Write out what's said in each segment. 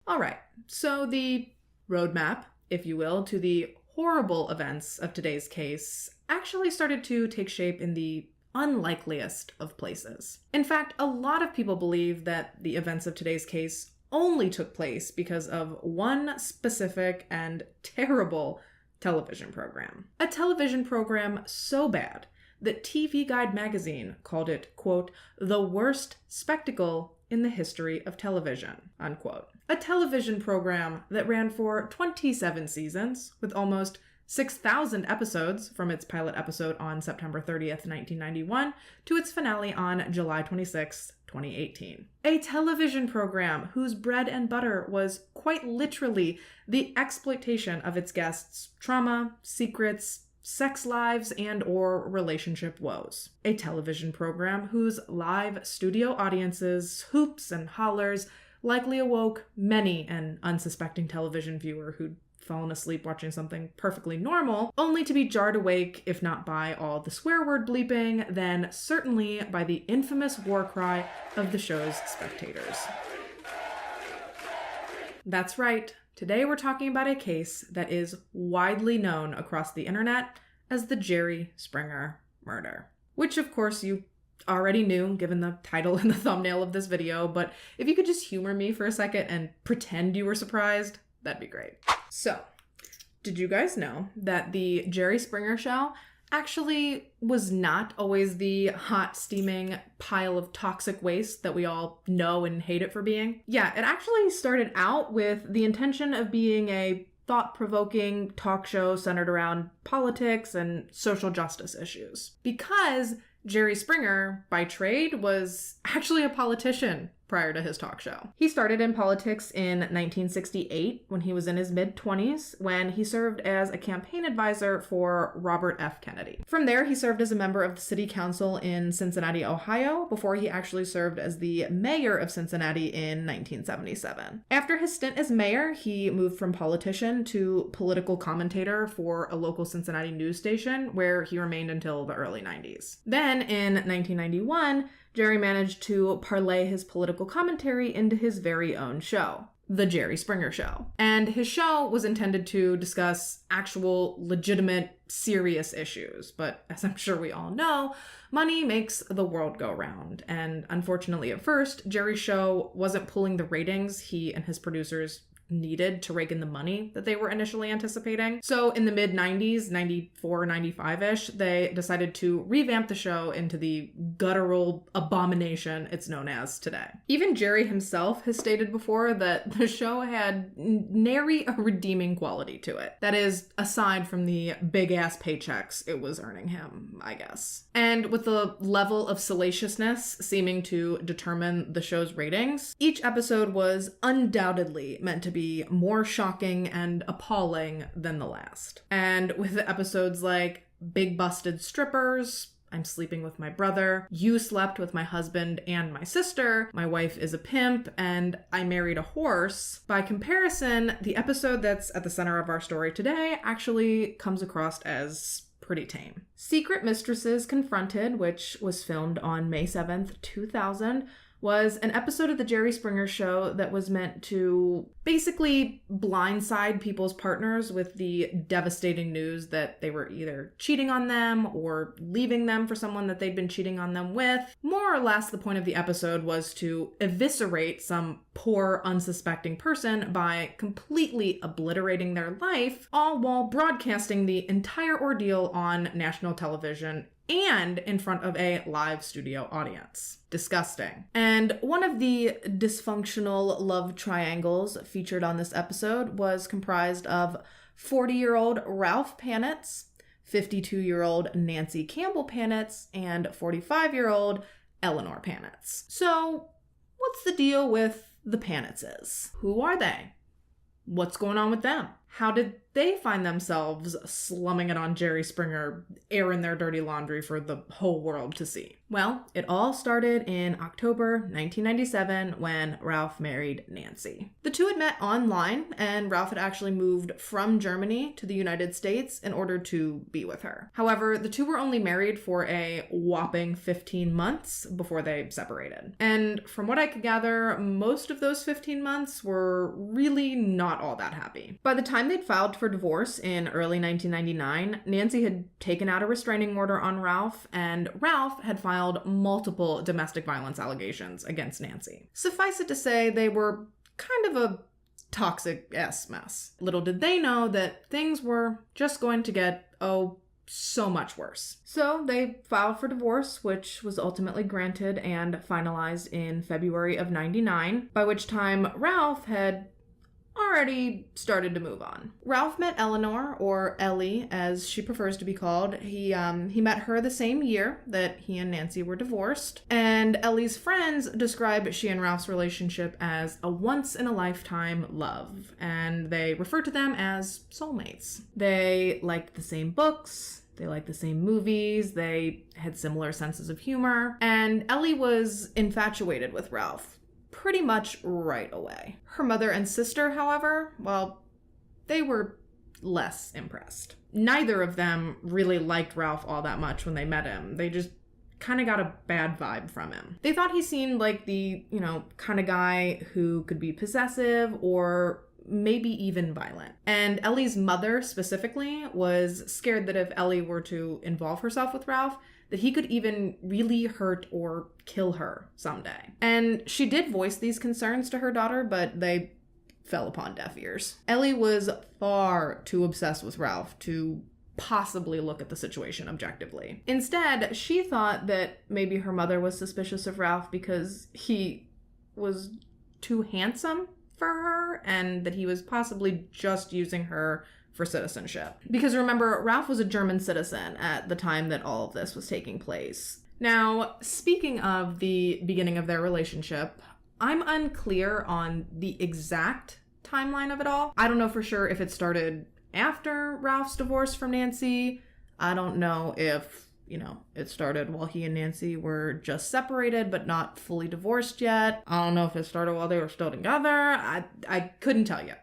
All right, so the roadmap, if you will, to the horrible events of today's case actually started to take shape in the unlikeliest of places. In fact, a lot of people believe that the events of today's case only took place because of one specific and terrible television program. A television program so bad that TV Guide magazine called it, quote, the worst spectacle in the history of television, unquote. A television program that ran for 27 seasons with almost 6,000 episodes from its pilot episode on September 30th, 1991 to its finale on July 26, 2018. A television program whose bread and butter was quite literally the exploitation of its guests' trauma, secrets, sex lives, and or relationship woes. A television program whose live studio audiences, hoops and hollers likely awoke many an unsuspecting television viewer who'd fallen asleep watching something perfectly normal, only to be jarred awake, if not by all the swear word bleeping, then certainly by the infamous war cry of the show's spectators. That's right. Today we're talking about a case that is widely known across the internet as the Jerry Springer murder. Which of course you already knew given the title and the thumbnail of this video, but if you could just humor me for a second and pretend you were surprised, that'd be great. So, did you guys know that the Jerry Springer show actually was not always the hot, steaming pile of toxic waste that we all know and hate it for being? Yeah, it actually started out with the intention of being a thought-provoking talk show centered around politics and social justice issues. Because Jerry Springer, by trade, was actually a politician prior to his talk show. He started in politics in 1968 when he was in his mid-20s, when he served as a campaign advisor for Robert F. Kennedy. From there, he served as a member of the city council in Cincinnati, Ohio, before he actually served as the mayor of Cincinnati in 1977. After his stint as mayor, he moved from politician to political commentator for a local Cincinnati news station, where he remained until the early 90s. Then, in 1991, Jerry managed to parlay his political commentary into his very own show, The Jerry Springer Show. And his show was intended to discuss actual, legitimate, serious issues. But as I'm sure we all know, money makes the world go round. And unfortunately at first, Jerry's show wasn't pulling the ratings he and his producers needed to rake in the money that they were initially anticipating. So in the mid-90s, 94, 95-ish, they decided to revamp the show into the guttural abomination it's known as today. Even Jerry himself has stated before that the show had nary a redeeming quality to it. That is, aside from the big-ass paychecks it was earning him, I guess. And with the level of salaciousness seeming to determine the show's ratings, each episode was undoubtedly meant to be more shocking and appalling than the last. And with episodes like Big Busted Strippers, I'm Sleeping with My Brother, You Slept with My Husband and My Sister, My Wife is a Pimp, and I Married a Horse, by comparison, the episode that's at the center of our story today actually comes across as pretty tame. Secret Mistresses Confronted, which was filmed on May 7th, 2000, was an episode of The Jerry Springer Show that was meant to basically blindside people's partners with the devastating news that they were either cheating on them or leaving them for someone that they'd been cheating on them with. More or less, the point of the episode was to eviscerate some poor, unsuspecting person by completely obliterating their life, all while broadcasting the entire ordeal on national television and in front of a live studio audience. Disgusting. And one of the dysfunctional love triangles featured on this episode was comprised of 40-year-old Ralph Panitz, 52-year-old Nancy Campbell Panitz, and 45-year-old Eleanor Panitz. So, what's the deal with the Panitzes? Who are they? What's going on with them? how did they find themselves slumming it on Jerry Springer, airing their dirty laundry for the whole world to see? Well, it all started in October 1997 when Ralph married Nancy. The two had met online, and Ralph had actually moved from Germany to the United States in order to be with her. However, the two were only married for a whopping 15 months before they separated. And from what I could gather, most of those 15 months were really not all that happy. By the time they'd filed for divorce in early 1999, Nancy had taken out a restraining order on Ralph, and Ralph had filed multiple domestic violence allegations against Nancy. Suffice it to say, they were kind of a toxic-ass mess. Little did they know that things were just going to get, so much worse. So they filed for divorce, which was ultimately granted and finalized in February of 99, by which time Ralph had already started to move on. Ralph met Eleanor, or Ellie as she prefers to be called. He met her the same year that he and Nancy were divorced, and Ellie's friends describe she and Ralph's relationship as a once-in-a-lifetime love, and they refer to them as soulmates. They liked the same books, they liked the same movies, they had similar senses of humor, and Ellie was infatuated with Ralph pretty much right away. Her mother and sister, however, well, they were less impressed. Neither of them really liked Ralph all that much when they met him. They just kind of got a bad vibe from him. They thought he seemed like the, kind of guy who could be possessive or maybe even violent. And Ellie's mother specifically was scared that if Ellie were to involve herself with Ralph, that he could even really hurt or kill her someday. And she did voice these concerns to her daughter, but they fell upon deaf ears. Ellie was far too obsessed with Ralph to possibly look at the situation objectively. Instead, she thought that maybe her mother was suspicious of Ralph because he was too handsome for her and that he was possibly just using her for citizenship. Because remember, Ralph was a German citizen at the time that all of this was taking place. Now, speaking of the beginning of their relationship, I'm unclear on the exact timeline of it all. I don't know for sure if it started after Ralph's divorce from Nancy. I don't know if, it started while he and Nancy were just separated but not fully divorced yet. I don't know if it started while they were still together. I couldn't tell you.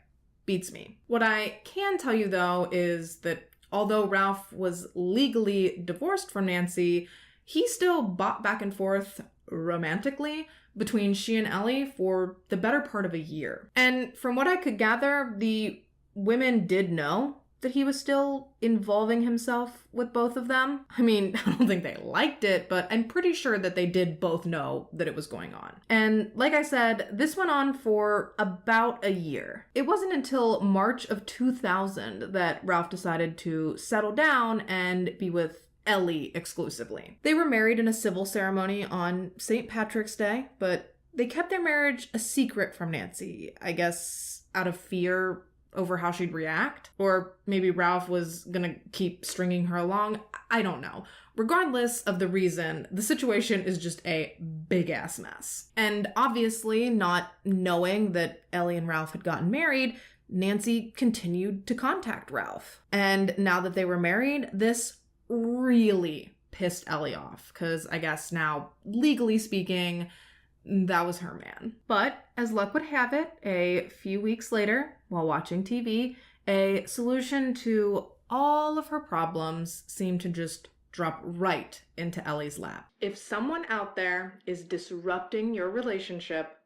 Beats me. What I can tell you, though, is that although Ralph was legally divorced from Nancy, he still bopped back and forth romantically between she and Ellie for the better part of a year. And from what I could gather, the women did know that he was still involving himself with both of them. I mean, I don't think they liked it, but I'm pretty sure that they did both know that it was going on. And like I said, this went on for about a year. It wasn't until March of 2000 that Ralph decided to settle down and be with Ellie exclusively. They were married in a civil ceremony on St. Patrick's Day, but they kept their marriage a secret from Nancy, I guess out of fear over how she'd react, or maybe Ralph was gonna keep stringing her along. I don't know. Regardless of the reason, the situation is just a big-ass mess. And obviously, not knowing that Ellie and Ralph had gotten married, Nancy continued to contact Ralph. And now that they were married, this really pissed Ellie off, because I guess now, legally speaking, that was her man. But as luck would have it, a few weeks later, while watching TV, a solution to all of her problems seemed to just drop right into Ellie's lap. If someone out there is disrupting your relationship,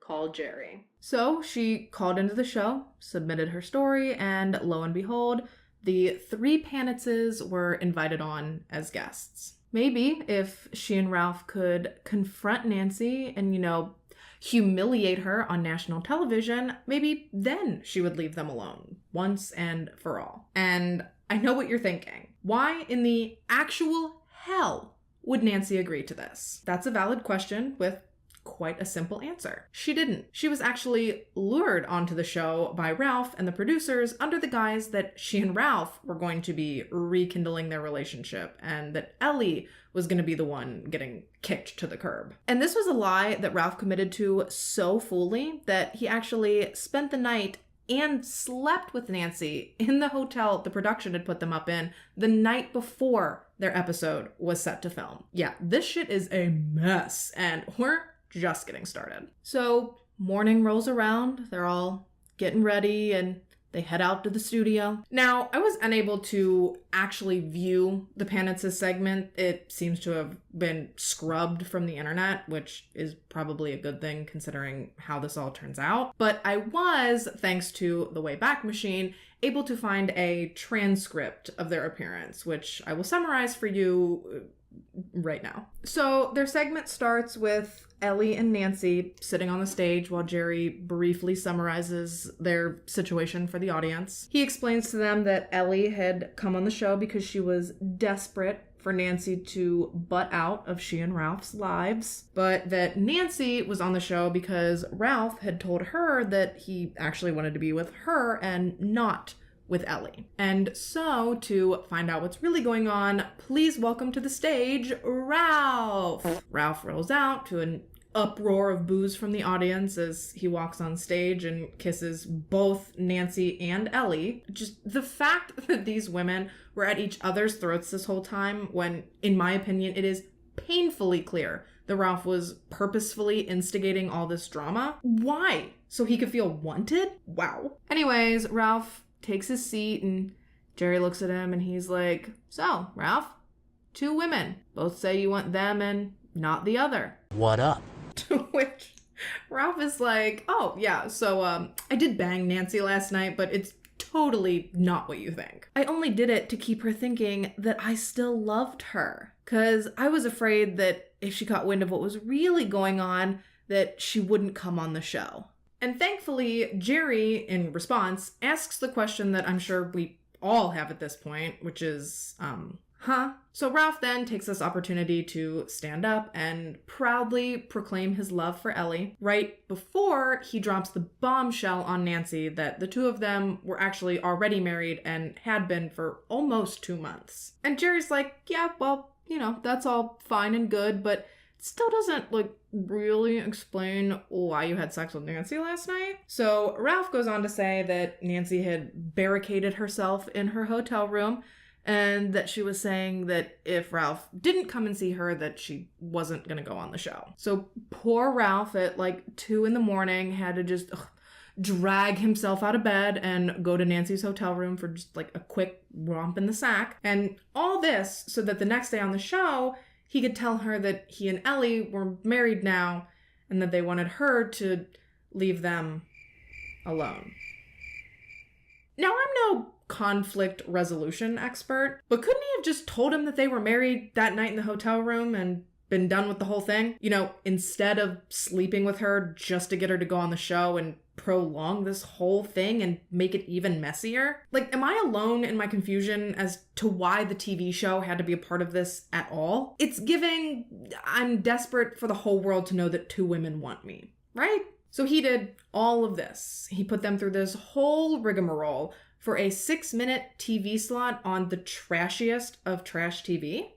call Jerry. So she called into the show, submitted her story, and lo and behold, the three Panitzes were invited on as guests. Maybe if she and Ralph could confront Nancy and, humiliate her on national television, maybe then she would leave them alone, once and for all. And I know what you're thinking. Why in the actual hell would Nancy agree to this? That's a valid question with quite a simple answer. She didn't. She was actually lured onto the show by Ralph and the producers under the guise that she and Ralph were going to be rekindling their relationship and that Ellie was going to be the one getting kicked to the curb. And this was a lie that Ralph committed to so fully that he actually spent the night and slept with Nancy in the hotel the production had put them up in the night before their episode was set to film. Yeah, this shit is a mess, and we're just getting started. So morning rolls around, they're all getting ready, and they head out to the studio. Now, I was unable to actually view the Panitz's segment. It seems to have been scrubbed from the internet, which is probably a good thing considering how this all turns out. But I was, thanks to the Wayback Machine, able to find a transcript of their appearance, which I will summarize for you right now. So their segment starts with Ellie and Nancy sitting on the stage while Jerry briefly summarizes their situation for the audience. He explains to them that Ellie had come on the show because she was desperate for Nancy to butt out of she and Ralph's lives, but that Nancy was on the show because Ralph had told her that he actually wanted to be with her and not with Ellie. And so, to find out what's really going on, please welcome to the stage, Ralph! Ralph rolls out to an uproar of boos from the audience as he walks on stage and kisses both Nancy and Ellie. Just the fact that these women were at each other's throats this whole time, when, in my opinion, it is painfully clear that Ralph was purposefully instigating all this drama. Why? So he could feel wanted? Wow. Anyways, Ralph takes his seat and Jerry looks at him and he's like, "So, Ralph, 2 women. Both say you want them and not the other. What up?" To which Ralph is like, "Oh, yeah, so I did bang Nancy last night, but it's totally not what you think. I only did it to keep her thinking that I still loved her. 'Cause I was afraid that if she caught wind of what was really going on, that she wouldn't come on the show." And thankfully, Jerry, in response, asks the question that I'm sure we all have at this point, which is, huh? So Ralph then takes this opportunity to stand up and proudly proclaim his love for Ellie, right before he drops the bombshell on Nancy that the 2 of them were actually already married and had been for almost 2 months. And Jerry's like, "Yeah, well, you know, that's all fine and good, but still doesn't, really explain why you had sex with Nancy last night." So Ralph goes on to say that Nancy had barricaded herself in her hotel room and that she was saying that if Ralph didn't come and see her, that she wasn't going to go on the show. So poor Ralph at 2 a.m. had to just drag himself out of bed and go to Nancy's hotel room for just a quick romp in the sack. And all this so that the next day on the show, he could tell her that he and Ellie were married now and that they wanted her to leave them alone. Now, I'm no conflict resolution expert, but couldn't he have just told him that they were married that night in the hotel room and been done with the whole thing? You know, instead of sleeping with her just to get her to go on the show and prolong this whole thing and make it even messier? Am I alone in my confusion as to why the TV show had to be a part of this at all? It's giving, I'm desperate for the whole world to know that 2 women want me, right? So he did all of this. He put them through this whole rigmarole for a 6-minute TV slot on the trashiest of trash TV.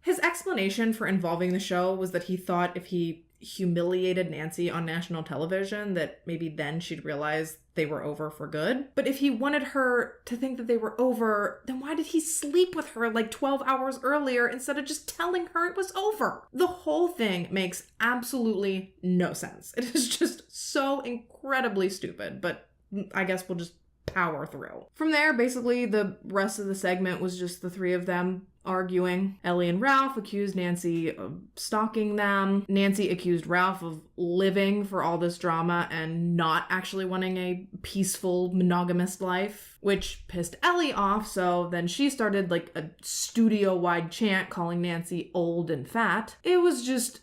His explanation for involving the show was that he thought if he humiliated Nancy on national television, that maybe then she'd realize they were over for good. But if he wanted her to think that they were over, then why did he sleep with her 12 hours earlier instead of just telling her it was over? The whole thing makes absolutely no sense. It is just so incredibly stupid, but I guess we'll just power through. From there, basically, the rest of the segment was just the 3 of them arguing. Ellie and Ralph accused Nancy of stalking them. Nancy accused Ralph of living for all this drama and not actually wanting a peaceful, monogamous life, which pissed Ellie off, so then she started a studio-wide chant calling Nancy old and fat. It was just...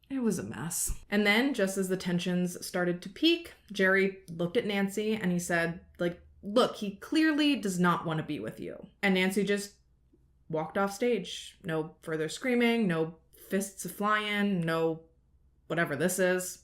It was a mess. And then, just as the tensions started to peak, Jerry looked at Nancy and he said, "Look, he clearly does not want to be with you." And Nancy just walked off stage. No further screaming, no fists flying, no whatever this is.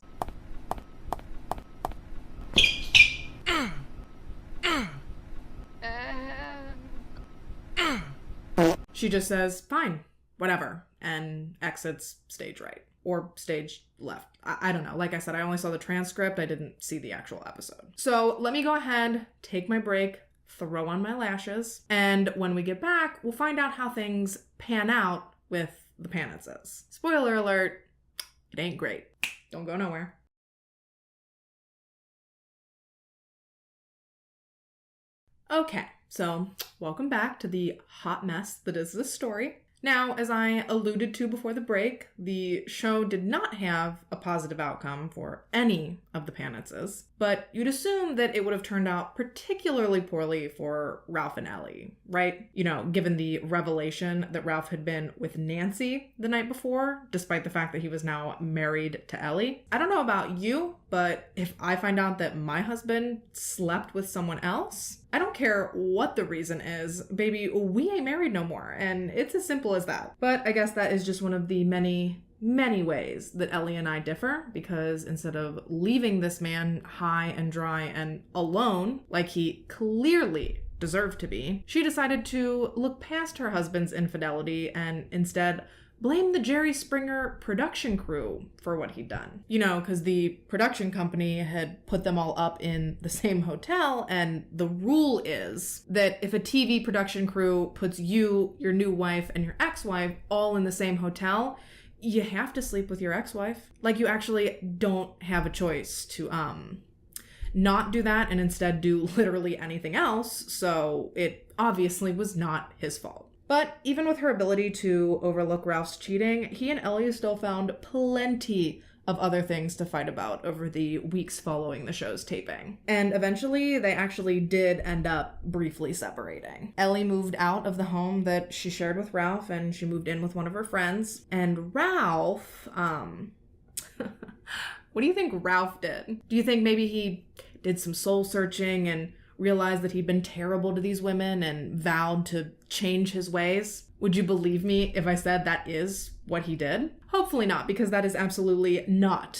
she just says, fine, whatever, and exits stage right. Or stage left. I don't know. Like I said, I only saw the transcript. I didn't see the actual episode. So let me go ahead, take my break, throw on my lashes, and when we get back, we'll find out how things pan out with the Panitzes. Spoiler alert, it ain't great. Don't go nowhere. Okay, so welcome back to the hot mess that is this story. Now, as I alluded to before the break, the show did not have a positive outcome for any of the Panitzes, but you'd assume that it would have turned out particularly poorly for Ralph and Ellie, right? You know, given the revelation that Ralph had been with Nancy the night before, despite the fact that he was now married to Ellie. I don't know about you, but if I find out that my husband slept with someone else, I don't care what the reason is, baby, we ain't married no more, and it's as simple as that. But I guess that is just one of the many ways that Ellie and I differ, because instead of leaving this man high and dry and alone, like he clearly deserved to be, she decided to look past her husband's infidelity and instead blame the Jerry Springer production crew for what he'd done. You know, because the production company had put them all up in the same hotel, and the rule is that if a TV production crew puts you, your new wife, and your ex-wife all in the same hotel, you have to sleep with your ex-wife. Like, you actually don't have a choice to not do that and instead do literally anything else, so it obviously was not his fault. But even with her ability to overlook Ralph's cheating, he and Ellie still found plenty of other things to fight about over the weeks following the show's taping. And eventually, they actually did end up briefly separating. Ellie moved out of the home that she shared with Ralph, and she moved in with one of her friends. And Ralph, what do you think Ralph did? Do you think maybe he did some soul searching and realized that he'd been terrible to these women and vowed to change his ways? Would you believe me if I said that is what he did? Hopefully not, because that is absolutely not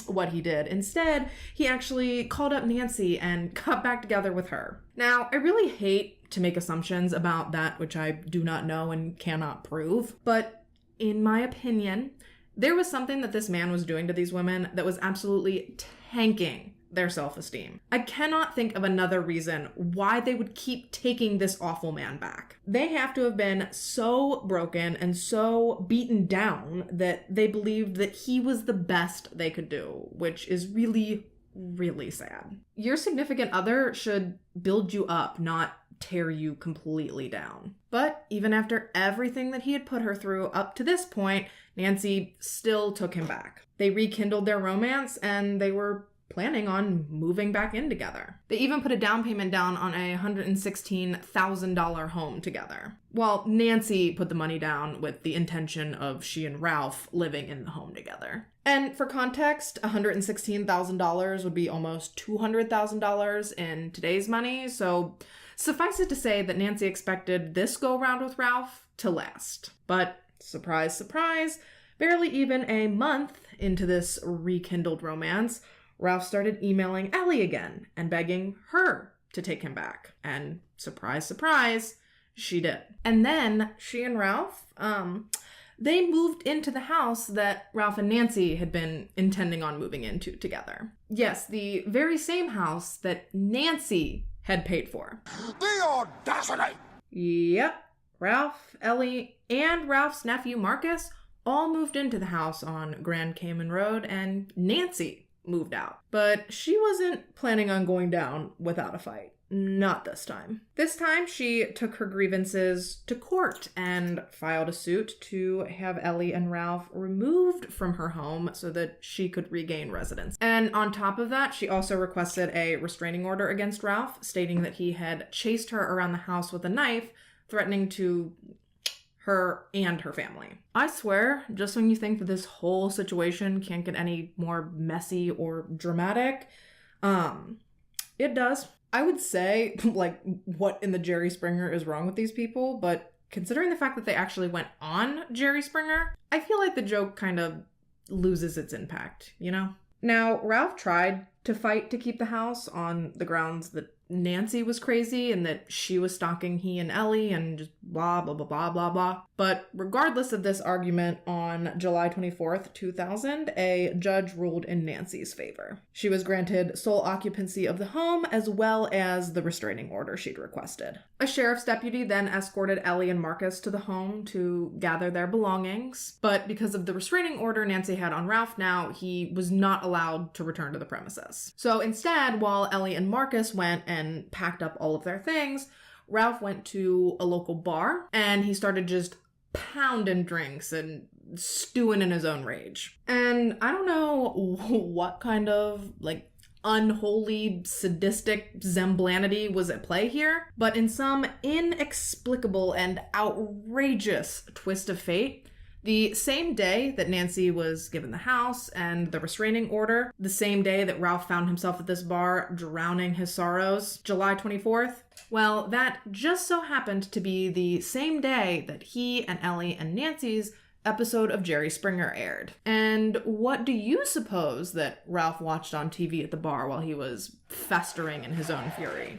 what he did. Instead, he actually called up Nancy and got back together with her. Now, I really hate to make assumptions about that which I do not know and cannot prove, but in my opinion, there was something that this man was doing to these women that was absolutely tanking their self-esteem. I cannot think of another reason why they would keep taking this awful man back. They have to have been so broken and so beaten down that they believed that he was the best they could do, which is really, really sad. Your significant other should build you up, not tear you completely down. But even after everything that he had put her through up to this point, Nancy still took him back. They rekindled their romance, and they were planning on moving back in together. They even put a down payment down on a $116,000 home together. Well, Nancy put the money down with the intention of she and Ralph living in the home together. And for context, $116,000 would be almost $200,000 in today's money, so suffice it to say that Nancy expected this go-round with Ralph to last. But surprise, surprise, barely even a month into this rekindled romance, Ralph started emailing Ellie again and begging her to take him back. And surprise, surprise, she did. And then she and Ralph, they moved into the house that Ralph and Nancy had been intending on moving into together. Yes, the very same house that Nancy had paid for. The audacity! Yep. Ralph, Ellie, and Ralph's nephew Marcus all moved into the house on Grand Cayman Road, and Nancy moved out. But she wasn't planning on going down without a fight. Not this time. This time, she took her grievances to court and filed a suit to have Ellie and Ralph removed from her home so that she could regain residence. And on top of that, she also requested a restraining order against Ralph, stating that he had chased her around the house with a knife, threatening to her and her family. I swear, just when you think that this whole situation can't get any more messy or dramatic, it does. I would say, like, what in the Jerry Springer is wrong with these people, but considering the fact that they actually went on Jerry Springer, I feel like the joke kind of loses its impact, you know? Now, Ralph tried to fight to keep the house on the grounds that Nancy was crazy and that she was stalking he and Ellie and just blah, blah, blah, blah, blah, blah. But regardless of this argument, on July 24th, 2000, a judge ruled in Nancy's favor. She was granted sole occupancy of the home as well as the restraining order she'd requested. A sheriff's deputy then escorted Ellie and Marcus to the home to gather their belongings, but because of the restraining order Nancy had on Ralph now, he was not allowed to return to the premises. So instead, while Ellie and Marcus went and packed up all of their things, Ralph went to a local bar and he started just pounding drinks and stewing in his own rage. And I don't know what kind of unholy, sadistic zemblanity was at play here, but in some inexplicable and outrageous twist of fate, the same day that Nancy was given the house and the restraining order, the same day that Ralph found himself at this bar drowning his sorrows, July 24th, well, that just so happened to be the same day that he and Ellie and Nancy's episode of Jerry Springer aired. And what do you suppose that Ralph watched on TV at the bar while he was festering in his own fury?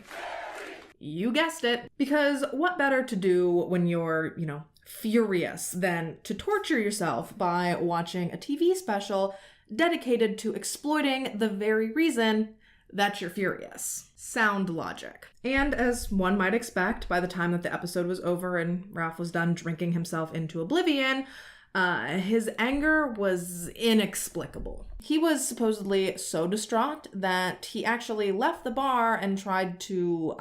You guessed it. Because what better to do when you're, furious than to torture yourself by watching a TV special dedicated to exploiting the very reason that you're furious. Sound logic. And as one might expect, by the time that the episode was over and Ralph was done drinking himself into oblivion, his anger was inexplicable. He was supposedly so distraught that he actually left the bar and tried to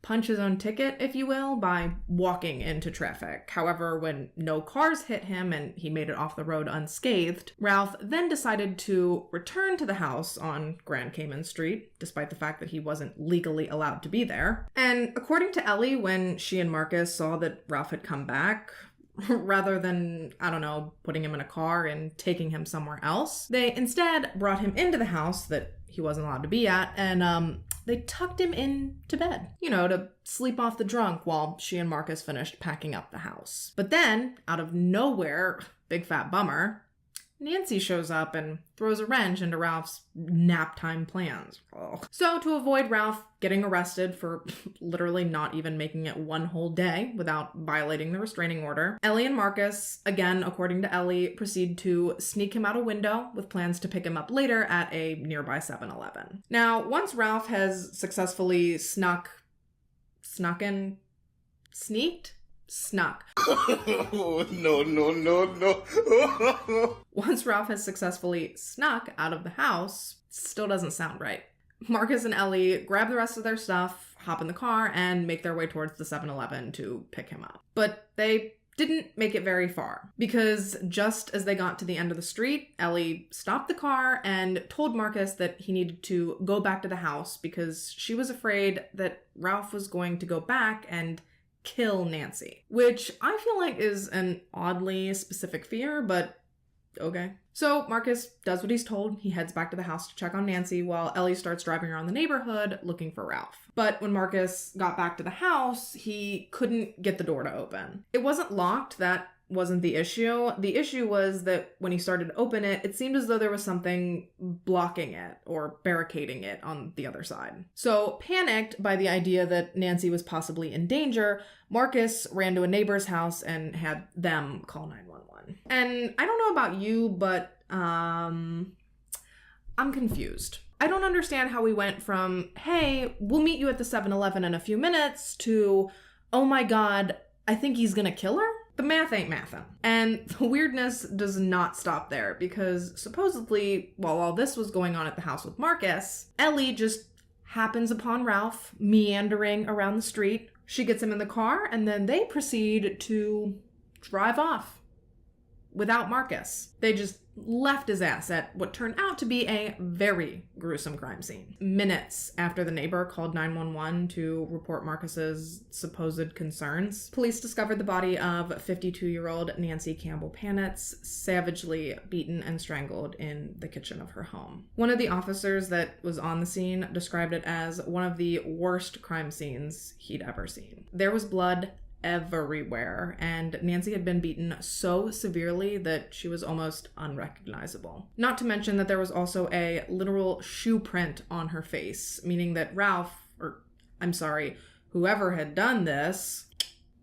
punch his own ticket, if you will, by walking into traffic. However, when no cars hit him and he made it off the road unscathed, Ralph then decided to return to the house on Grand Cayman Street, despite the fact that he wasn't legally allowed to be there. And according to Ellie, when she and Marcus saw that Ralph had come back, rather than, putting him in a car and taking him somewhere else, they instead brought him into the house that he wasn't allowed to be at, and they tucked him into bed, to sleep off the drunk while she and Marcus finished packing up the house. But then, out of nowhere, big fat bummer, Nancy shows up and throws a wrench into Ralph's nap time plans. Ugh. So to avoid Ralph getting arrested for literally not even making it one whole day without violating the restraining order, Ellie and Marcus, again according to Ellie, proceed to sneak him out a window with plans to pick him up later at a nearby 7-Eleven. Now, once Ralph has successfully snuck. No. Once Ralph has successfully snuck out of the house, still doesn't sound right. Marcus and Ellie grab the rest of their stuff, hop in the car, and make their way towards the 7-Eleven to pick him up. But they didn't make it very far, because just as they got to the end of the street, Ellie stopped the car and told Marcus that he needed to go back to the house because she was afraid that Ralph was going to go back and kill Nancy, which I feel like is an oddly specific fear, but okay. So Marcus does what he's told. He heads back to the house to check on Nancy while Ellie starts driving around the neighborhood looking for Ralph. But when Marcus got back to the house, he couldn't get the door to open. It wasn't locked. That wasn't the issue. The issue was that when he started to open it, it seemed as though there was something blocking it or barricading it on the other side. So panicked by the idea that Nancy was possibly in danger, Marcus ran to a neighbor's house and had them call 911. And I don't know about you, but I'm confused. I don't understand how we went from, hey, we'll meet you at the 7-Eleven in a few minutes, to, oh my god, I think he's gonna kill her? The math ain't mathin'. And the weirdness does not stop there, because supposedly, while all this was going on at the house with Marcus, Ellie just happens upon Ralph meandering around the street. She gets him in the car, and then they proceed to drive off without Marcus. They just left his ass at what turned out to be a very gruesome crime scene. Minutes after the neighbor called 911 to report Marcus's supposed concerns, police discovered the body of 52-year-old Nancy Campbell Panitz, savagely beaten and strangled in the kitchen of her home. One of the officers that was on the scene described it as one of the worst crime scenes he'd ever seen. There was blood everywhere, and Nancy had been beaten so severely that she was almost unrecognizable. Not to mention that there was also a literal shoe print on her face, meaning that Ralph, or whoever had done this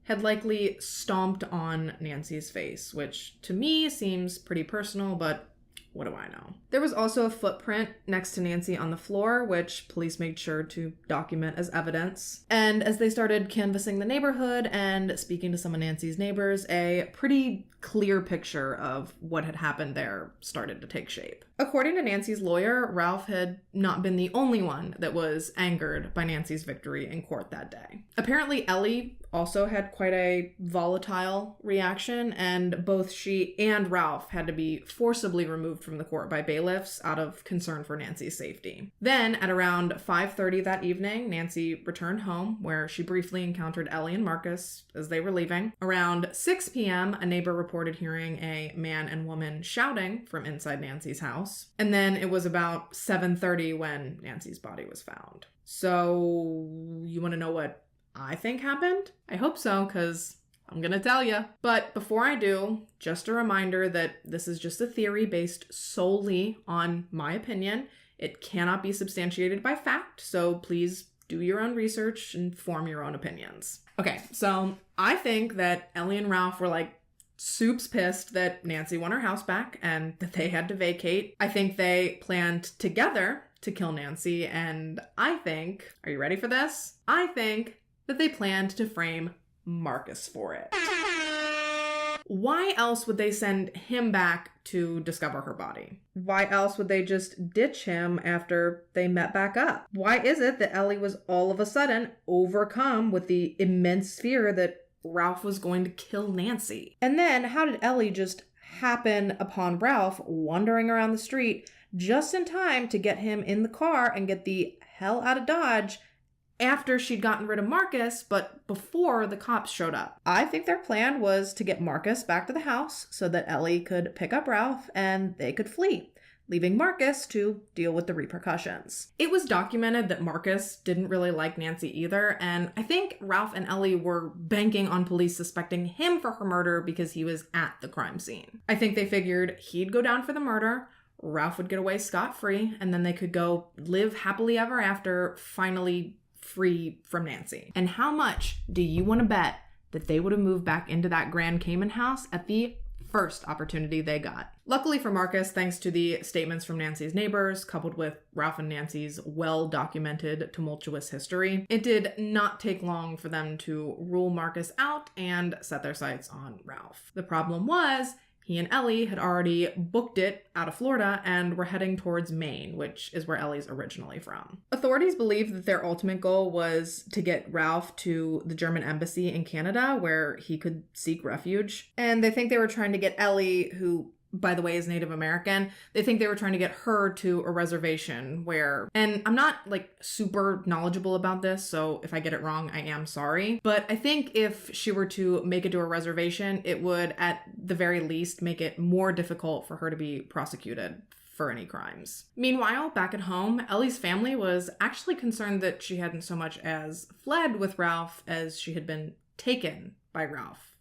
had likely stomped on Nancy's face, which to me seems pretty personal, but what do I know? There was also a footprint next to Nancy on the floor, which police made sure to document as evidence. And as they started canvassing the neighborhood and speaking to some of Nancy's neighbors, a pretty clear picture of what had happened there started to take shape. According to Nancy's lawyer, Ralph had not been the only one that was angered by Nancy's victory in court that day. Apparently, Ellie also had quite a volatile reaction, and both she and Ralph had to be forcibly removed from the court by bailiffs out of concern for Nancy's safety. Then, at around 5:30 that evening, Nancy returned home, where she briefly encountered Ellie and Marcus as they were leaving. Around 6 p.m., a neighbor reported hearing a man and woman shouting from inside Nancy's house. And then it was about 7:30 when Nancy's body was found. So, you want to know what I think happened? I hope so, because I'm gonna tell you. But before I do, just a reminder that this is just a theory based solely on my opinion. It cannot be substantiated by fact, so please do your own research and form your own opinions. Okay, so I think that Ellie and Ralph were like soups pissed that Nancy won her house back and that they had to vacate. I think they planned together to kill Nancy, and I think, are you ready for this? I think that they planned to frame Marcus for it. Why else would they send him back to discover her body? Why else would they just ditch him after they met back up? Why is it that Ellie was all of a sudden overcome with the immense fear that Ralph was going to kill Nancy? And then how did Ellie just happen upon Ralph wandering around the street just in time to get him in the car and get the hell out of Dodge after she'd gotten rid of Marcus, but before the cops showed up? I think their plan was to get Marcus back to the house so that Ellie could pick up Ralph and they could flee, leaving Marcus to deal with the repercussions. It was documented that Marcus didn't really like Nancy either, and I think Ralph and Ellie were banking on police suspecting him for her murder because he was at the crime scene. I think they figured he'd go down for the murder, Ralph would get away scot-free, and then they could go live happily ever after, finally free from Nancy. And how much do you want to bet that they would have moved back into that Grand Cayman house at the first opportunity they got? Luckily for Marcus, thanks to the statements from Nancy's neighbors, coupled with Ralph and Nancy's well-documented tumultuous history, it did not take long for them to rule Marcus out and set their sights on Ralph. The problem was, he and Ellie had already booked it out of Florida and were heading towards Maine, which is where Ellie's originally from. Authorities believe that their ultimate goal was to get Ralph to the German embassy in Canada, where he could seek refuge. And they think they were trying to get Ellie, who, by the way, is Native American, they think they were trying to get her to a reservation where, and I'm not like super knowledgeable about this, so if I get it wrong, I am sorry. But I think if she were to make it to a reservation, it would at the very least make it more difficult for her to be prosecuted for any crimes. Meanwhile, back at home, Ellie's family was actually concerned that she hadn't so much as fled with Ralph as she had been taken by Ralph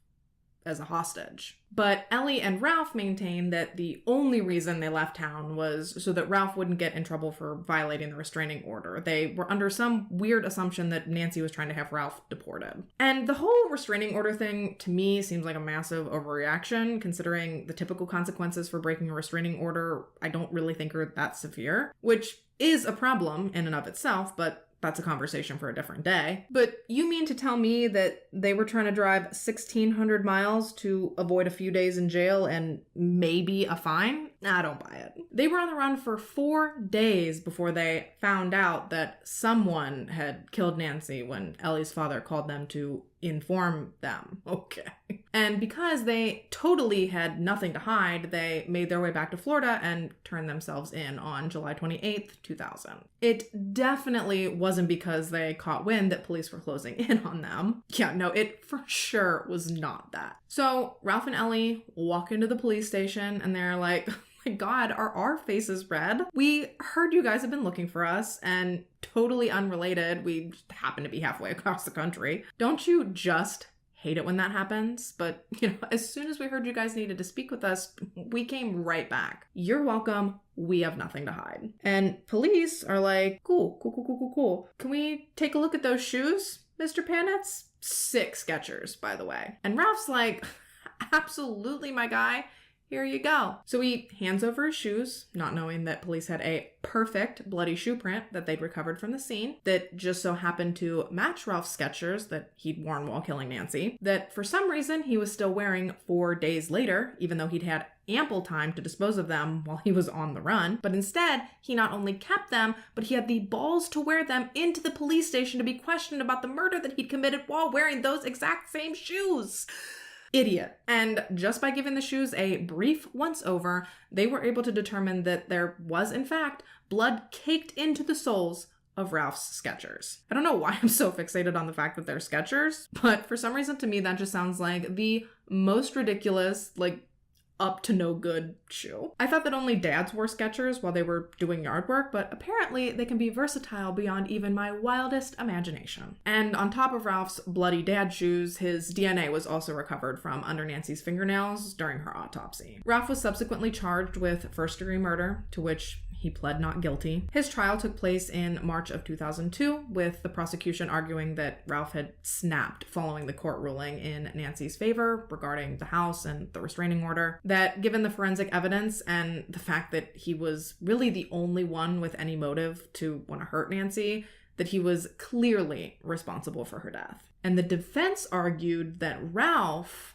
as a hostage. But Ellie and Ralph maintained that the only reason they left town was so that Ralph wouldn't get in trouble for violating the restraining order. They were under some weird assumption that Nancy was trying to have Ralph deported. And the whole restraining order thing, to me, seems like a massive overreaction, considering the typical consequences for breaking a restraining order I don't really think are that severe, which is a problem in and of itself, but that's a conversation for a different day. But you mean to tell me that they were trying to drive 1,600 miles to avoid a few days in jail and maybe a fine? I don't buy it. They were on the run for 4 days before they found out that someone had killed Nancy when Ellie's father called them to inform them. Okay. And because they totally had nothing to hide, they made their way back to Florida and turned themselves in on July 28th, 2000. It definitely wasn't because they caught wind that police were closing in on them. Yeah, no, it for sure was not that. So Ralph and Ellie walk into the police station and they're like, my God, are our faces red? We heard you guys have been looking for us, and totally unrelated, we just happen to be halfway across the country. Don't you just hate it when that happens, but, as soon as we heard you guys needed to speak with us, we came right back. You're welcome. We have nothing to hide. And police are like, cool. Can we take a look at those shoes, Mr. Panitz? Sick Skechers, by the way. And Ralph's like, absolutely, my guy. Here you go. So he hands over his shoes, not knowing that police had a perfect bloody shoe print that they'd recovered from the scene that just so happened to match Ralph's Skechers that he'd worn while killing Nancy, that for some reason he was still wearing 4 days later, even though he'd had ample time to dispose of them while he was on the run. But instead, he not only kept them, but he had the balls to wear them into the police station to be questioned about the murder that he'd committed while wearing those exact same shoes. Idiot. And just by giving the shoes a brief once-over, they were able to determine that there was, in fact, blood caked into the soles of Ralph's Skechers. I don't know why I'm so fixated on the fact that they're Skechers, but for some reason to me that just sounds like the most ridiculous, up to no good shoe. I thought that only dads wore Skechers while they were doing yard work, but apparently they can be versatile beyond even my wildest imagination. And on top of Ralph's bloody dad shoes, his DNA was also recovered from under Nancy's fingernails during her autopsy. Ralph was subsequently charged with first-degree murder, to which he pled not guilty. His trial took place in March of 2002, with the prosecution arguing that Ralph had snapped following the court ruling in Nancy's favor regarding the house and the restraining order. That given the forensic evidence and the fact that he was really the only one with any motive to want to hurt Nancy, that he was clearly responsible for her death. And the defense argued that Ralph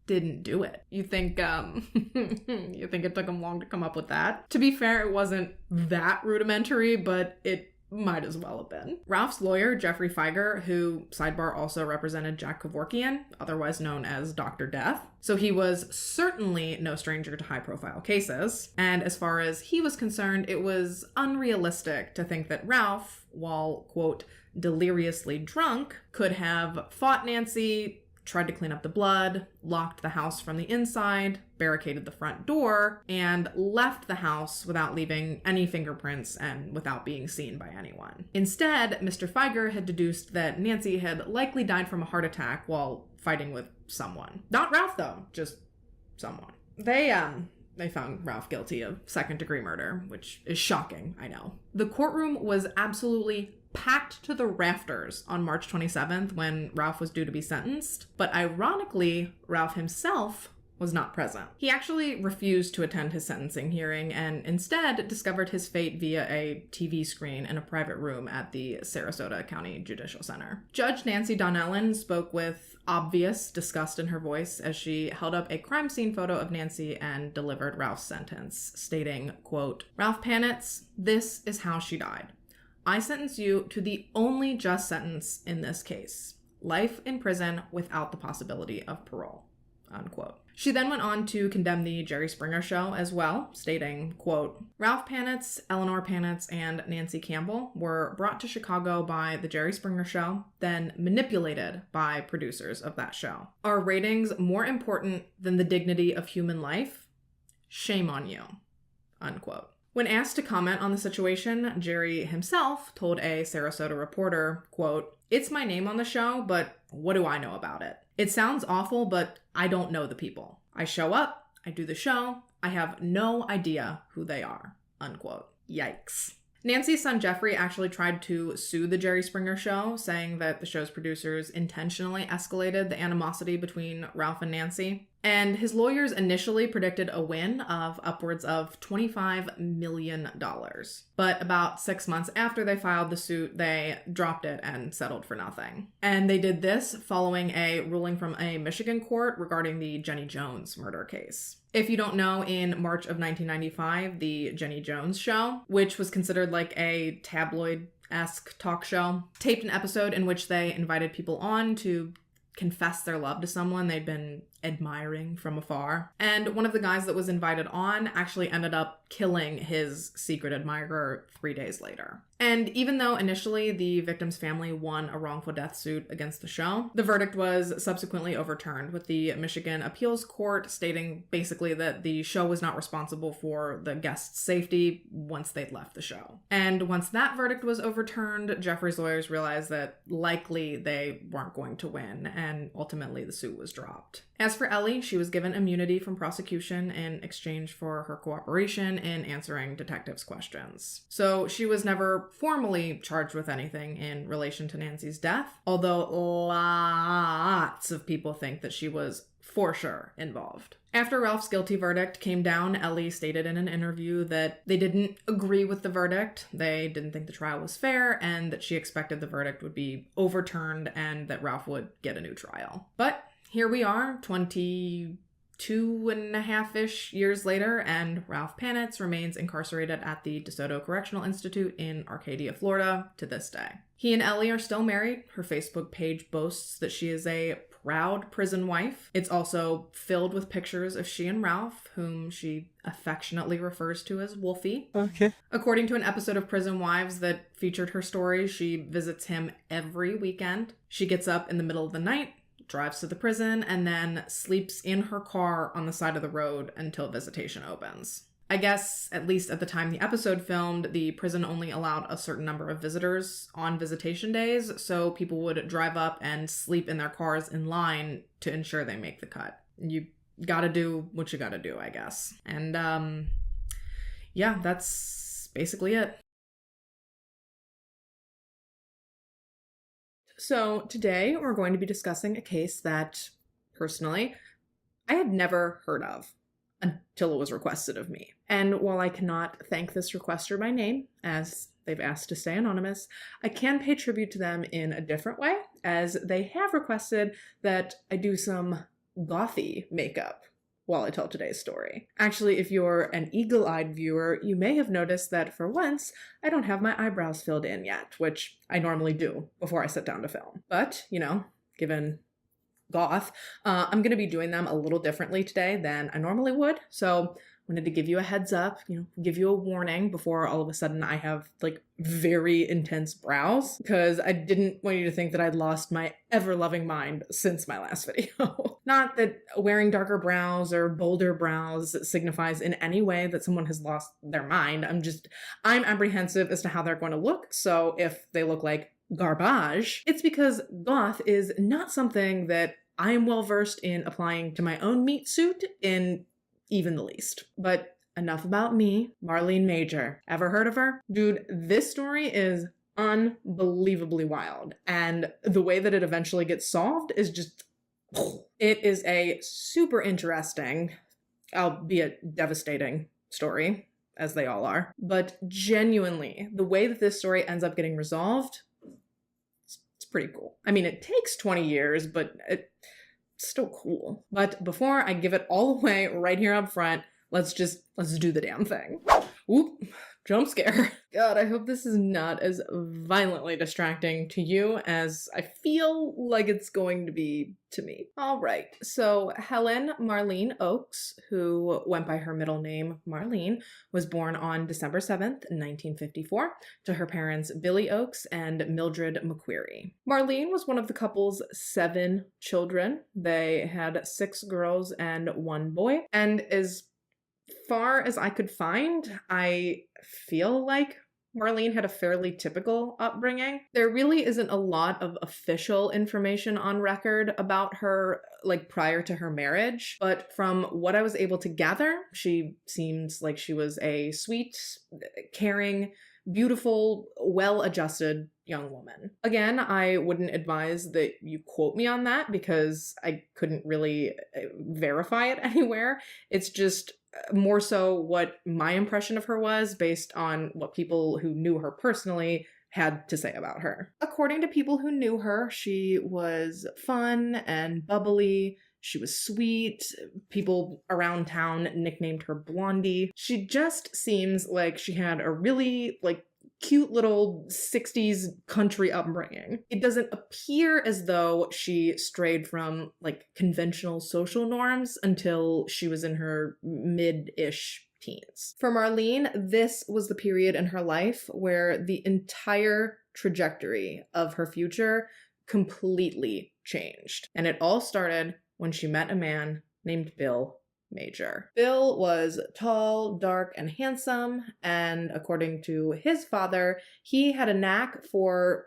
didn't do it. You think it took him long to come up with that? To be fair, it wasn't that rudimentary, but it might as well have been. Ralph's lawyer, Jeffrey Feiger, who, sidebar, also represented Jack Kevorkian, otherwise known as Dr. Death. So he was certainly no stranger to high-profile cases. And as far as he was concerned, it was unrealistic to think that Ralph, while, quote, deliriously drunk, could have fought Nancy, tried to clean up the blood, locked the house from the inside, barricaded the front door, and left the house without leaving any fingerprints and without being seen by anyone. Instead, Mr. Feiger had deduced that Nancy had likely died from a heart attack while fighting with someone. Not Ralph, though, just someone. They found Ralph guilty of second-degree murder, which is shocking, I know. The courtroom was absolutely packed to the rafters on March 27th when Ralph was due to be sentenced, but ironically, Ralph himself was not present. He actually refused to attend his sentencing hearing and instead discovered his fate via a TV screen in a private room at the Sarasota County Judicial Center. Judge Nancy Donnellan spoke with obvious disgust in her voice as she held up a crime scene photo of Nancy and delivered Ralph's sentence, stating, quote, "Ralph Panitz, this is how she died. I sentence you to the only just sentence in this case, life in prison without the possibility of parole," unquote. She then went on to condemn the Jerry Springer Show as well, stating, quote, "Ralph Panitz, Eleanor Panitz, and Nancy Campbell were brought to Chicago by the Jerry Springer Show, then manipulated by producers of that show. Are ratings more important than the dignity of human life? Shame on you," unquote. When asked to comment on the situation, Jerry himself told a Sarasota reporter, quote, "It's my name on the show, but what do I know about it? It sounds awful, but I don't know the people. I show up, I do the show, I have no idea who they are," unquote. Yikes. Nancy's son Jeffrey actually tried to sue the Jerry Springer Show, saying that the show's producers intentionally escalated the animosity between Ralph and Nancy. And his lawyers initially predicted a win of upwards of $25 million. But about 6 months after they filed the suit, they dropped it and settled for nothing. And they did this following a ruling from a Michigan court regarding the Jenny Jones murder case. If you don't know, in March of 1995, the Jenny Jones Show, which was considered like a tabloid-esque talk show, taped an episode in which they invited people on to confess their love to someone they'd been admiring from afar. And one of the guys that was invited on actually ended up killing his secret admirer 3 days later. And even though initially the victim's family won a wrongful death suit against the show, the verdict was subsequently overturned, with the Michigan Appeals Court stating basically that the show was not responsible for the guests' safety once they'd left the show. And once that verdict was overturned, Jeffrey's lawyers realized that likely they weren't going to win, and ultimately the suit was dropped. As for Ellie, she was given immunity from prosecution in exchange for her cooperation in answering detectives' questions. So she was never formally charged with anything in relation to Nancy's death, although lots of people think that she was for sure involved. After Ralph's guilty verdict came down, Ellie stated in an interview that they didn't agree with the verdict, they didn't think the trial was fair, and that she expected the verdict would be overturned and that Ralph would get a new trial. But here we are, 22.5-ish years later, and Ralph Panitz remains incarcerated at the DeSoto Correctional Institute in Arcadia, Florida, to this day. He and Ellie are still married. Her Facebook page boasts that she is a proud prison wife. It's also filled with pictures of she and Ralph, whom she affectionately refers to as Wolfie. Okay. According to an episode of Prison Wives that featured her story, she visits him every weekend. She gets up in the middle of the night, drives to the prison, and then sleeps in her car on the side of the road until visitation opens. I guess, at least at the time the episode filmed, the prison only allowed a certain number of visitors on visitation days, so people would drive up and sleep in their cars in line to ensure they make the cut. You gotta do what you gotta do, I guess. And, yeah, that's basically it. So today we're going to be discussing a case that, personally, I had never heard of until it was requested of me. And while I cannot thank this requester by name, as they've asked to stay anonymous, I can pay tribute to them in a different way, as they have requested that I do some gothy makeup while I tell today's story. Actually, if you're an eagle-eyed viewer, you may have noticed that for once, I don't have my eyebrows filled in yet, which I normally do before I sit down to film. But, you know, given goth, I'm going to be doing them a little differently today than I normally would. So I wanted to give you a heads up, give you a warning before all of a sudden I have like very intense brows, because I didn't want you to think that I'd lost my ever-loving mind since my last video. Not that wearing darker brows or bolder brows signifies in any way that someone has lost their mind. I'm apprehensive as to how they're going to look. So if they look like garbage, it's because goth is not something that I am well versed in applying to my own meat suit in even the least. But enough about me. Marlene Major. Ever heard of her? Dude, this story is unbelievably wild. And the way that it eventually gets solved is just... It is a super interesting, albeit devastating story, as they all are. But genuinely, the way that this story ends up getting resolved, it's pretty cool. I mean, it takes 20 years, but it's still cool. But before I give it all away right here up front, let's do the damn thing. Whoop, jump scare. God, I hope this is not as violently distracting to you as I feel like it's going to be to me. All right, so Helen Marlene Oakes, who went by her middle name Marlene, was born on December 7th, 1954, to her parents Billy Oakes and Mildred McQuarrie. Marlene was one of the couple's 7 children. They had 6 girls and 1 boy, and as far as I could find, I feel like Marlene had a fairly typical upbringing. There really isn't a lot of official information on record about her, like prior to her marriage, but from what I was able to gather, she seems like she was a sweet, caring, beautiful, well-adjusted young woman. Again, I wouldn't advise that you quote me on that because I couldn't really verify it anywhere. It's just more so what my impression of her was based on what people who knew her personally had to say about her. According to people who knew her, she was fun and bubbly. She was sweet. People around town nicknamed her Blondie. She just seems like she had a really, cute little 60s country upbringing. It doesn't appear as though she strayed from like conventional social norms until she was in her mid-ish teens. For Marlene, this was the period in her life where the entire trajectory of her future completely changed. And it all started when she met a man named Bill Major. Bill was tall, dark, and handsome, and according to his father, he had a knack for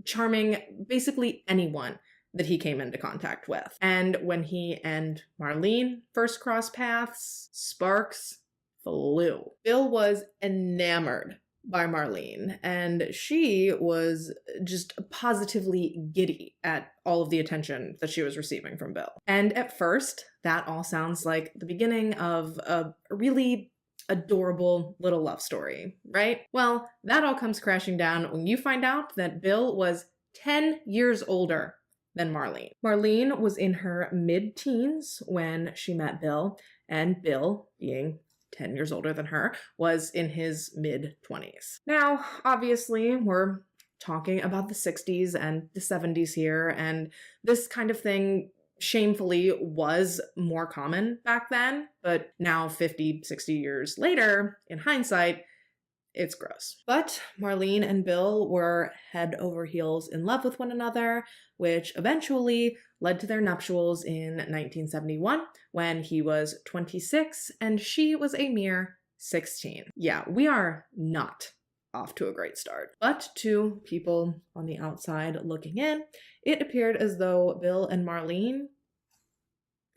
charming basically anyone that he came into contact with. And when he and Marlene first crossed paths, sparks flew. Bill was enamored by Marlene, and she was just positively giddy at all of the attention that she was receiving from Bill. And at first, that all sounds like the beginning of a really adorable little love story, right? Well, that all comes crashing down when you find out that Bill was 10 years older than Marlene. Marlene was in her mid-teens when she met Bill, and Bill, being 10 years older than her, was in his mid-20s. Now, obviously, we're talking about the 60s and the 70s here, and this kind of thing shamefully was more common back then, but now 50, 60 years later, in hindsight, it's gross. But Marlene and Bill were head over heels in love with one another, which eventually led to their nuptials in 1971 when he was 26 and she was a mere 16. Yeah, we are not off to a great start. But to people on the outside looking in, it appeared as though Bill and Marlene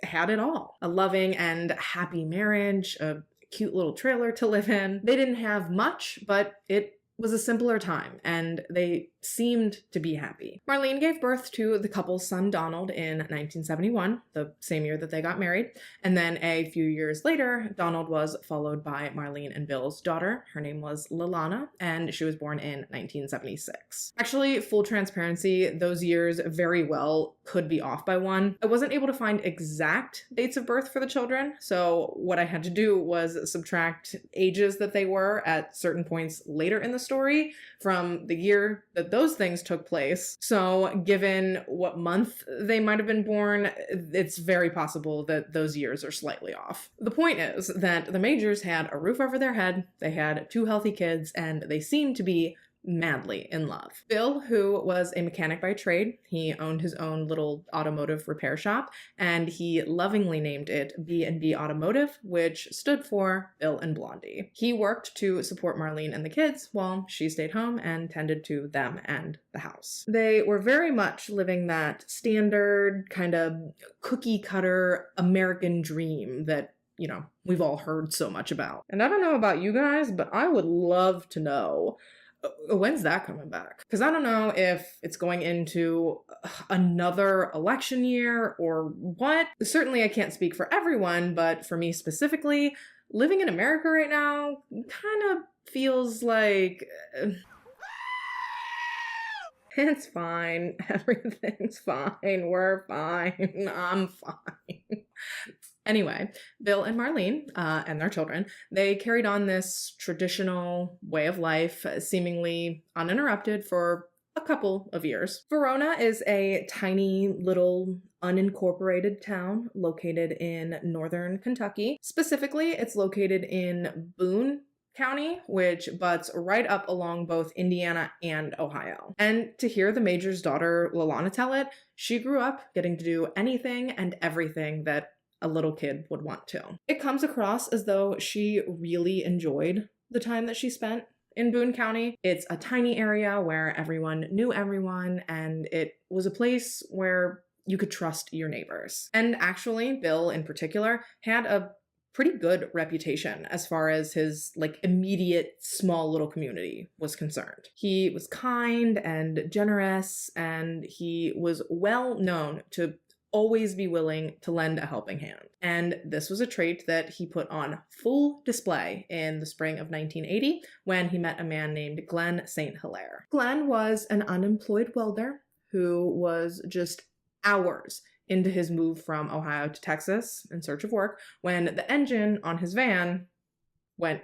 had it all. A loving and happy marriage, a cute little trailer to live in. They didn't have much, but it was a simpler time, and they seemed to be happy. Marlene gave birth to the couple's son Donald in 1971, the same year that they got married, and then a few years later, Donald was followed by Marlene and Bill's daughter. Her name was Lalana, and she was born in 1976. Actually, full transparency, those years very well could be off by one. I wasn't able to find exact dates of birth for the children, so what I had to do was subtract ages that they were at certain points later in the story from the year that those things took place. So given what month they might have been born, it's very possible that those years are slightly off. The point is that the Majors had a roof over their head, they had 2 healthy kids, and they seemed to be madly in love. Bill, who was a mechanic by trade, he owned his own little automotive repair shop, and he lovingly named it B&B Automotive, which stood for Bill and Blondie. He worked to support Marlene and the kids while she stayed home and tended to them and the house. They were very much living that standard kind of cookie cutter American dream that, you know, we've all heard so much about. And I don't know about you guys, but I would love to know, when's that coming back? Because I don't know if it's going into another election year or what. Certainly I can't speak for everyone, but for me specifically, living in America right now kind of feels like it's fine. Everything's fine. We're fine. I'm fine. Anyway, Bill and Marlene and their children, they carried on this traditional way of life, seemingly uninterrupted for a couple of years. Verona is a tiny little unincorporated town located in northern Kentucky. Specifically, it's located in Boone County, which butts right up along both Indiana and Ohio. And to hear the Major's daughter, Lalana, tell it, she grew up getting to do anything and everything that a little kid would want to. It comes across as though she really enjoyed the time that she spent in Boone County. It's a tiny area where everyone knew everyone, and it was a place where you could trust your neighbors. And actually, Bill in particular had a pretty good reputation as far as his immediate small little community was concerned. He was kind and generous, and he was well known to always be willing to lend a helping hand. And this was a trait that he put on full display in the spring of 1980 when he met a man named Glenn St. Hilaire. Glenn was an unemployed welder who was just hours into his move from Ohio to Texas in search of work when the engine on his van went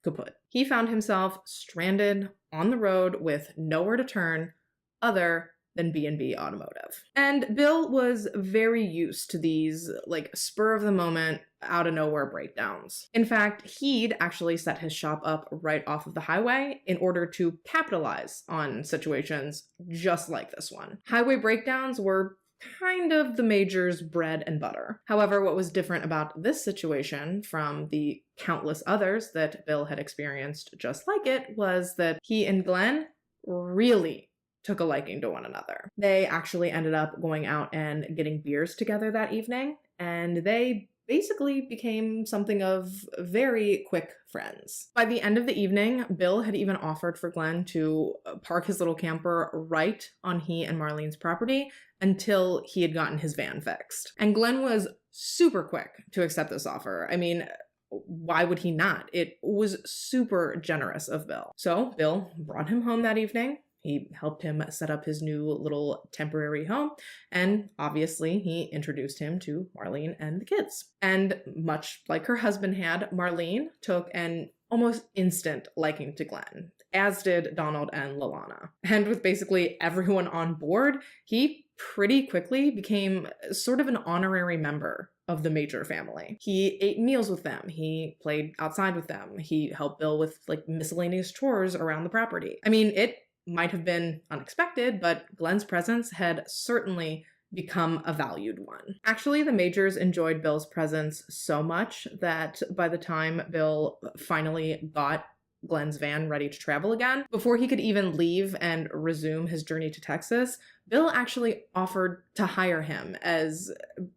kaput. He found himself stranded on the road with nowhere to turn other than B&B Automotive. And Bill was very used to these, spur of the moment, out of nowhere breakdowns. In fact, he'd actually set his shop up right off of the highway in order to capitalize on situations just like this one. Highway breakdowns were kind of the Major's bread and butter. However, what was different about this situation from the countless others that Bill had experienced just like it was that he and Glenn really took a liking to one another. They actually ended up going out and getting beers together that evening, and they basically became something of very quick friends. By the end of the evening, Bill had even offered for Glenn to park his little camper right on he and Marlene's property until he had gotten his van fixed. And Glenn was super quick to accept this offer. I mean, why would he not? It was super generous of Bill. So Bill brought him home that evening. He helped him set up his new little temporary home, and obviously he introduced him to Marlene and the kids. And much like her husband had, Marlene took an almost instant liking to Glenn, as did Donald and Lalana. And with basically everyone on board, he pretty quickly became sort of an honorary member of the Major family. He ate meals with them. He played outside with them. He helped Bill with miscellaneous chores around the property. I mean, it might have been unexpected, but Glenn's presence had certainly become a valued one. Actually, the Majors enjoyed Bill's presence so much that by the time Bill finally got Glenn's van ready to travel again, before he could even leave and resume his journey to Texas, Bill actually offered to hire him as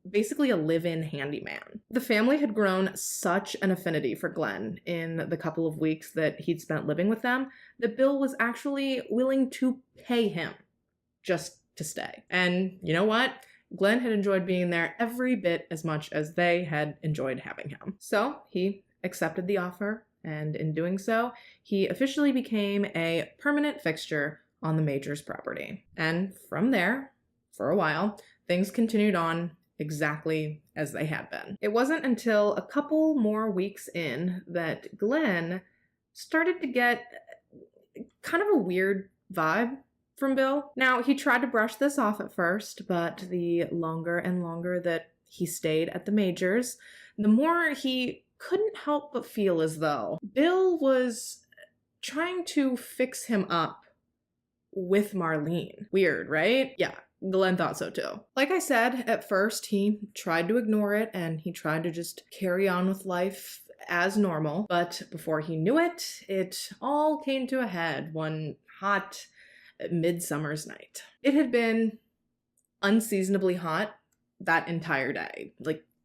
basically a live-in handyman. The family had grown such an affinity for Glenn in the couple of weeks that he'd spent living with them that Bill was actually willing to pay him just to stay. And you know what? Glenn had enjoyed being there every bit as much as they had enjoyed having him. So he accepted the offer, and in doing so, he officially became a permanent fixture on the Major's property. And from there, for a while, things continued on exactly as they had been. It wasn't until a couple more weeks in that Glenn started to get kind of a weird vibe from Bill. Now, he tried to brush this off at first, but the longer and longer that he stayed at the Majors, the more he couldn't help but feel as though Bill was trying to fix him up with Marlene. Weird, right? Yeah, Glenn thought so too. Like I said, at first he tried to ignore it and he tried to just carry on with life as normal, but before he knew it, it all came to a head one hot midsummer's night. It had been unseasonably hot that entire day,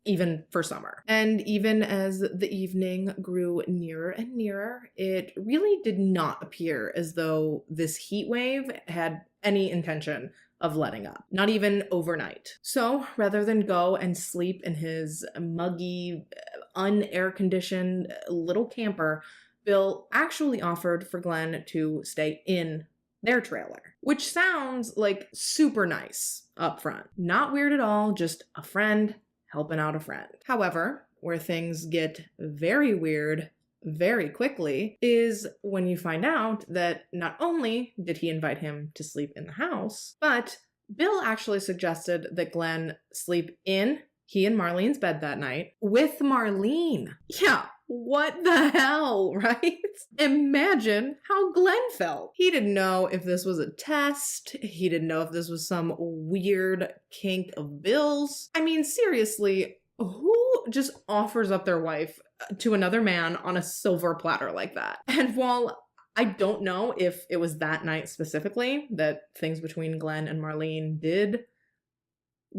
even for summer. And even as the evening grew nearer and nearer, it really did not appear as though this heat wave had any intention of letting up, not even overnight. So rather than go and sleep in his muggy, unair-conditioned little camper, Bill actually offered for Glenn to stay in their trailer, which sounds super nice up front. Not weird at all, just a friend helping out a friend. However, where things get very weird very quickly is when you find out that not only did he invite him to sleep in the house, but Bill actually suggested that Glenn sleep in he and Marlene's bed that night with Marlene. Yeah, what the hell, right? Imagine how Glenn felt. He didn't know if this was a test. He didn't know if this was some weird kink of Bill's. I mean, seriously, who just offers up their wife to another man on a silver platter like that? And while I don't know if it was that night specifically that things between Glenn and Marlene did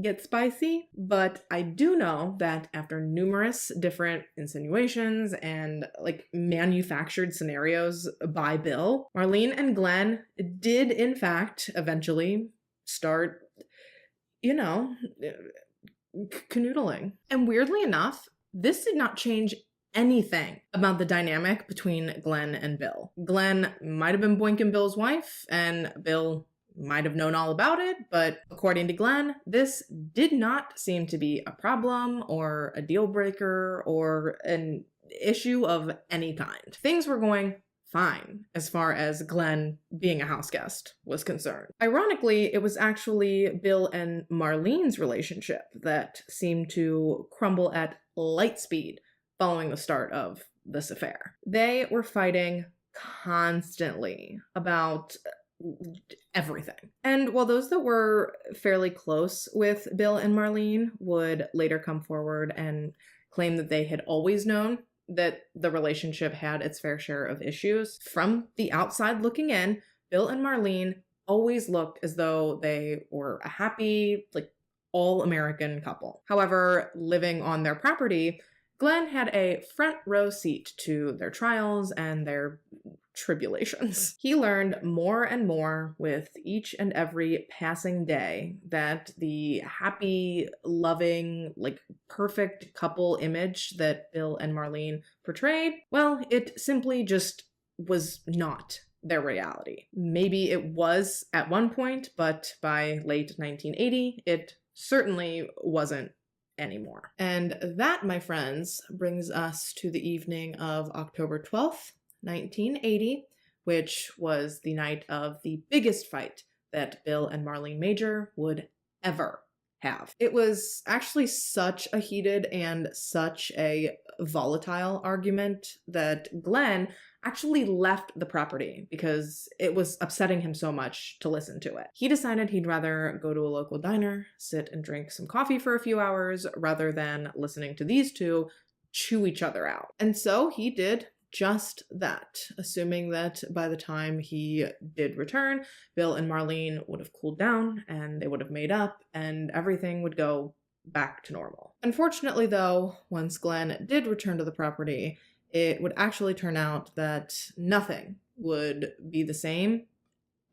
get spicy, but I do know that after numerous different insinuations and manufactured scenarios by Bill, Marlene and Glenn did in fact eventually start, canoodling. And weirdly enough, this did not change anything about the dynamic between Glenn and Bill. Glenn might have been boinking Bill's wife, and Bill might have known all about it, but according to Glenn, this did not seem to be a problem or a deal breaker or an issue of any kind. Things were going fine as far as Glenn being a house guest was concerned. Ironically, it was actually Bill and Marlene's relationship that seemed to crumble at light speed following the start of this affair. They were fighting constantly about everything. And while those that were fairly close with Bill and Marlene would later come forward and claim that they had always known that the relationship had its fair share of issues, from the outside looking in, Bill and Marlene always looked as though they were a happy, all-American couple. However, living on their property, Glenn had a front row seat to their trials and their tribulations. He learned more and more with each and every passing day that the happy, loving, perfect couple image that Bill and Marlene portrayed, well, it simply just was not their reality. Maybe it was at one point, but by late 1980, it certainly wasn't anymore. And that, my friends, brings us to the evening of October 12th, 1980, which was the night of the biggest fight that Bill and Marlene Major would ever have. It was actually such a heated and such a volatile argument that Glenn actually left the property because it was upsetting him so much to listen to it. He decided he'd rather go to a local diner, sit and drink some coffee for a few hours, rather than listening to these two chew each other out. And so he did just that, assuming that by the time he did return, Bill and Marlene would have cooled down and they would have made up and everything would go back to normal. Unfortunately, though, once Glenn did return to the property, it would actually turn out that nothing would be the same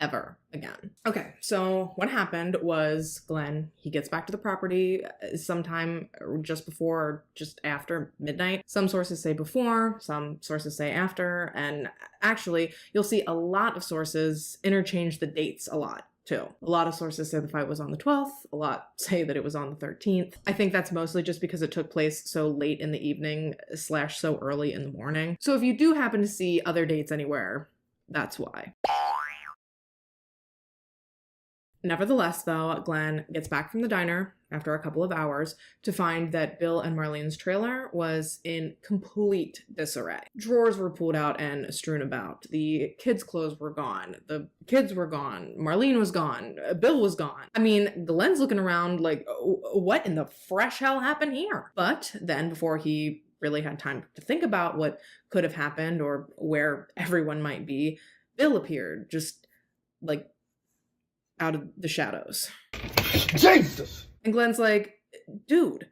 ever again. Okay, so what happened was Glenn, he gets back to the property sometime just before or just after midnight. Some sources say before, some sources say after, and actually you'll see a lot of sources interchange the dates a lot too. A lot of sources say the fight was on the 12th, a lot say that it was on the 13th. I think that's mostly just because it took place so late in the evening / so early in the morning. So if you do happen to see other dates anywhere, that's why. Nevertheless, though, Glenn gets back from the diner after a couple of hours to find that Bill and Marlene's trailer was in complete disarray. Drawers were pulled out and strewn about. The kids' clothes were gone. The kids were gone. Marlene was gone. Bill was gone. I mean, Glenn's looking around like, what in the fresh hell happened here? But then, before he really had time to think about what could have happened or where everyone might be, Bill appeared, just out of the shadows. Jesus! And Glenn's like, dude.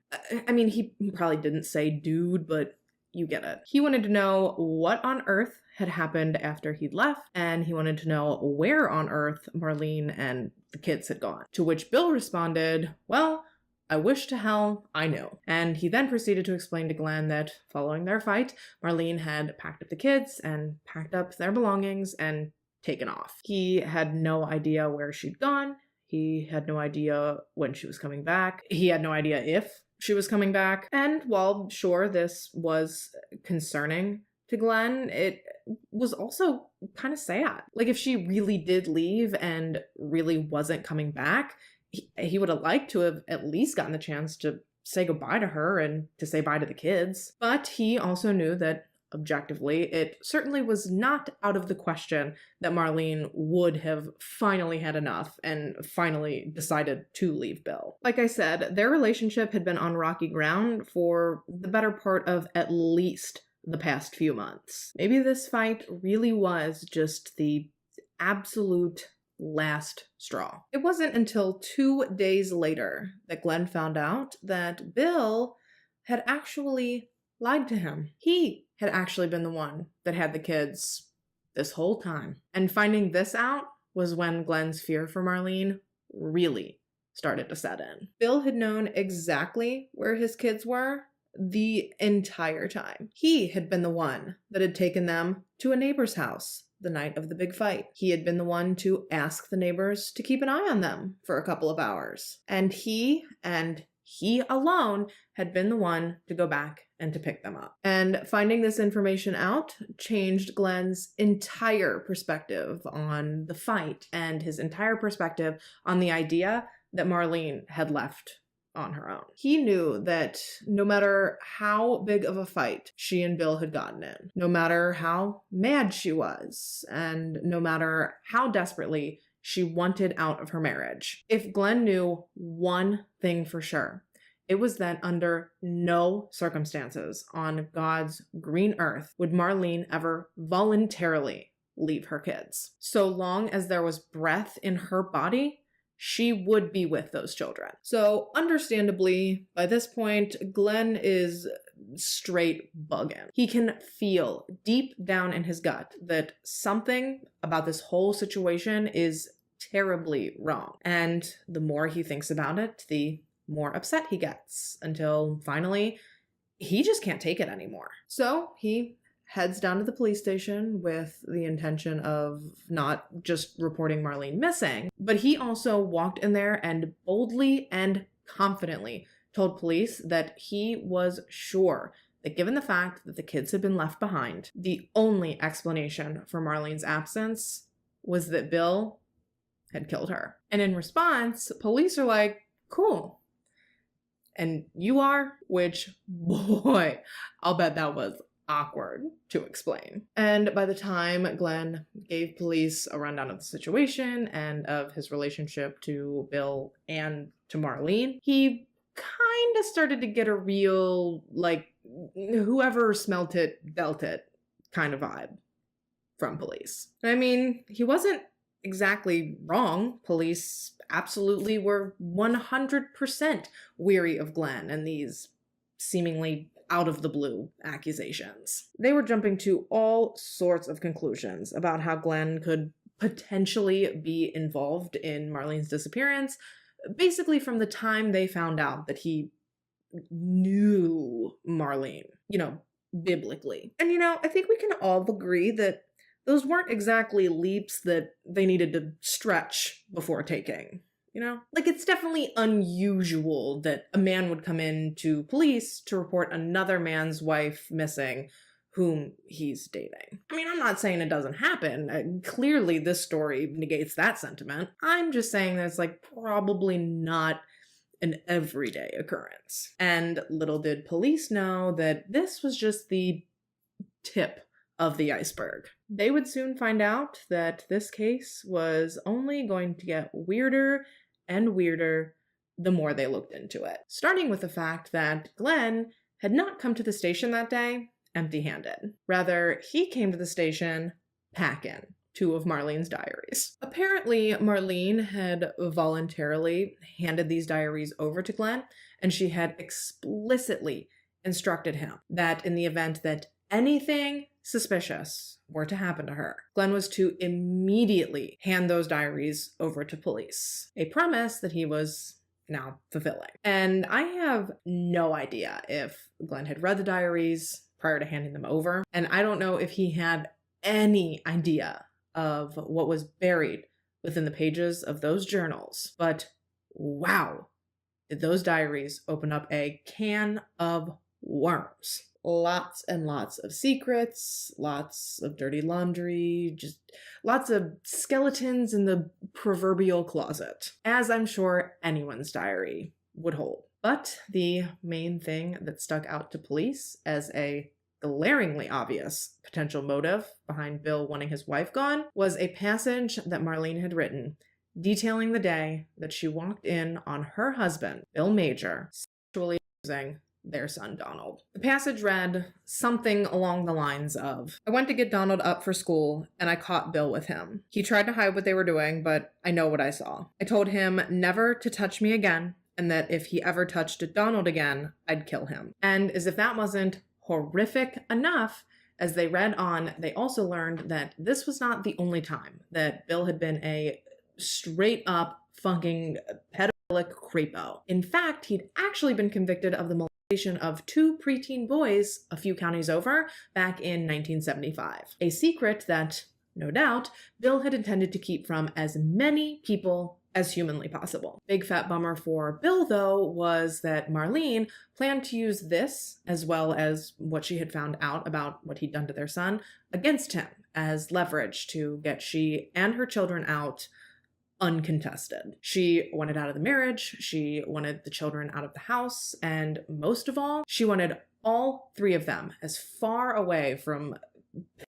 I mean, he probably didn't say dude, but you get it. He wanted to know what on earth had happened after he'd left, and he wanted to know where on earth Marlene and the kids had gone. To which Bill responded, well, I wish to hell I knew. And he then proceeded to explain to Glenn that following their fight, Marlene had packed up the kids and packed up their belongings and taken off. He had no idea where she'd gone. He had no idea when she was coming back. He had no idea if she was coming back. And while sure this was concerning to Glenn, it was also kind of sad. If she really did leave and really wasn't coming back, he would have liked to have at least gotten the chance to say goodbye to her and to say bye to the kids. But he also knew that objectively, it certainly was not out of the question that Marlene would have finally had enough and finally decided to leave Bill. Like I said, their relationship had been on rocky ground for the better part of at least the past few months. Maybe this fight really was just the absolute last straw. It wasn't until 2 days later that Glenn found out that Bill had actually lied to him. He had actually been the one that had the kids this whole time. And finding this out was when Glenn's fear for Marlene really started to set in. Bill had known exactly where his kids were the entire time. He had been the one that had taken them to a neighbor's house the night of the big fight. He had been the one to ask the neighbors to keep an eye on them for a couple of hours. And he he alone had been the one to go back and to pick them up. And finding this information out changed Glenn's entire perspective on the fight and his entire perspective on the idea that Marlene had left on her own. He knew that no matter how big of a fight she and Bill had gotten in, no matter how mad she was, and no matter how desperately she wanted out of her marriage, if Glenn knew one thing for sure, it was that under no circumstances on God's green earth would Marlene ever voluntarily leave her kids. So long as there was breath in her body, she would be with those children. So understandably, by this point, Glenn is straight bugging. He can feel deep down in his gut that something about this whole situation is terribly wrong. And the more he thinks about it, the more upset he gets, until finally he just can't take it anymore. So he heads down to the police station with the intention of not just reporting Marlene missing, but he also walked in there and boldly and confidently told police that he was sure that given the fact that the kids had been left behind, the only explanation for Marlene's absence was that Bill had killed her. And in response, police are like, cool. And you are? Which, boy, I'll bet that was awkward to explain. And by the time Glenn gave police a rundown of the situation and of his relationship to Bill and to Marlene, he kind of started to get a real, like, whoever smelt it, dealt it kind of vibe from police. I mean, he wasn't exactly wrong. Police absolutely were 100% weary of Glenn and these seemingly out of the blue accusations. They were jumping to all sorts of conclusions about how Glenn could potentially be involved in Marlene's disappearance, basically from the time they found out that he knew Marlene, biblically. And I think we can all agree that those weren't exactly leaps that they needed to stretch before taking. Like, it's definitely unusual that a man would come in to police to report another man's wife missing whom he's dating. I mean, I'm not saying it doesn't happen. Clearly, this story negates that sentiment. I'm just saying that it's probably not an everyday occurrence. And little did police know that this was just the tip of the iceberg. They would soon find out that this case was only going to get weirder and weirder the more they looked into it. Starting with the fact that Glenn had not come to the station that day empty-handed. Rather, he came to the station packing 2 of Marlene's diaries. Apparently, Marlene had voluntarily handed these diaries over to Glenn, and she had explicitly instructed him that in the event that anything suspicious were to happen to her, Glenn was to immediately hand those diaries over to police, a promise that he was now fulfilling. And I have no idea if Glenn had read the diaries prior to handing them over, and I don't know if he had any idea of what was buried within the pages of those journals, but wow, did those diaries open up a can of worms. Lots and lots of secrets, lots of dirty laundry, just lots of skeletons in the proverbial closet, as I'm sure anyone's diary would hold. But the main thing that stuck out to police as a glaringly obvious potential motive behind Bill wanting his wife gone was a passage that Marlene had written detailing the day that she walked in on her husband, Bill Major, sexually abusing their son Donald. The passage read something along the lines of, I went to get Donald up for school and I caught Bill with him. He tried to hide what they were doing, but I know what I saw. I told him never to touch me again and that if he ever touched Donald again, I'd kill him. And as if that wasn't horrific enough, as they read on, they also learned that this was not the only time that Bill had been a straight up fucking pedophilic creepo. In fact, he'd actually been convicted of the of 2 preteen boys a few counties over back in 1975. A secret that, no doubt, Bill had intended to keep from as many people as humanly possible. Big fat bummer for Bill, though, was that Marlene planned to use this, as well as what she had found out about what he'd done to their son, against him as leverage to get she and her children out uncontested. She wanted out of the marriage, she wanted the children out of the house, and most of all, she wanted all three of them as far away from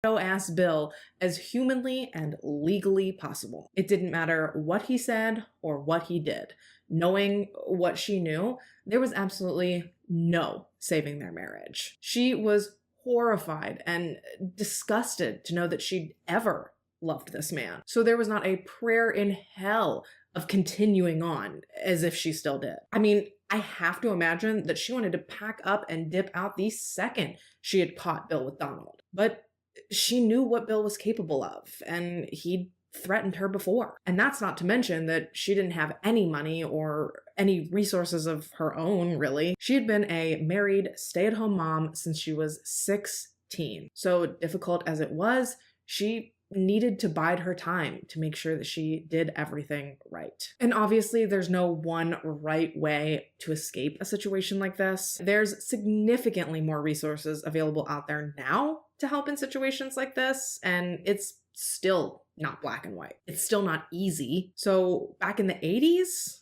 pedo-ass Bill as humanly and legally possible. It didn't matter what he said or what he did. Knowing what she knew, there was absolutely no saving their marriage. She was horrified and disgusted to know that she'd ever loved this man. So there was not a prayer in hell of continuing on as if she still did. I mean, I have to imagine that she wanted to pack up and dip out the second she had caught Bill with Donald. But she knew what Bill was capable of, and he'd threatened her before. And that's not to mention that she didn't have any money or any resources of her own, really. She had been a married, stay-at-home mom since she was 16. So difficult as it was, she needed to bide her time to make sure that she did everything right. And obviously, there's no one right way to escape a situation like this. There's significantly more resources available out there now to help in situations like this, and it's still not black and white. It's still not easy. So back in the 80s,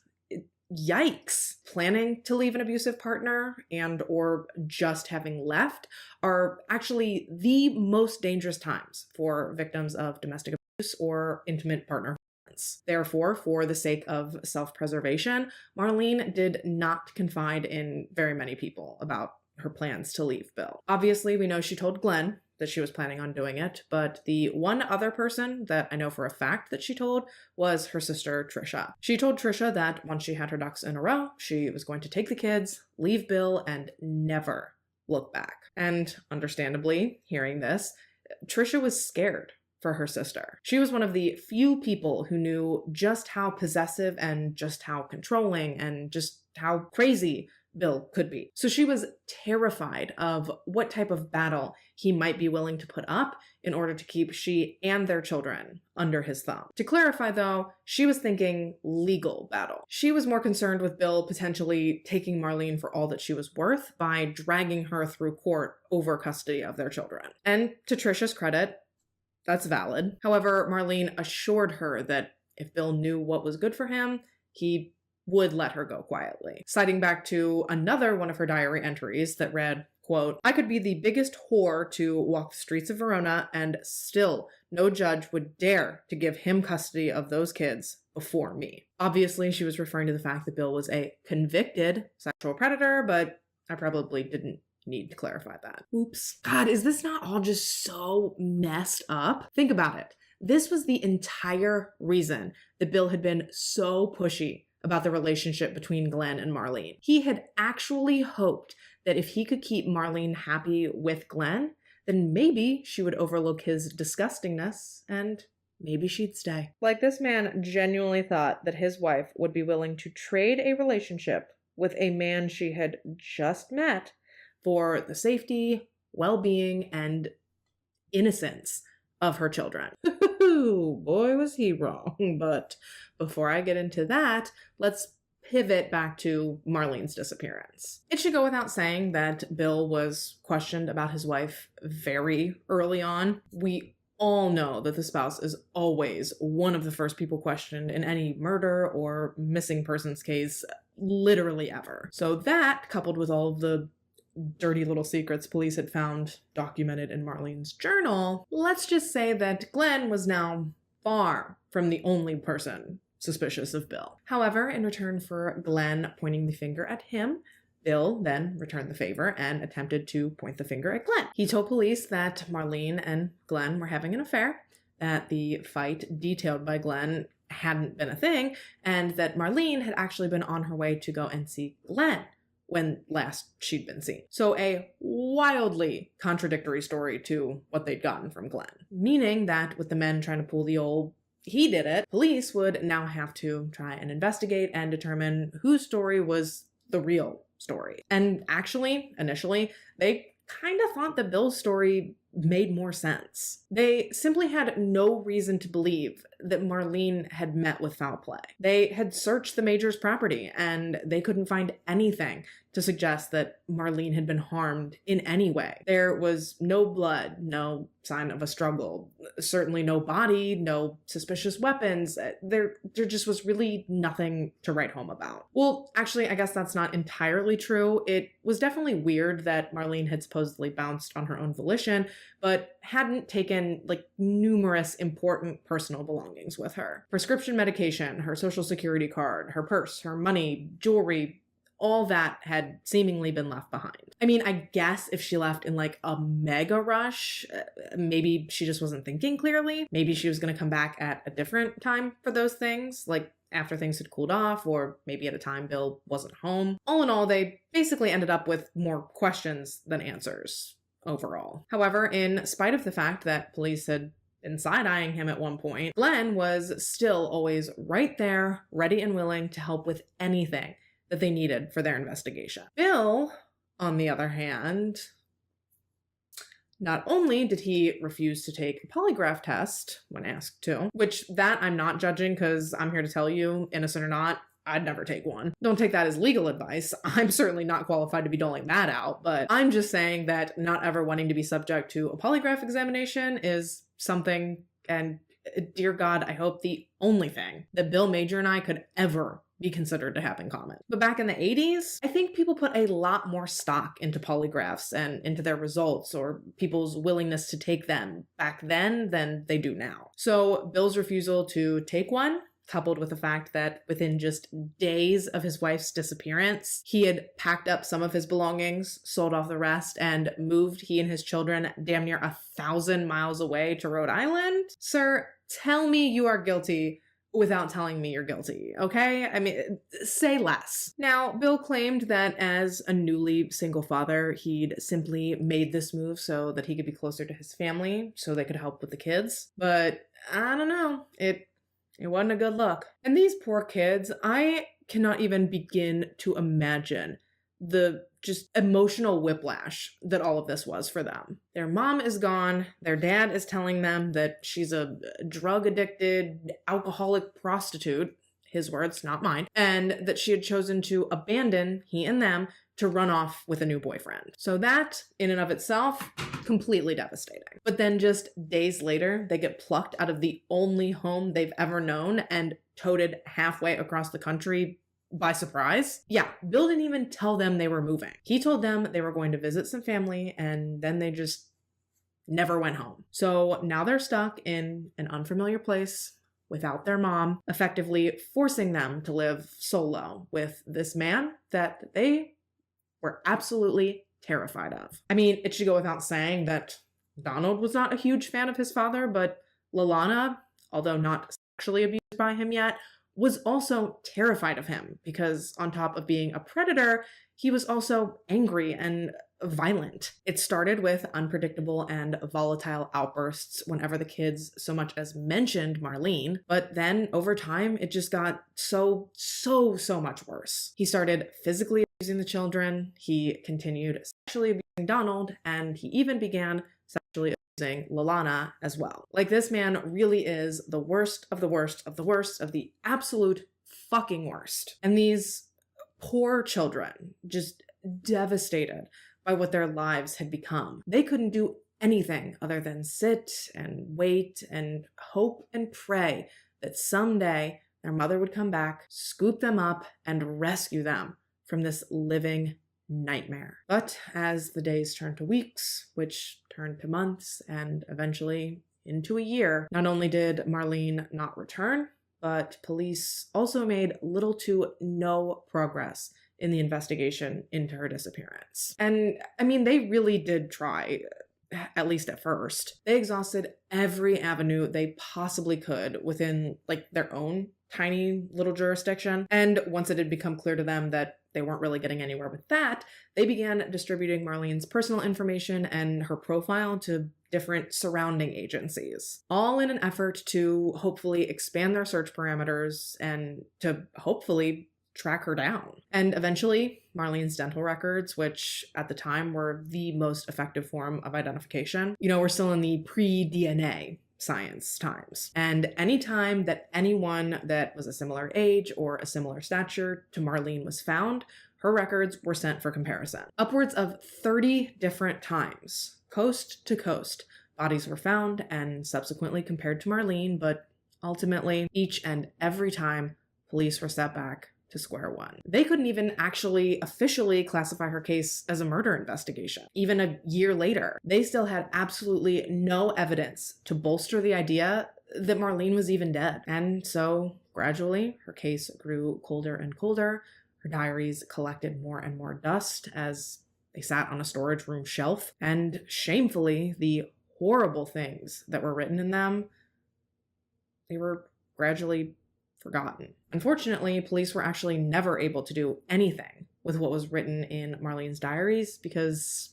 yikes. Planning to leave an abusive partner and or just having left are actually the most dangerous times for victims of domestic abuse or intimate partner violence. Therefore, for the sake of self-preservation, Marlene did not confide in very many people about her plans to leave Bill. Obviously, we know she told Glenn that she was planning on doing it, but the one other person that I know for a fact that she told was her sister, Trisha. She told Trisha that once she had her ducks in a row, she was going to take the kids, leave Bill, and never look back. And understandably, hearing this, Trisha was scared for her sister. She was one of the few people who knew just how possessive and just how controlling and just how crazy Bill could be. So she was terrified of what type of battle he might be willing to put up in order to keep she and their children under his thumb. To clarify though, she was thinking legal battle. She was more concerned with Bill potentially taking Marlene for all that she was worth by dragging her through court over custody of their children. And to Trisha's credit, that's valid. However, Marlene assured her that if Bill knew what was good for him, he would let her go quietly. Citing back to another one of her diary entries that read, quote, "I could be the biggest whore to walk the streets of Verona and still no judge would dare to give him custody of those kids before me." Obviously, she was referring to the fact that Bill was a convicted sexual predator, but I probably didn't need to clarify that. Oops. God, is this not all just so messed up? Think about it. This was the entire reason that Bill had been so pushy about the relationship between Glenn and Marlene. He had actually hoped that if he could keep Marlene happy with Glenn, then maybe she would overlook his disgustingness and maybe she'd stay. Like, this man genuinely thought that his wife would be willing to trade a relationship with a man she had just met for the safety, well-being, and innocence of her children. Boy, was he wrong. But before I get into that, let's pivot back to Marlene's disappearance. It should go without saying that Bill was questioned about his wife very early on. We all know that the spouse is always one of the first people questioned in any murder or missing persons case, literally ever. So that, coupled with all of the dirty little secrets police had found documented in Marlene's journal, let's just say that Glenn was now far from the only person suspicious of Bill. However, in return for Glenn pointing the finger at him, Bill then returned the favor and attempted to point the finger at Glenn. He told police that Marlene and Glenn were having an affair, that the fight detailed by Glenn hadn't been a thing, and that Marlene had actually been on her way to go and see Glenn when last she'd been seen. So a wildly contradictory story to what they'd gotten from Glenn. Meaning that with the men trying to pull the old "he did it," police would now have to try and investigate and determine whose story was the real story. And actually, initially, they kind of thought that Bill's story made more sense. They simply had no reason to believe that Marlene had met with foul play. They had searched the Majors' property and they couldn't find anything to suggest that Marlene had been harmed in any way. There was no blood, no sign of a struggle, certainly no body, no suspicious weapons. There just was really nothing to write home about. Well, actually, I guess that's not entirely true. It was definitely weird that Marlene had supposedly bounced on her own volition, but hadn't taken numerous important personal belongings with her. Prescription medication, her social security card, her purse, her money, jewelry, all that had seemingly been left behind. I mean, I guess if she left in a mega rush, maybe she just wasn't thinking clearly. Maybe she was going to come back at a different time for those things, after things had cooled off, or maybe at a time Bill wasn't home. All in all, they basically ended up with more questions than answers overall. However, in spite of the fact that police had been side-eyeing him at one point, Glenn was still always right there, ready and willing to help with anything that they needed for their investigation. Bill, on the other hand, not only did he refuse to take a polygraph test when asked to, which that I'm not judging because I'm here to tell you, innocent or not, I'd never take one. Don't take that as legal advice. I'm certainly not qualified to be doling that out, but I'm just saying that not ever wanting to be subject to a polygraph examination is something, and dear God, I hope the only thing that Bill Major and I could ever be considered to have in common. But back in the 80s, I think people put a lot more stock into polygraphs and into their results or people's willingness to take them back then than they do now. So Bill's refusal to take one, coupled with the fact that within just days of his wife's disappearance, he had packed up some of his belongings, sold off the rest, and moved he and his children damn near 1,000 miles away to Rhode Island. Sir, tell me you are guilty without telling me you're guilty, okay? I mean, say less. Now, Bill claimed that as a newly single father, he'd simply made this move so that he could be closer to his family, so they could help with the kids. But I don't know, it wasn't a good look. And these poor kids, I cannot even begin to imagine the just emotional whiplash that all of this was for them. Their mom is gone. Their dad is telling them that she's a drug-addicted, alcoholic prostitute, his words, not mine, and that she had chosen to abandon he and them to run off with a new boyfriend. So that, in and of itself, completely devastating. But then just days later, they get plucked out of the only home they've ever known and toted halfway across the country by surprise. Yeah, Bill didn't even tell them they were moving. He told them they were going to visit some family, and then they just never went home. So now they're stuck in an unfamiliar place without their mom, effectively forcing them to live solo with this man that they were absolutely terrified of. I mean, it should go without saying that Donald was not a huge fan of his father, but Lalana, although not sexually abused by him yet, was also terrified of him because on top of being a predator, he was also angry and violent. It started with unpredictable and volatile outbursts whenever the kids so much as mentioned Marlene, but then over time, it just got so much worse. He started physically abusing the children, he continued sexually abusing Donald, and he even began sexually abusing Lalana as well. This man really is the worst of the worst of the worst of the absolute fucking worst. And these poor children, just devastated by what their lives had become. They couldn't do anything other than sit and wait and hope and pray that someday their mother would come back, scoop them up, and rescue them from this living nightmare. But as the days turned to weeks, which turned to months, and eventually into a year, not only did Marlene not return, but police also made little to no progress in the investigation into her disappearance. And I mean, they really did try, at least at first. They exhausted every avenue they possibly could within their own tiny little jurisdiction. And once it had become clear to them that they weren't really getting anywhere with that, they began distributing Marlene's personal information and her profile to different surrounding agencies, all in an effort to hopefully expand their search parameters and to hopefully track her down. And eventually, Marlene's dental records, which at the time were the most effective form of identification, we're still in the pre-DNA science times. And anytime that anyone that was a similar age or a similar stature to Marlene was found, her records were sent for comparison. Upwards of 30 different times, coast to coast, bodies were found and subsequently compared to Marlene, but ultimately, each and every time, police were set back to square one. They couldn't even actually officially classify her case as a murder investigation. Even a year later, they still had absolutely no evidence to bolster the idea that Marlene was even dead. And so, gradually, her case grew colder and colder. Her diaries collected more and more dust as they sat on a storage room shelf. And shamefully, the horrible things that were written in them, they were gradually forgotten. Unfortunately, police were actually never able to do anything with what was written in Marlene's diaries because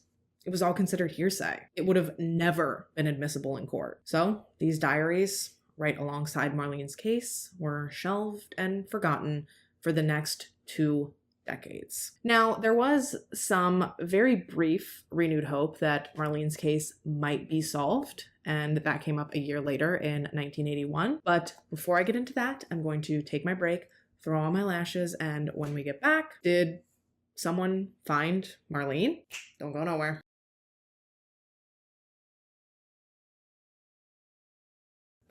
it was all considered hearsay. It would have never been admissible in court. So these diaries, right alongside Marlene's case, were shelved and forgotten for the next 2 decades. Now, there was some very brief renewed hope that Marlene's case might be solved, and that came up a year later in 1981. But before I get into that, I'm going to take my break, throw on my lashes, and when we get back, did someone find Marlene? Don't go nowhere.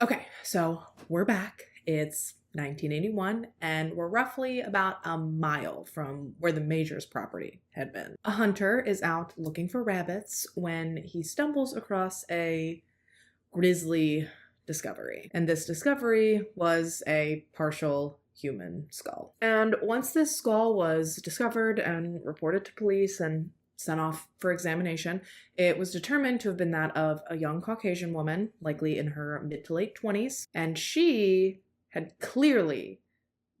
Okay, so we're back. It's 1981, and we're roughly about a mile from where the Majors property had been. A hunter is out looking for rabbits when he stumbles across a grisly discovery. And this discovery was a partial human skull. And once this skull was discovered and reported to police and sent off for examination, it was determined to have been that of a young Caucasian woman, likely in her mid to late 20s, and she had clearly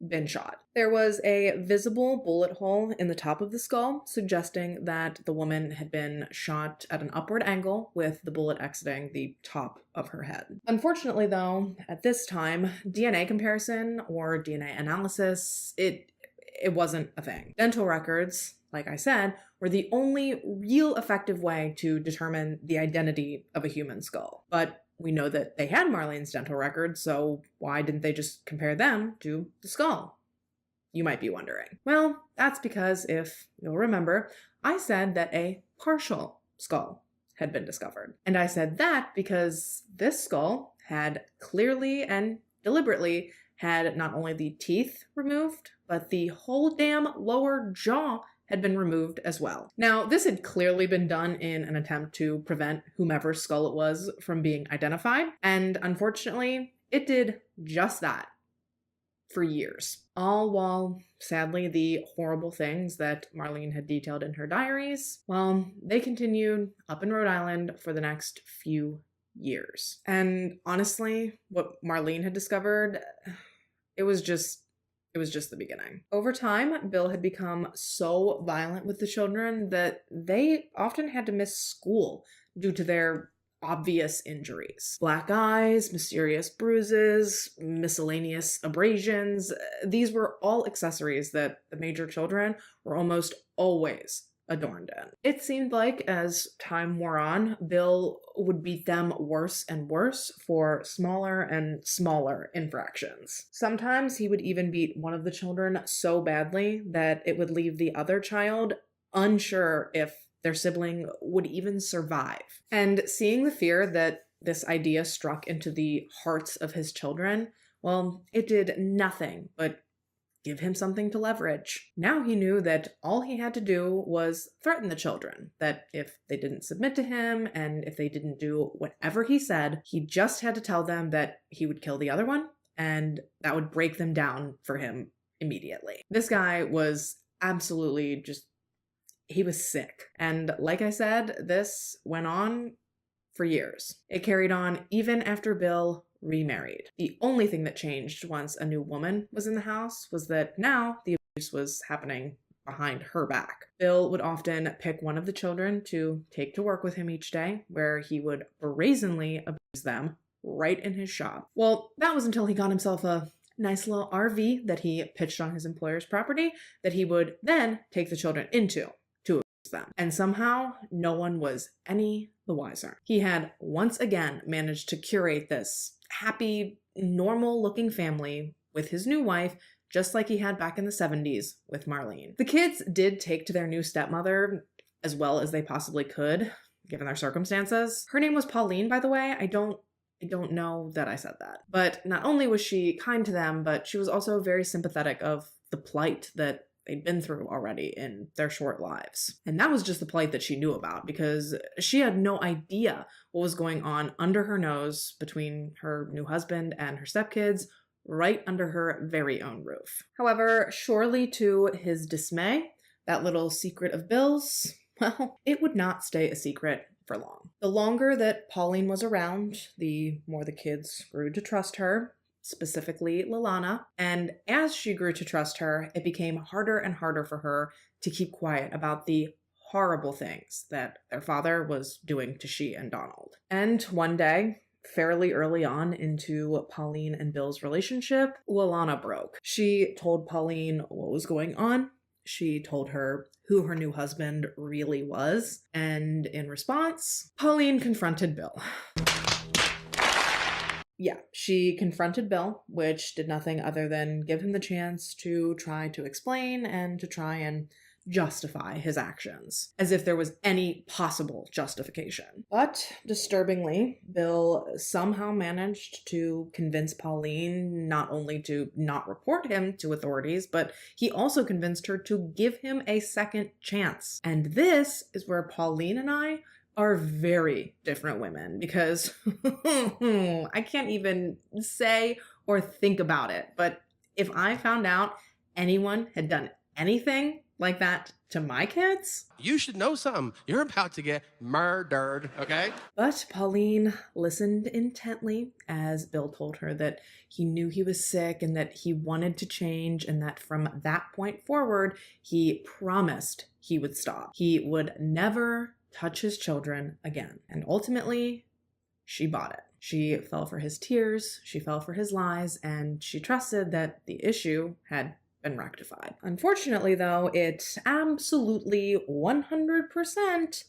been shot. There was a visible bullet hole in the top of the skull, suggesting that the woman had been shot at an upward angle with the bullet exiting the top of her head. Unfortunately, though, at this time, DNA comparison or DNA analysis, it wasn't a thing. Dental records, like I said, were the only real effective way to determine the identity of a human skull. But we know that they had Marlene's dental records, so why didn't they just compare them to the skull? You might be wondering. Well, that's because, if you'll remember, I said that a partial skull had been discovered. And I said that because this skull had clearly and deliberately had not only the teeth removed, but the whole damn lower jaw had been removed as well. Now, this had clearly been done in an attempt to prevent whomever's skull it was from being identified, and unfortunately, it did just that for years. All while, sadly, the horrible things that Marlene had detailed in her diaries, well, they continued up in Rhode Island for the next few years. And honestly, what Marlene had discovered, it was just the beginning. Over time, Bill had become so violent with the children that they often had to miss school due to their obvious injuries. Black eyes, mysterious bruises, miscellaneous abrasions. These were all accessories that the Major children were almost always adorned in. It seemed like as time wore on, Bill would beat them worse and worse for smaller and smaller infractions. Sometimes he would even beat one of the children so badly that it would leave the other child unsure if their sibling would even survive. And seeing the fear that this idea struck into the hearts of his children, well, it did nothing but give him something to leverage. Now he knew that all he had to do was threaten the children, that if they didn't submit to him and if they didn't do whatever he said, he just had to tell them that he would kill the other one, and that would break them down for him immediately. This guy was absolutely he was sick. And like I said, this went on for years. It carried on even after Bill remarried. The only thing that changed once a new woman was in the house was that now the abuse was happening behind her back. Bill would often pick one of the children to take to work with him each day, where he would brazenly abuse them right in his shop. Well, that was until he got himself a nice little RV that he pitched on his employer's property that he would then take the children into to abuse them. And somehow no one was any the wiser. He had once again managed to curate this happy, normal looking family with his new wife, just like he had back in the 70s with Marlene. The kids did take to their new stepmother as well as they possibly could, given their circumstances. Her name was Pauline, by the way. I don't know that I said that. But not only was she kind to them, but she was also very sympathetic of the plight that they'd been through already in their short lives. And that was just the plight that she knew about, because she had no idea what was going on under her nose between her new husband and her stepkids, right under her very own roof. However, surely to his dismay, that little secret of Bill's, well, it would not stay a secret for long. The longer that Pauline was around, the more the kids grew to trust her, specifically Lalana. And as she grew to trust her, it became harder and harder for her to keep quiet about the horrible things that their father was doing to she and Donald. And one day, fairly early on into Pauline and Bill's relationship, Lalana broke. She told Pauline what was going on. She told her who her new husband really was. And in response, Pauline confronted Bill. Yeah, she confronted Bill, which did nothing other than give him the chance to try to explain and to try and justify his actions, as if there was any possible justification. But disturbingly, Bill somehow managed to convince Pauline not only to not report him to authorities, but he also convinced her to give him a second chance. And this is where Pauline and I are very different women, because I can't even say or think about it. But if I found out anyone had done anything like that to my kids, you should know something. You're about to get murdered, okay? But Pauline listened intently as Bill told her that he knew he was sick and that he wanted to change, and that from that point forward, he promised he would stop. He would never touch his children again. And ultimately, she bought it. She fell for his tears, she fell for his lies, and she trusted that the issue had been rectified. Unfortunately, though, it absolutely 100%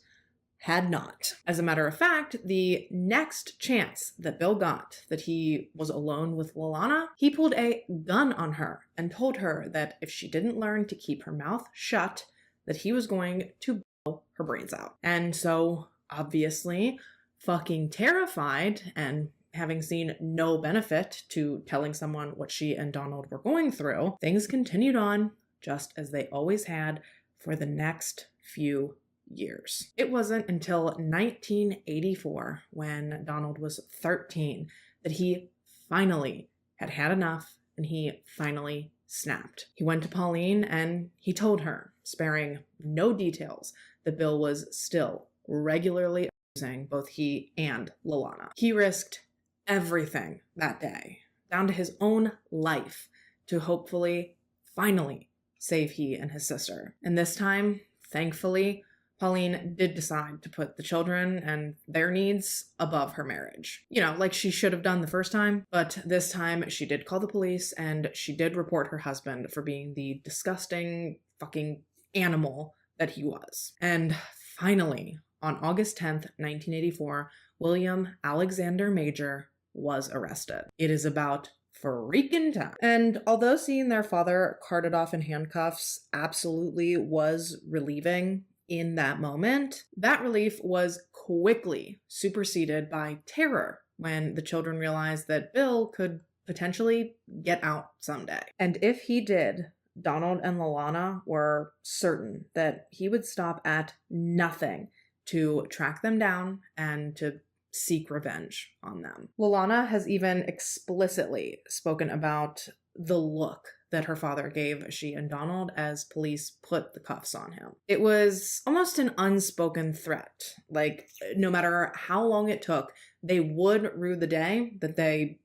had not. As a matter of fact, the next chance that Bill got that he was alone with Lalana, he pulled a gun on her and told her that if she didn't learn to keep her mouth shut, that he was going to blow her brains out. And so, obviously, fucking terrified and having seen no benefit to telling someone what she and Donald were going through, things continued on just as they always had for the next few years. It wasn't until 1984, when Donald was 13, that he finally had had enough and he finally snapped. He went to Pauline and he told her, sparing no details, that Bill was still regularly abusing both he and Lalana. He risked everything that day, down to his own life, to hopefully, finally, save he and his sister. And this time, thankfully, Pauline did decide to put the children and their needs above her marriage. You know, like she should have done the first time, but this time she did call the police and she did report her husband for being the disgusting fucking animal that he was. And finally, on August 10th, 1984, William Alexander Major was arrested. It is about freaking time. And although seeing their father carted off in handcuffs absolutely was relieving in that moment, that relief was quickly superseded by terror when the children realized that Bill could potentially get out someday. And if he did, Donald and Lalana were certain that he would stop at nothing to track them down and to seek revenge on them. Lalana has even explicitly spoken about the look that her father gave she and Donald as police put the cuffs on him. It was almost an unspoken threat. Like, no matter how long it took, they would rue the day that they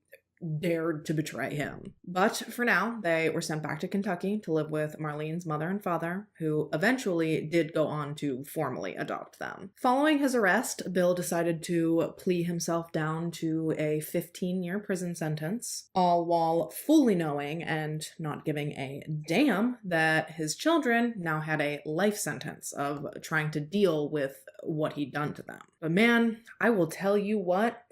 dared to betray him. But for now, they were sent back to Kentucky to live with Marlene's mother and father, who eventually did go on to formally adopt them. Following his arrest, Bill decided to plea himself down to a 15-year prison sentence, all while fully knowing and not giving a damn that his children now had a life sentence of trying to deal with what he'd done to them. But man, I will tell you what,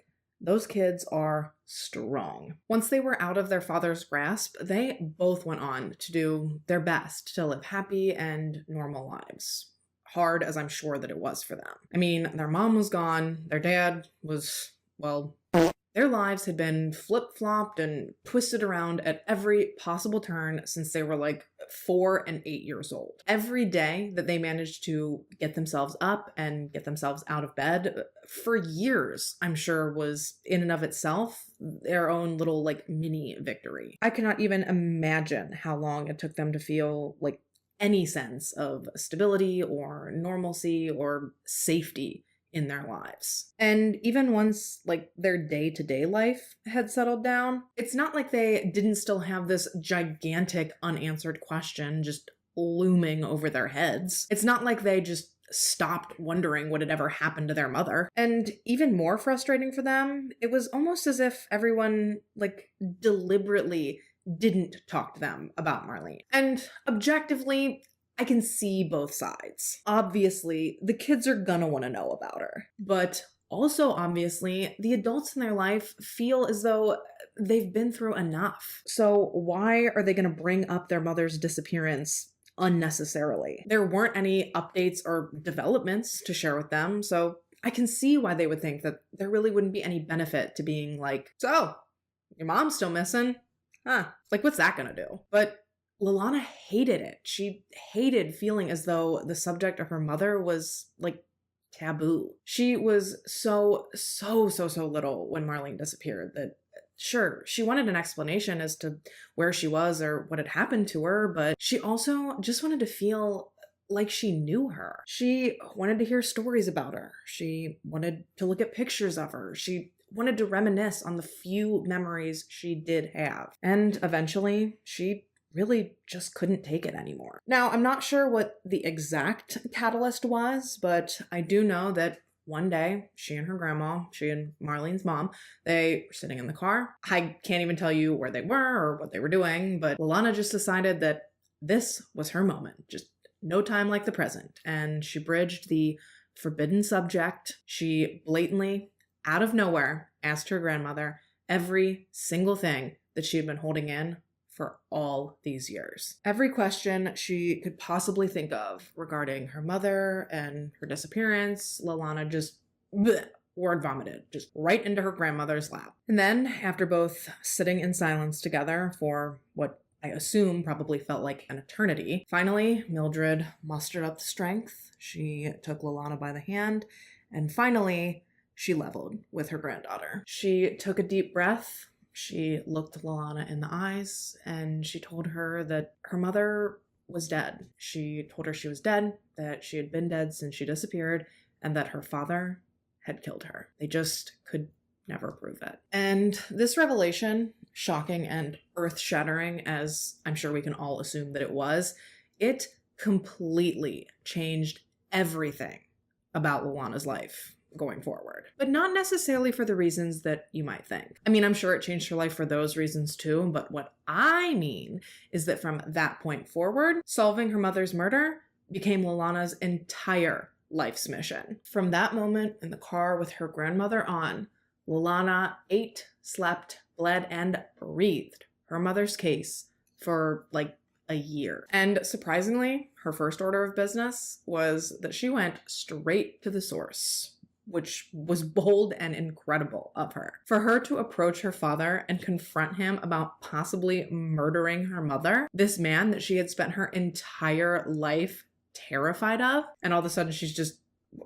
those kids are strong. Once they were out of their father's grasp, they both went on to do their best to live happy and normal lives. Hard as I'm sure that it was for them. I mean, their mom was gone, their dad was, well, their lives had been flip-flopped and twisted around at every possible turn since they were like 4 and 8 years old. Every day that they managed to get themselves up and get themselves out of bed for years, I'm sure, was in and of itself their own little like mini victory. I cannot even imagine how long it took them to feel like any sense of stability or normalcy or safety in their lives. And even once like their day-to-day life had settled down, it's not like they didn't still have this gigantic unanswered question just looming over their heads. It's not like they just stopped wondering what had ever happened to their mother. And even more frustrating for them, it was almost as if everyone like deliberately didn't talk to them about Marlene. And objectively, I can see both sides. Obviously, the kids are gonna want to know about her. But also, obviously, the adults in their life feel as though they've been through enough. So why are they gonna bring up their mother's disappearance unnecessarily? There weren't any updates or developments to share with them, so I can see why they would think that there really wouldn't be any benefit to being like, so, your mom's still missing? Huh, like what's that gonna do? But Lalana hated it. She hated feeling as though the subject of her mother was like taboo. She was so little when Marlene disappeared that sure, she wanted an explanation as to where she was or what had happened to her, but she also just wanted to feel like she knew her. She wanted to hear stories about her. She wanted to look at pictures of her. She wanted to reminisce on the few memories she did have. And eventually, she really just couldn't take it anymore. Now, I'm not sure what the exact catalyst was, but I do know that one day, she and her grandma, she and Marlene's mom, they were sitting in the car. I can't even tell you where they were or what they were doing, but Lalana just decided that this was her moment. Just no time like the present. And she bridged the forbidden subject. She blatantly, out of nowhere, asked her grandmother every single thing that she had been holding in for all these years. Every question she could possibly think of regarding her mother and her disappearance, Lalana just word vomited, just right into her grandmother's lap. And then, after both sitting in silence together for what I assume probably felt like an eternity, finally, Mildred mustered up the strength. She took Lalana by the hand, and finally, she leveled with her granddaughter. She took a deep breath. She looked Lalana in the eyes, and she told her that her mother was dead. She told her she was dead, that she had been dead since she disappeared, and that her father had killed her. They just could never prove it. And this revelation, shocking and earth-shattering, as I'm sure we can all assume that it was, it completely changed everything about Lalana's life going forward. But not necessarily for the reasons that you might think. I mean, I'm sure it changed her life for those reasons too, but what I mean is that from that point forward, solving her mother's murder became Lalana's entire life's mission. From that moment in the car with her grandmother on, Lalana ate, slept, bled, and breathed her mother's case for like a year. And surprisingly, her first order of business was that she went straight to the source, which was bold and incredible of her. For her to approach her father and confront him about possibly murdering her mother, this man that she had spent her entire life terrified of, and all of a sudden she's just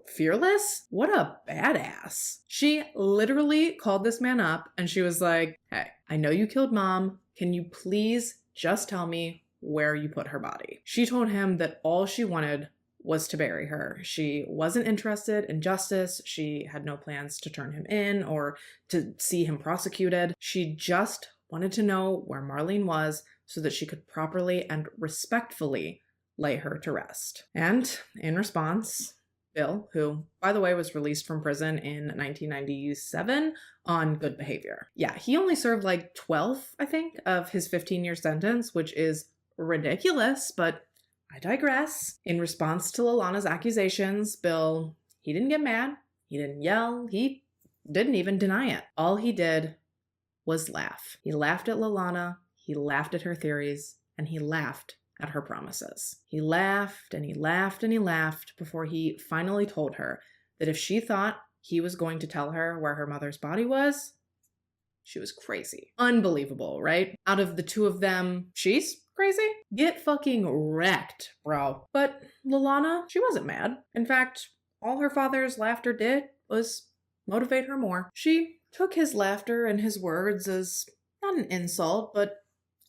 fearless? What a badass. She literally called this man up and she was like, hey, I know you killed mom. Can you please just tell me where you put her body? She told him that all she wanted was to bury her. She wasn't interested in justice. She had no plans to turn him in or to see him prosecuted. She just wanted to know where Marlene was so that she could properly and respectfully lay her to rest. And in response, Bill, who, by the way, was released from prison in 1997 on good behavior. Yeah, he only served like 12, I think, of his 15-year sentence, which is ridiculous, but I digress. In response to Lalana's accusations, Bill, he didn't get mad. He didn't yell. He didn't even deny it. All he did was laugh. He laughed at Lalana. He laughed at her theories, and he laughed at her promises. He laughed and he laughed and he laughed before he finally told her that if she thought he was going to tell her where her mother's body was, she was crazy. Unbelievable, right? Out of the two of them, she's crazy? Get fucking wrecked, bro. But Lalana, she wasn't mad. In fact, all her father's laughter did was motivate her more. She took his laughter and his words as not an insult, but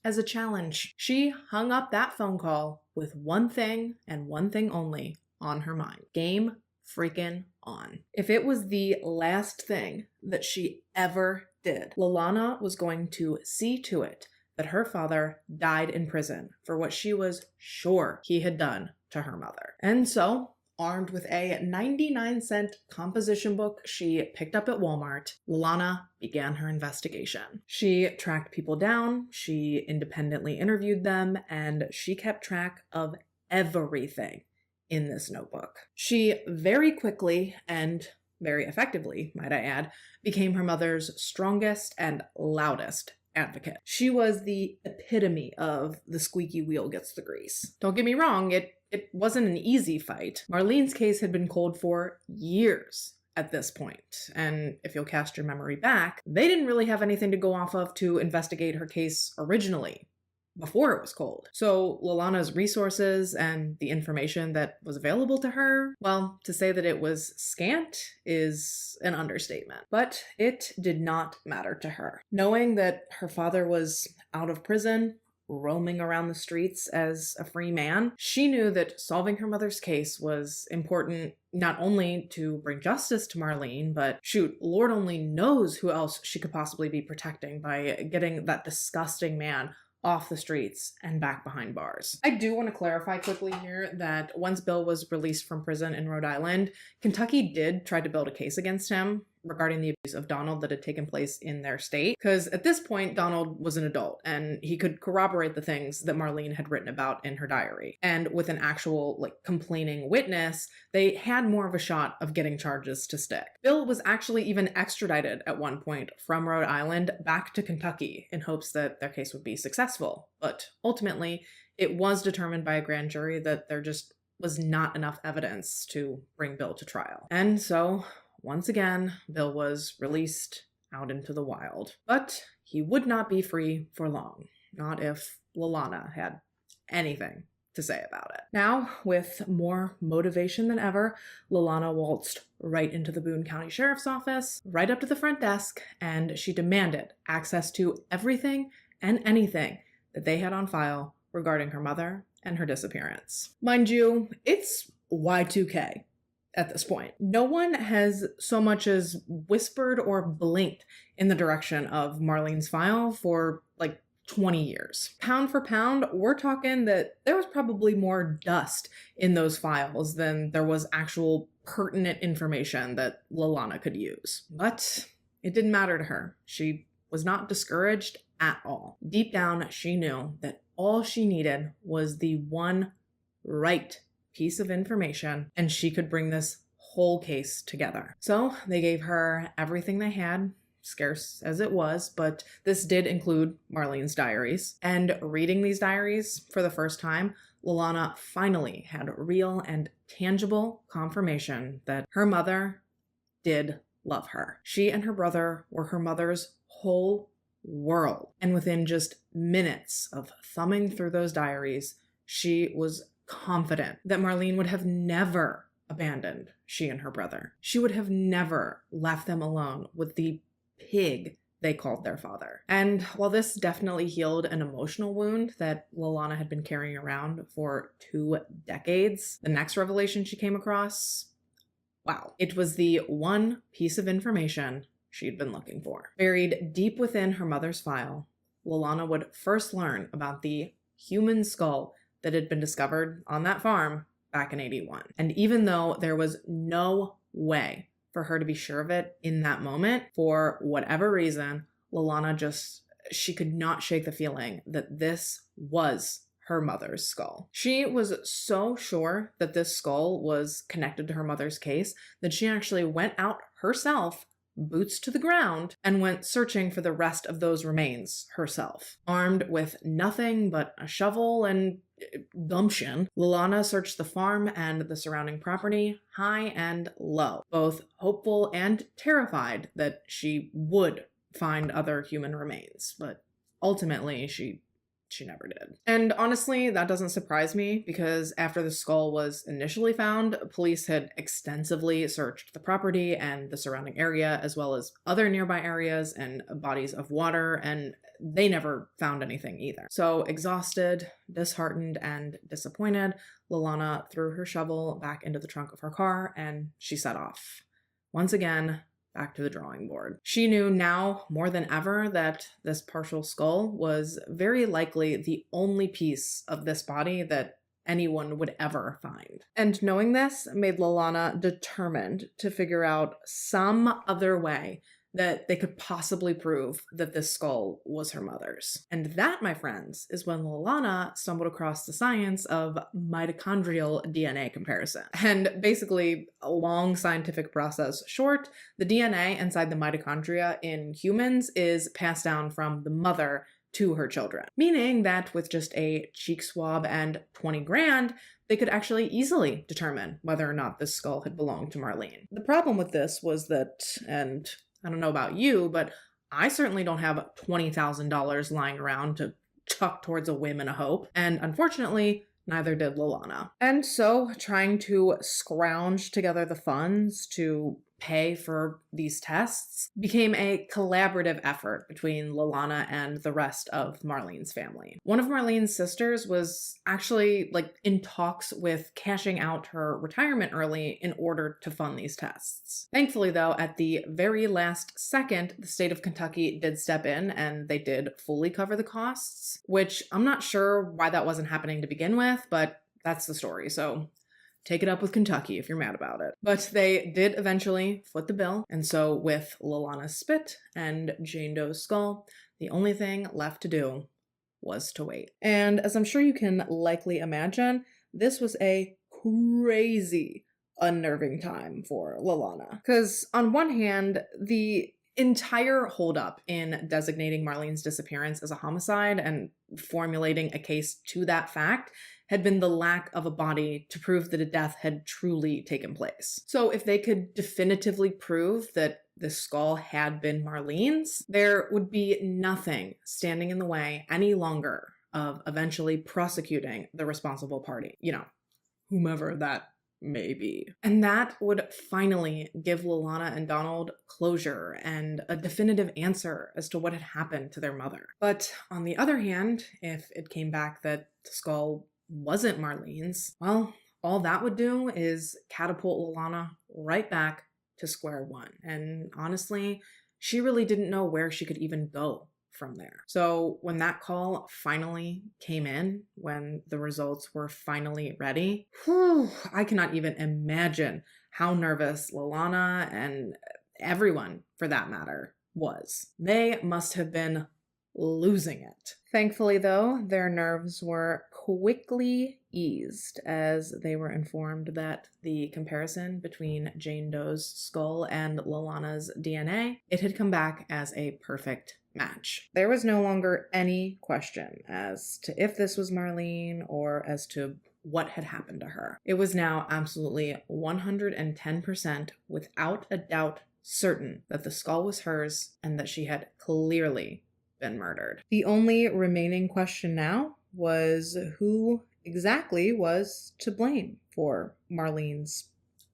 as a challenge. She hung up that phone call with one thing and one thing only on her mind. Game freaking on. If it was the last thing that she ever did, Lalana was going to see to it that her father died in prison for what she was sure he had done to her mother. And so, armed with a 99-cent composition book she picked up at Walmart, Lalana began her investigation. She tracked people down, she independently interviewed them, and she kept track of everything in this notebook. She very quickly and very effectively, might I add, became her mother's strongest and loudest advocate. She was the epitome of the squeaky wheel gets the grease. Don't get me wrong, it wasn't an easy fight. Marlene's case had been cold for years at this point, and if you'll cast your memory back, they didn't really have anything to go off of to investigate her case originally, before it was cold. So Lalana's resources and the information that was available to her, well, to say that it was scant is an understatement. But it did not matter to her. Knowing that her father was out of prison, roaming around the streets as a free man, she knew that solving her mother's case was important not only to bring justice to Marlene, but shoot, Lord only knows who else she could possibly be protecting by getting that disgusting man off the streets and back behind bars. I do want to clarify quickly here that once Bill was released from prison in Rhode Island, Kentucky did try to build a case against him regarding the abuse of Donald that had taken place in their state. Because at this point, Donald was an adult and he could corroborate the things that Marlene had written about in her diary. And with an actual, complaining witness, they had more of a shot of getting charges to stick. Bill was actually even extradited at one point from Rhode Island back to Kentucky in hopes that their case would be successful. But ultimately, it was determined by a grand jury that there just was not enough evidence to bring Bill to trial. And so, once again, Bill was released out into the wild. But he would not be free for long. Not if Lalana had anything to say about it. Now, with more motivation than ever, Lalana waltzed right into the Boone County Sheriff's Office, right up to the front desk, and she demanded access to everything and anything that they had on file regarding her mother and her disappearance. Mind you, it's Y2K. At this point, no one has so much as whispered or blinked in the direction of Marlene's file for 20 years. Pound for pound, we're talking that there was probably more dust in those files than there was actual pertinent information that Lalana could use. But it didn't matter to her. She was not discouraged at all. Deep down, she knew that all she needed was the one right piece of information, and she could bring this whole case together. So they gave her everything they had, scarce as it was, but this did include Marlene's diaries. And reading these diaries for the first time, Lalana finally had real and tangible confirmation that her mother did love her. She and her brother were her mother's whole world. And within just minutes of thumbing through those diaries, she was confident that Marlene would have never abandoned she and her brother. She would have never left them alone with the pig they called their father. And while this definitely healed an emotional wound that Lalana had been carrying around for 2 decades, the next revelation she came across, wow, it was the one piece of information she'd been looking for. Buried deep within her mother's file, Lalana would first learn about the human skull that had been discovered on that farm back in '81. And even though there was no way for her to be sure of it in that moment, for whatever reason, she could not shake the feeling that this was her mother's skull. She was so sure that this skull was connected to her mother's case that she actually went out herself, boots to the ground, and went searching for the rest of those remains herself. Armed with nothing but a shovel and gumption, Lalana searched the farm and the surrounding property high and low, both hopeful and terrified that she would find other human remains, but ultimately she never did. And honestly, that doesn't surprise me, because after the skull was initially found, police had extensively searched the property and the surrounding area, as well as other nearby areas and bodies of water, and they never found anything either. So exhausted, disheartened, and disappointed, Lalana threw her shovel back into the trunk of her car and she set off. Once again, back to the drawing board. She knew now more than ever that this partial skull was very likely the only piece of this body that anyone would ever find. And knowing this made Lalana determined to figure out some other way that they could possibly prove that this skull was her mother's. And that, my friends, is when Lalana stumbled across the science of mitochondrial DNA comparison. And basically, a long scientific process short, the DNA inside the mitochondria in humans is passed down from the mother to her children. Meaning that with just a cheek swab and 20 grand, they could actually easily determine whether or not this skull had belonged to Marlene. The problem with this was that, and I don't know about you, but I certainly don't have $20,000 lying around to chuck towards a whim and a hope. And unfortunately, neither did Lalana. And so, trying to scrounge together the funds to pay for these tests became a collaborative effort between Lalana and the rest of Marlene's family. One of Marlene's sisters was actually in talks with cashing out her retirement early in order to fund these tests. Thankfully though, at the very last second, the state of Kentucky did step in and they did fully cover the costs, which I'm not sure why that wasn't happening to begin with, but that's the story. So take it up with Kentucky if you're mad about it. But they did eventually foot the bill, and so with Lalana's spit and Jane Doe's skull, the only thing left to do was to wait. And as I'm sure you can likely imagine, this was a crazy, unnerving time for Lalana. Because on one hand, the entire holdup in designating Marlene's disappearance as a homicide and formulating a case to that fact had been the lack of a body to prove that a death had truly taken place. So if they could definitively prove that the skull had been Marlene's, there would be nothing standing in the way any longer of eventually prosecuting the responsible party. Whomever that may be. And that would finally give Lalana and Donald closure and a definitive answer as to what had happened to their mother. But on the other hand, if it came back that the skull wasn't Marlene's, well, all that would do is catapult Lalana right back to square one. And honestly, she really didn't know where she could even go from there. So when that call finally came in, when the results were finally ready, I cannot even imagine how nervous Lalana and everyone, for that matter, was. They must have been losing it. Thankfully, though, their nerves were quickly eased as they were informed that the comparison between Jane Doe's skull and Lalana's DNA, it had come back as a perfect match. There was no longer any question as to if this was Marlene or as to what had happened to her. It was now absolutely 110% without a doubt certain that the skull was hers and that she had clearly been murdered. The only remaining question now was who exactly was to blame for Marlene's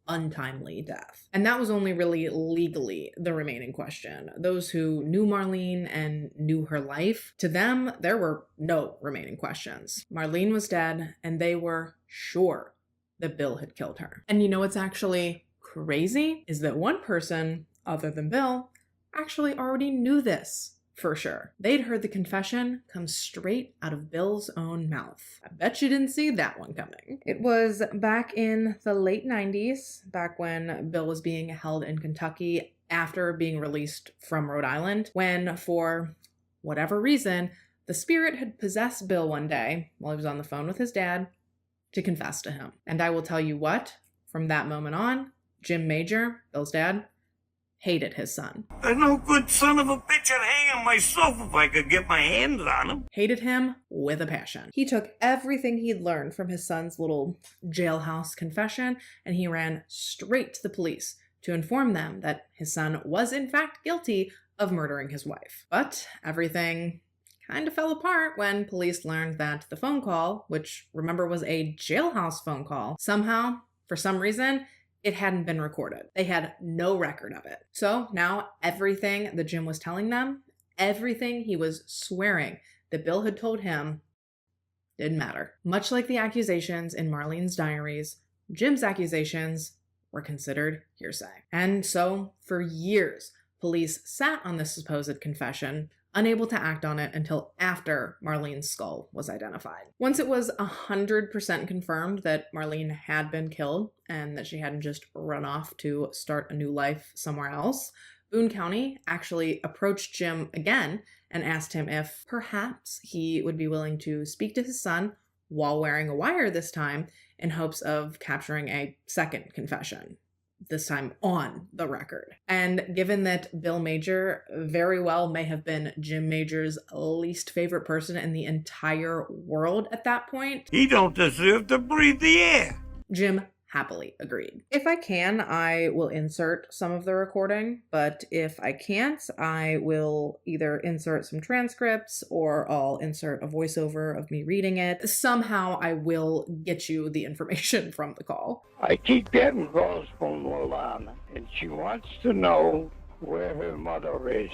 untimely death. And that was only really legally the remaining question. Those who knew Marlene and knew her life, to them, there were no remaining questions. Marlene was dead, and they were sure that Bill had killed her. And you know what's actually crazy? Is that one person, other than Bill, actually already knew this for sure. They'd heard the confession come straight out of Bill's own mouth. I bet you didn't see that one coming. It was back in the late 90s, back when Bill was being held in Kentucky after being released from Rhode Island, when, for whatever reason, the spirit had possessed Bill one day while he was on the phone with his dad to confess to him. And I will tell you what, from that moment on, Jim Major, Bill's dad, hated his son. A no good son of a bitch I'd hang on myself if I could get my hands on him. Hated him with a passion. He took everything he'd learned from his son's little jailhouse confession and he ran straight to the police to inform them that his son was in fact guilty of murdering his wife. But everything kind of fell apart when police learned that the phone call, which remember was a jailhouse phone call, somehow, for some reason, it hadn't been recorded. They had no record of it. So now everything that Jim was telling them, everything he was swearing that Bill had told him, didn't matter. Much like the accusations in Marlene's diaries, Jim's accusations were considered hearsay. And so, for years, police sat on this supposed confession, unable to act on it until after Marlene's skull was identified. Once it was 100% confirmed that Marlene had been killed and that she hadn't just run off to start a new life somewhere else, Boone County actually approached Jim again and asked him if perhaps he would be willing to speak to his son while wearing a wire this time in hopes of capturing a second confession, this time on the record. And given that Bill Major very well may have been Jim Major's least favorite person in the entire world at that point, He don't deserve to breathe the air. Jim happily agreed. If I can, I will insert some of the recording, but if I can't, I will either insert some transcripts or I'll insert a voiceover of me reading it. Somehow I will get you the information from the call. I keep getting calls from Lolana, and she wants to know where her mother is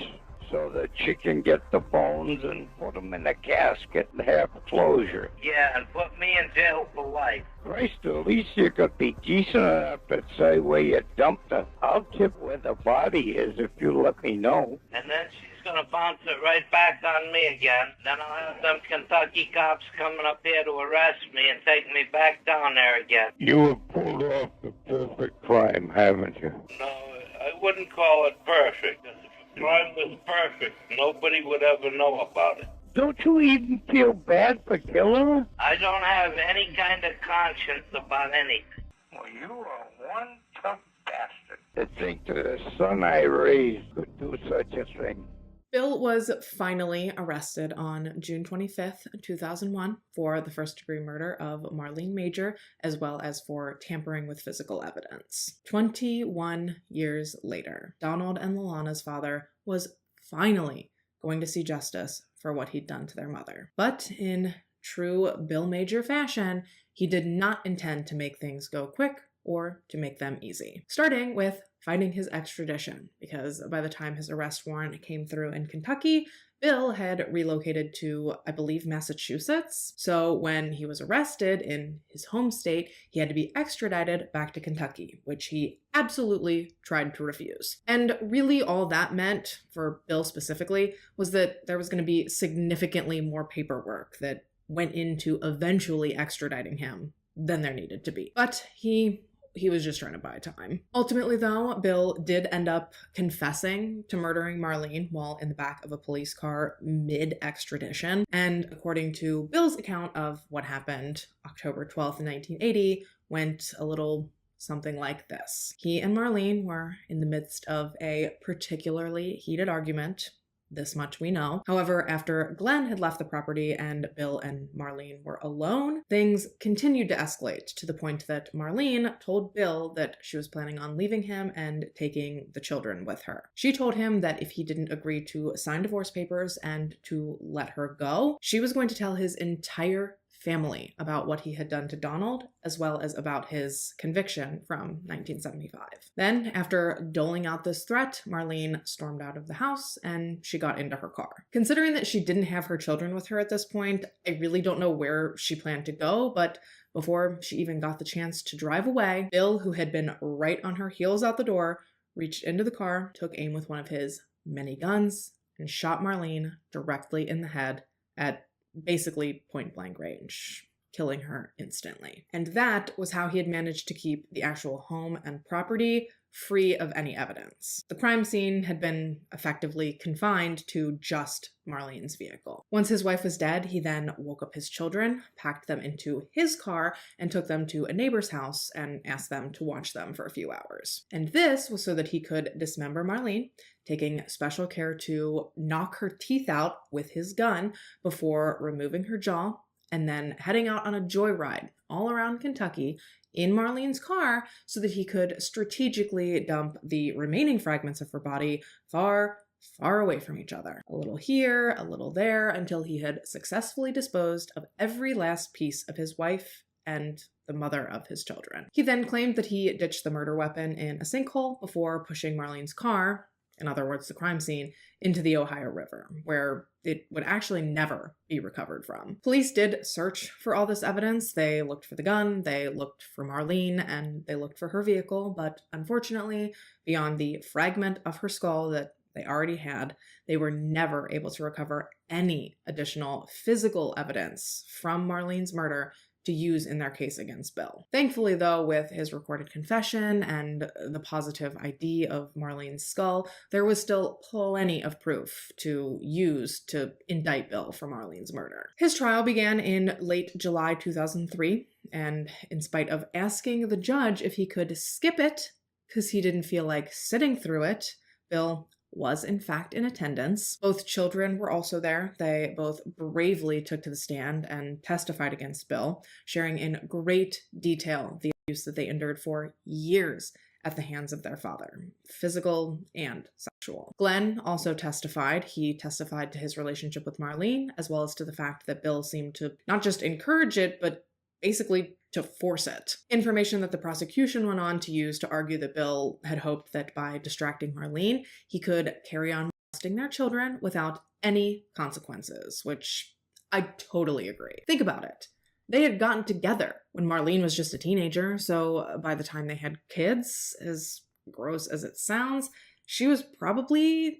so that she can get the bones and put them in a casket and have closure. Yeah, and put me in jail for life. Christ, at least you could be decent enough to say where you dumped her. I'll tip where the body is if you let me know. And then she's gonna bounce it right back on me again. Then I'll have them Kentucky cops coming up here to arrest me and take me back down there again. You have pulled off the perfect crime, haven't you? No, I wouldn't call it perfect. If the crime was perfect, nobody would ever know about it. Don't you even feel bad for killing her? I don't have any kind of conscience about anything. Well, you are one tough bastard. To think that a son I raised could do such a thing. Bill was finally arrested on June 25th, 2001 for the first-degree murder of Marlene Major, as well as for tampering with physical evidence. 21 years later, Donald and Lolana's father was finally going to see justice for what he'd done to their mother. But in true Bill Major fashion, he did not intend to make things go quick or to make them easy. Starting with fighting his extradition, because by the time his arrest warrant came through in Kentucky, Bill had relocated to, I believe, Massachusetts. So when he was arrested in his home state, he had to be extradited back to Kentucky, which he absolutely tried to refuse. And really all that meant, for Bill specifically, was that there was going to be significantly more paperwork that went into eventually extraditing him than there needed to be. But he was just trying to buy time. Ultimately, though, Bill did end up confessing to murdering Marlene while in the back of a police car mid-extradition. And according to Bill's account of what happened October 12th, 1980, went a little something like this. He and Marlene were in the midst of a particularly heated argument. This much we know. However, after Glenn had left the property and Bill and Marlene were alone, things continued to escalate to the point that Marlene told Bill that she was planning on leaving him and taking the children with her. She told him that if he didn't agree to sign divorce papers and to let her go, she was going to tell his entire family about what he had done to Donald, as well as about his conviction from 1975. Then, after doling out this threat, Marlene stormed out of the house and she got into her car. Considering that she didn't have her children with her at this point, I really don't know where she planned to go, but before she even got the chance to drive away, Bill, who had been right on her heels out the door, reached into the car, took aim with one of his many guns, and shot Marlene directly in the head at basically point-blank range, killing her instantly. And that was how he had managed to keep the actual home and property free of any evidence. The crime scene had been effectively confined to just Marlene's vehicle. Once his wife was dead, he then woke up his children, packed them into his car, and took them to a neighbor's house and asked them to watch them for a few hours. And this was so that he could dismember Marlene, taking special care to knock her teeth out with his gun before removing her jaw, and then heading out on a joyride all around Kentucky in Marlene's car so that he could strategically dump the remaining fragments of her body far, far away from each other. A little here, a little there, until he had successfully disposed of every last piece of his wife and the mother of his children. He then claimed that he ditched the murder weapon in a sinkhole before pushing Marlene's car, in other words, the crime scene, into the Ohio River, where it would actually never be recovered from. Police did search for all this evidence. They looked for the gun, they looked for Marlene, and they looked for her vehicle, but unfortunately, beyond the fragment of her skull that they already had, they were never able to recover any additional physical evidence from Marlene's murder to use in their case against Bill. Thankfully, though, with his recorded confession and the positive ID of Marlene's skull, there was still plenty of proof to use to indict Bill for Marlene's murder. His trial began in late July 2003, and in spite of asking the judge if he could skip it because he didn't feel like sitting through it, Bill was in fact in attendance. Both children were also there. They both bravely took to the stand and testified against Bill, sharing in great detail the abuse that they endured for years at the hands of their father, physical and sexual. Glenn also testified. He testified to his relationship with Marlene, as well as to the fact that Bill seemed to not just encourage it, but basically to force it. Information that the prosecution went on to use to argue that Bill had hoped that by distracting Marlene, he could carry on molesting their children without any consequences, which I totally agree. Think about it. They had gotten together when Marlene was just a teenager, so by the time they had kids, as gross as it sounds, she was probably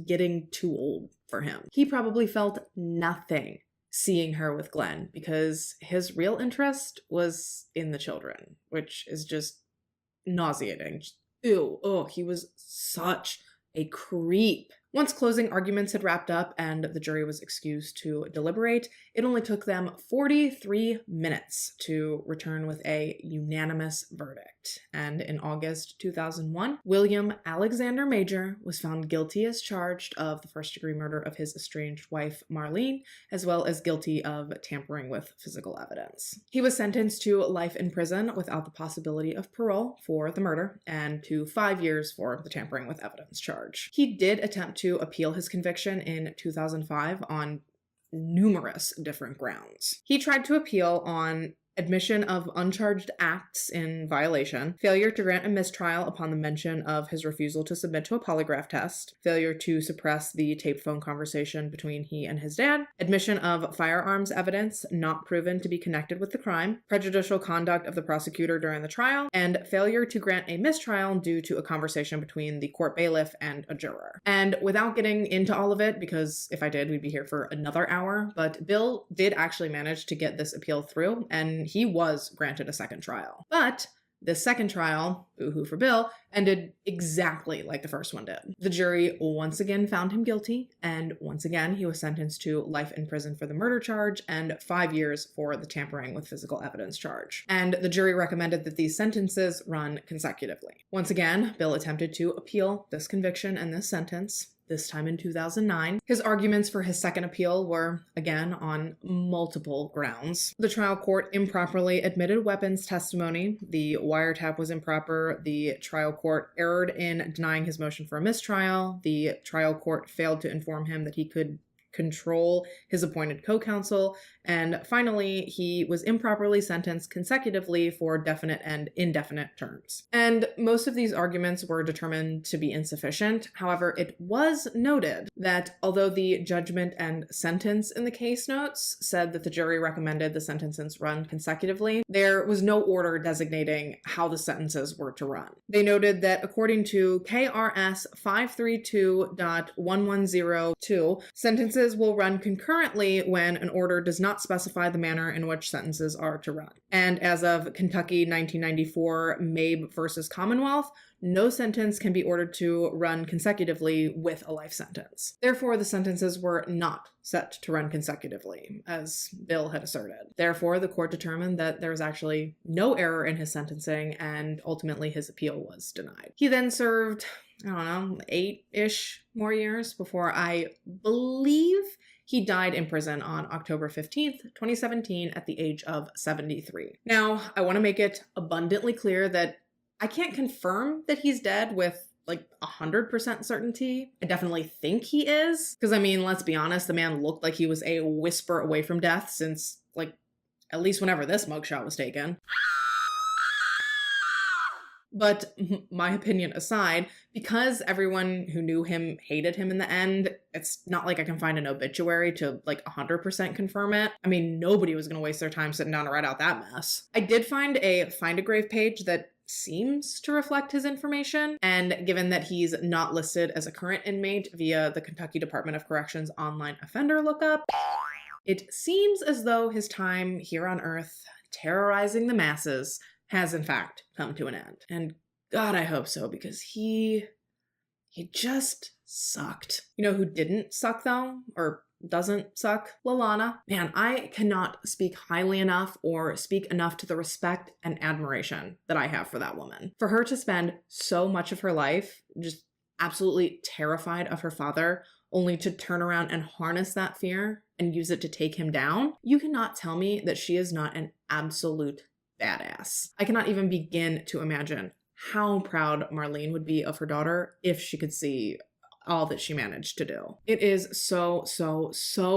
getting too old for him. He probably felt nothing seeing her with Glenn because his real interest was in the children, which is just nauseating. Ew, oh, he was such a creep. Once closing arguments had wrapped up and the jury was excused to deliberate, it only took them 43 minutes to return with a unanimous verdict. And in August 2001, William Alexander Major was found guilty as charged of the first-degree murder of his estranged wife, Marlene, as well as guilty of tampering with physical evidence. He was sentenced to life in prison without the possibility of parole for the murder and to 5 years for the tampering with evidence charge. He did attempt to appeal his conviction in 2005 on numerous different grounds. He tried to appeal on admission of uncharged acts in violation, failure to grant a mistrial upon the mention of his refusal to submit to a polygraph test, failure to suppress the taped phone conversation between he and his dad, admission of firearms evidence not proven to be connected with the crime, prejudicial conduct of the prosecutor during the trial, and failure to grant a mistrial due to a conversation between the court bailiff and a juror. And without getting into all of it, because if I did, we'd be here for another hour, but Bill did actually manage to get this appeal through, and he was granted a second trial. But this second trial, boo-hoo for Bill, ended exactly like the first one did. The jury once again found him guilty, and once again he was sentenced to life in prison for the murder charge and 5 years for the tampering with physical evidence charge. And the jury recommended that these sentences run consecutively. Once again, Bill attempted to appeal this conviction and this sentence, this time in 2009. His arguments for his second appeal were, again, on multiple grounds. The trial court improperly admitted weapons testimony, the wiretap was improper, the trial court erred in denying his motion for a mistrial, the trial court failed to inform him that he could control his appointed co-counsel, and finally, he was improperly sentenced consecutively for definite and indefinite terms. And most of these arguments were determined to be insufficient. However, it was noted that although the judgment and sentence in the case notes said that the jury recommended the sentences run consecutively, there was no order designating how the sentences were to run. They noted that according to KRS 532.1102, sentences will run concurrently when an order does not specify the manner in which sentences are to run. And as of Kentucky 1994 Mabe versus Commonwealth, no sentence can be ordered to run consecutively with a life sentence. Therefore, the sentences were not set to run consecutively, as Bill had asserted. Therefore, the court determined that there was actually no error in his sentencing, and ultimately his appeal was denied. He then served, 8-ish more years before, I believe, he died in prison on October 15th, 2017 at the age of 73. Now, I want to make it abundantly clear that I can't confirm that he's dead with 100% certainty. I definitely think he is. Because, let's be honest, the man looked like he was a whisper away from death since, at least whenever this mugshot was taken. But my opinion aside, because everyone who knew him hated him in the end, it's not like I can find an obituary to 100% confirm it. Nobody was going to waste their time sitting down to write out that mess. I did find a Find a Grave page that seems to reflect his information, and given that he's not listed as a current inmate via the Kentucky Department of Corrections online offender lookup, it seems as though his time here on Earth terrorizing the masses has in fact come to an end. And God, I hope so, because he just sucked. You know who didn't suck though? Or doesn't suck? Lalana. Man, I cannot speak highly enough or speak enough to the respect and admiration that I have for that woman. For her to spend so much of her life just absolutely terrified of her father, only to turn around and harness that fear and use it to take him down, you cannot tell me that she is not an absolute badass. I cannot even begin to imagine how proud Marlene would be of her daughter if she could see all that she managed to do. It is so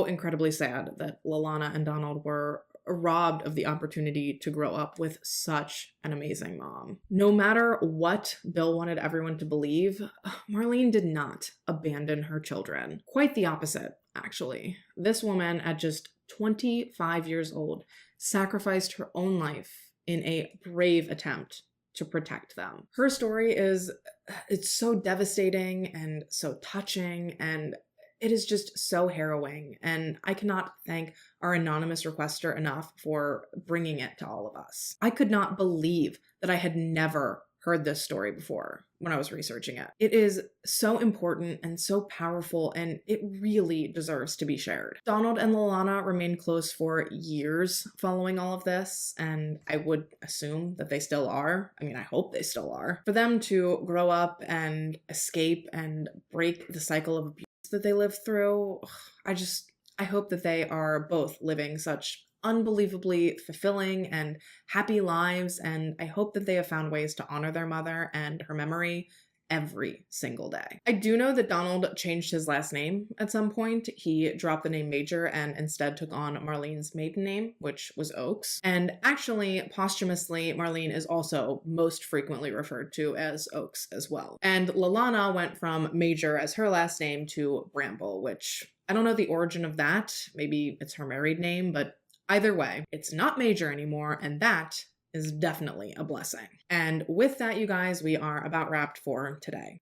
incredibly sad that Lalana and Donald were robbed of the opportunity to grow up with such an amazing mom. No matter what Bill wanted everyone to believe, Marlene did not abandon her children. Quite the opposite, actually. This woman, at just 25 years old, sacrificed her own life in a brave attempt to protect them. Her story it's so devastating and so touching, and it is just so harrowing, and I cannot thank our anonymous requester enough for bringing it to all of us. I could not believe that I had never heard this story before when I was researching it. It is so important and so powerful, and it really deserves to be shared. Donald and Lalana remained close for years following all of this, and I would assume that they still are. I hope they still are. For them to grow up and escape and break the cycle of abuse that they lived through, I hope that they are both living such unbelievably fulfilling and happy lives, and I hope that they have found ways to honor their mother and her memory every single day. I do know that Donald changed his last name at some point. He dropped the name Major and instead took on Marlene's maiden name, which was Oakes. And actually, posthumously, Marlene is also most frequently referred to as Oakes as well. And Lalana went from Major as her last name to Bramble, which I don't know the origin of that. Maybe it's her married name, but either way, it's not Major anymore, and that is definitely a blessing. And with that, you guys, we are about wrapped for today.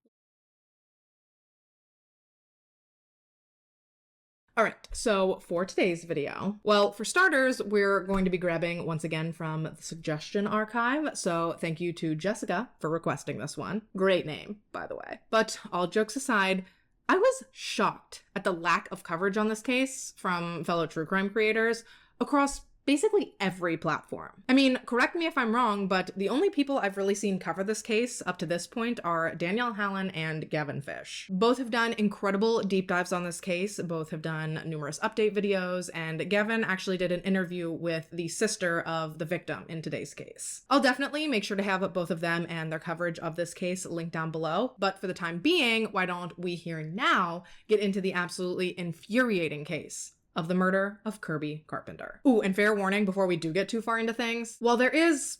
All right, so for today's video, well, for starters, we're going to be grabbing once again from the suggestion archive. So thank you to Jessica for requesting this one. Great name, by the way. But all jokes aside, I was shocked at the lack of coverage on this case from fellow true crime creators across basically every platform. I mean, correct me if I'm wrong, but the only people I've really seen cover this case up to this point are Danielle Hallen and Gavin Fish. Both have done incredible deep dives on this case. Both have done numerous update videos, and Gavin actually did an interview with the sister of the victim in today's case. I'll definitely make sure to have both of them and their coverage of this case linked down below, but for the time being, why don't we here now get into the absolutely infuriating case of the murder of Kirby Carpenter. Ooh, and fair warning before we do get too far into things, while there is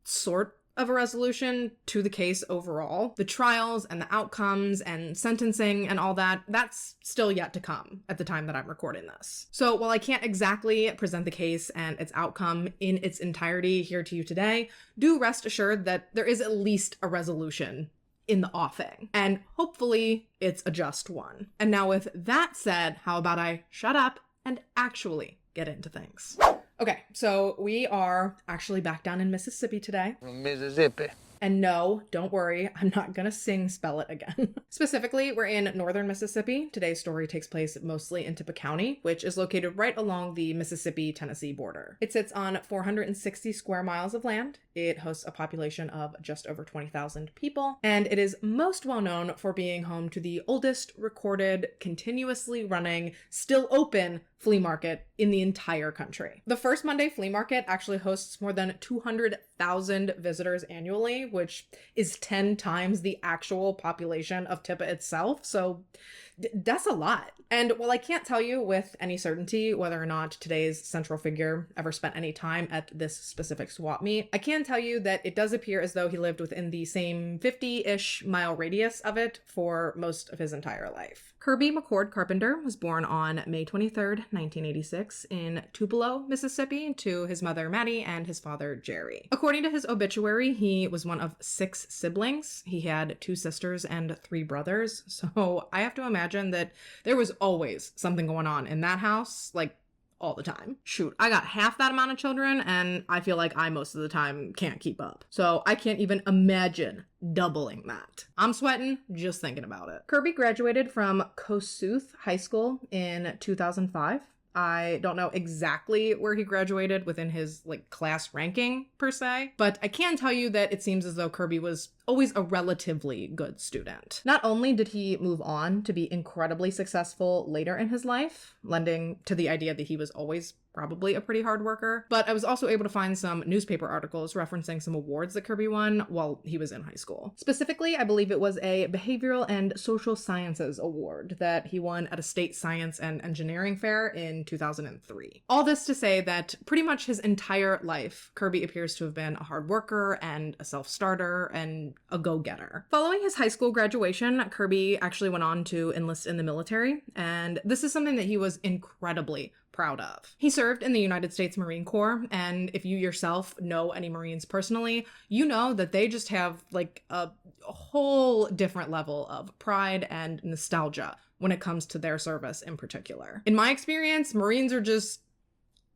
sort of a resolution to the case overall, the trials and the outcomes and sentencing and all that, that's still yet to come at the time that I'm recording this. So while I can't exactly present the case and its outcome in its entirety here to you today, do rest assured that there is at least a resolution in the offing, and hopefully it's a just one. And now with that said, how about I shut up and actually get into things? Okay, so we are actually back down in Mississippi today. Mississippi. And no, don't worry, I'm not gonna spell it again. Specifically, we're in northern Mississippi. Today's story takes place mostly in Tippah County, which is located right along the Mississippi-Tennessee border. It sits on 460 square miles of land. It hosts a population of just over 20,000 people, and it is most well known for being home to the oldest recorded, continuously running, still open flea market in the entire country. The first Monday flea market actually hosts more than 200,000 visitors annually, which is 10 times the actual population of Tippah itself. So that's a lot. And while I can't tell you with any certainty whether or not today's central figure ever spent any time at this specific swap meet, I can tell you that it does appear as though he lived within the same 50-ish mile radius of it for most of his entire life. Kirby McCord Carpenter was born on May 23rd, 1986 in Tupelo, Mississippi, to his mother Maddie and his father Jerry. According to his obituary, he was one of 6 siblings. He had 2 sisters and 3 brothers, so I have to imagine that there was always something going on in that house, like all the time. Shoot, I got half that amount of children and I feel like I most of the time can't keep up. So I can't even imagine doubling that. I'm sweating just thinking about it. Kirby graduated from Kossuth High School in 2005. I don't know exactly where he graduated within his class ranking per se, but I can tell you that it seems as though Kirby was always a relatively good student. Not only did he move on to be incredibly successful later in his life, lending to the idea that he was always probably a pretty hard worker, but I was also able to find some newspaper articles referencing some awards that Kirby won while he was in high school. Specifically, I believe it was a Behavioral and Social Sciences Award that he won at a state science and engineering fair in 2003. All this to say that pretty much his entire life, Kirby appears to have been a hard worker and a self-starter and a go-getter. Following his high school graduation, Kirby actually went on to enlist in the military, and this is something that he was incredibly proud of. He served in the United States Marine Corps, and if you yourself know any Marines personally, you know that they just have a whole different level of pride and nostalgia when it comes to their service in particular. In my experience, Marines are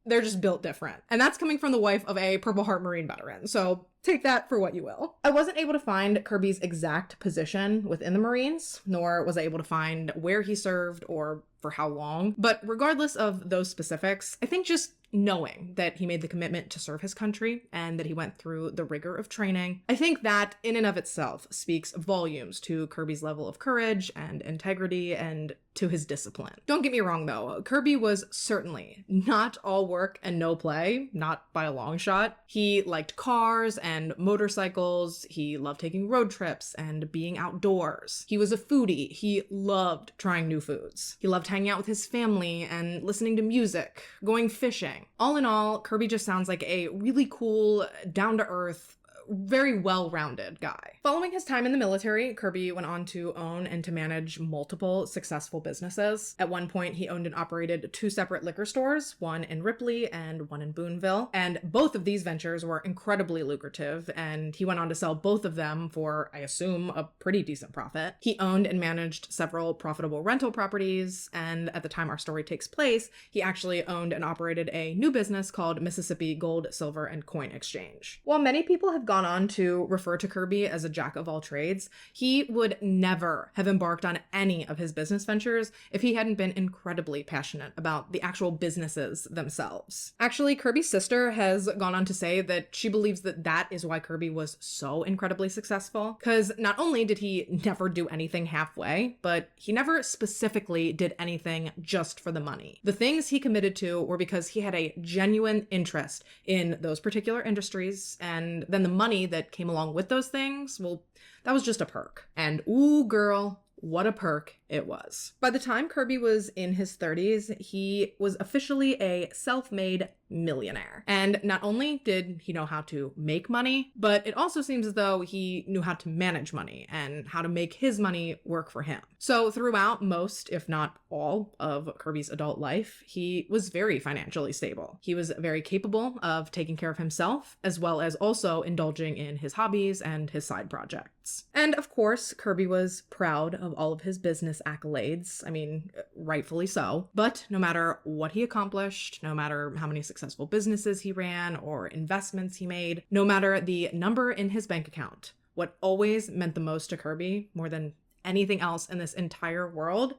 they're just built different. And that's coming from the wife of a Purple Heart Marine veteran, so take that for what you will. I wasn't able to find Kirby's exact position within the Marines, nor was I able to find where he served or for how long. But regardless of those specifics, I think just knowing that he made the commitment to serve his country and that he went through the rigor of training, I think that in and of itself speaks volumes to Kirby's level of courage and integrity and to his discipline. Don't get me wrong though, Kirby was certainly not all work and no play, not by a long shot. He liked cars and motorcycles, he loved taking road trips and being outdoors. He was a foodie, he loved trying new foods. He loved hanging out with his family and listening to music, going fishing. All in all, Kirby just sounds like a really cool, down-to-earth, very well-rounded guy. Following his time in the military, Kirby went on to own and to manage multiple successful businesses. At one point, he owned and operated 2 separate liquor stores, one in Ripley and one in Boonville, and both of these ventures were incredibly lucrative, and he went on to sell both of them for, I assume, a pretty decent profit. He owned and managed several profitable rental properties, and at the time our story takes place, he actually owned and operated a new business called Mississippi Gold, Silver, and Coin Exchange. While many people have gone gone on to refer to Kirby as a jack of all trades. He would never have embarked on any of his business ventures if he hadn't been incredibly passionate about the actual businesses themselves. Actually, Kirby's sister has gone on to say that she believes that that is why Kirby was so incredibly successful, because not only did he never do anything halfway, but he never specifically did anything just for the money. The things he committed to were because he had a genuine interest in those particular industries, and then the money that came along with those things, well, that was just a perk. And ooh, girl, what a perk it was. By the time Kirby was in his 30s, he was officially a self-made millionaire. And not only did he know how to make money, but it also seems as though he knew how to manage money and how to make his money work for him. So throughout most, if not all, of Kirby's adult life, he was very financially stable. He was very capable of taking care of himself, as well as also indulging in his hobbies and his side projects. And of course, Kirby was proud of all of his business accolades. I mean, rightfully so. But no matter what he accomplished, no matter how many successful businesses he ran or investments he made, no matter the number in his bank account, what always meant the most to Kirby, more than anything else in this entire world,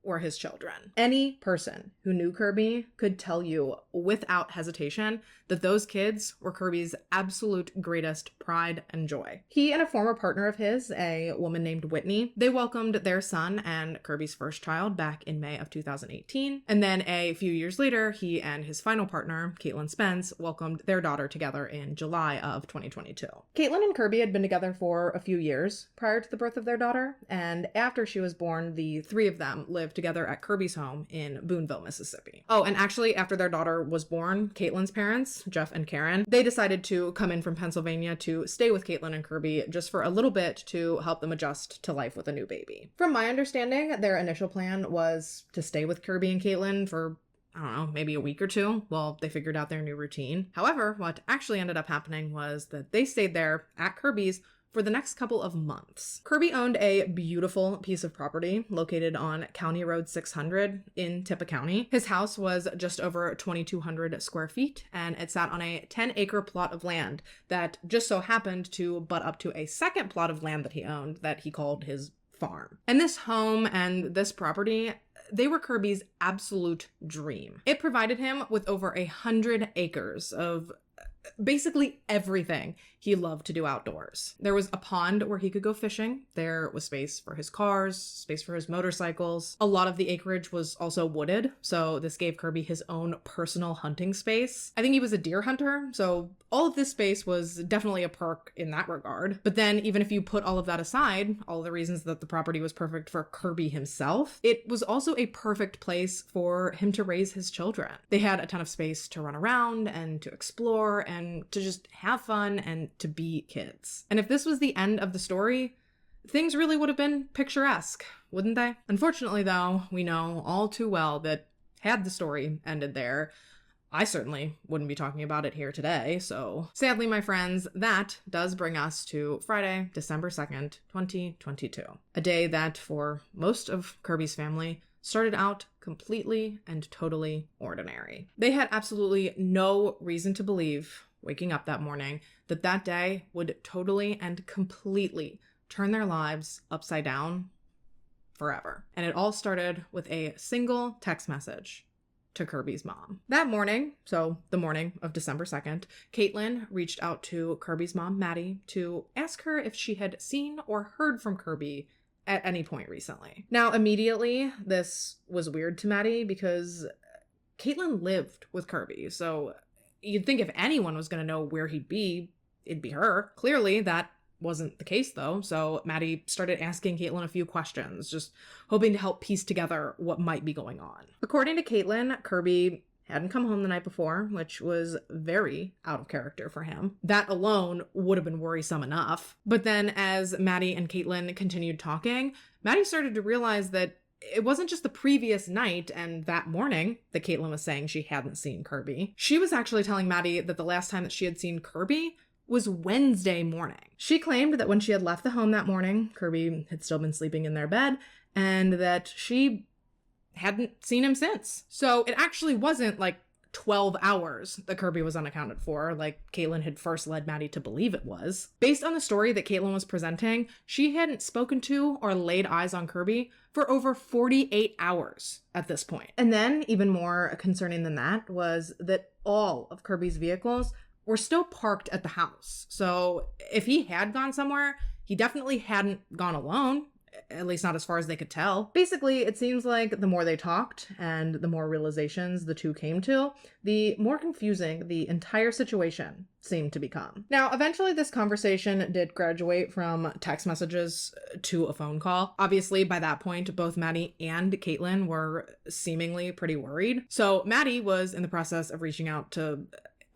were his children. Any person who knew Kirby could tell you without hesitation that those kids were Kirby's absolute greatest pride and joy. He and a former partner of his, a woman named Whitney, they welcomed their son and Kirby's first child back in May of 2018. And then a few years later, he and his final partner, Caitlin Spence, welcomed their daughter together in July of 2022. Caitlin and Kirby had been together for a few years prior to the birth of their daughter, and after she was born, the three of them lived together at Kirby's home in Boonville, Mississippi. Oh, and actually, after their daughter was born, Caitlin's parents, Jeff and Karen, they decided to come in from Pennsylvania to stay with Caitlin and Kirby just for a little bit to help them adjust to life with a new baby. From my understanding, their initial plan was to stay with Kirby and Caitlin for I don't know, maybe a week or two while they figured out their new routine. However, what actually ended up happening was that they stayed there at Kirby's for the next couple of months. Kirby owned a beautiful piece of property located on County Road 600 in Tippah County. His house was just over 2,200 square feet, and it sat on a 10-acre plot of land that just so happened to butt up to a second plot of land that he owned that he called his farm. And this home and this property, they were Kirby's absolute dream. It provided him with over 100 acres of basically everything he loved to do outdoors. There was a pond where he could go fishing. There was space for his cars, space for his motorcycles. A lot of the acreage was also wooded, so this gave Kirby his own personal hunting space. I think he was a deer hunter, so all of this space was definitely a perk in that regard. But then even if you put all of that aside, all the reasons that the property was perfect for Kirby himself, it was also a perfect place for him to raise his children. They had a ton of space to run around and to explore and to just have fun and to be kids. And if this was the end of the story, things really would have been picturesque, wouldn't they? Unfortunately, though, we know all too well that had the story ended there, I certainly wouldn't be talking about it here today, so sadly, my friends, that does bring us to Friday, December 2nd, 2022. A day that, for most of Kirby's family, started out completely and totally ordinary. They had absolutely no reason to believe, waking up that morning, that that day would totally and completely turn their lives upside down forever. And it all started with a single text message to Kirby's mom. That morning, so the morning of December 2nd, Caitlin reached out to Kirby's mom, Maddie, to ask her if she had seen or heard from Kirby at any point recently. Now, immediately, this was weird to Maddie because Caitlin lived with Kirby, so you'd think if anyone was going to know where he'd be, it'd be her. Clearly, that wasn't the case, though, so Maddie started asking Caitlin a few questions, just hoping to help piece together what might be going on. According to Caitlin, Kirby hadn't come home the night before, which was very out of character for him. That alone would have been worrisome enough. But then as Maddie and Caitlin continued talking, Maddie started to realize that it wasn't just the previous night and that morning that Caitlin was saying she hadn't seen Kirby. She was actually telling Maddie that the last time that she had seen Kirby was Wednesday morning. She claimed that when she had left the home that morning, Kirby had still been sleeping in their bed, and that she hadn't seen him since. So it actually wasn't like 12 hours that Kirby was unaccounted for, like Caitlin had first led Maddie to believe it was. Based on the story that Caitlin was presenting, she hadn't spoken to or laid eyes on Kirby for over 48 hours at this point. And then, even more concerning than that, was that all of Kirby's vehicles were still parked at the house. So if he had gone somewhere, he definitely hadn't gone alone, at least not as far as they could tell. Basically, it seems like the more they talked and the more realizations the two came to, the more confusing the entire situation seemed to become. Now, eventually this conversation did graduate from text messages to a phone call. Obviously, by that point, both Maddie and Caitlin were seemingly pretty worried. So Maddie was in the process of reaching out to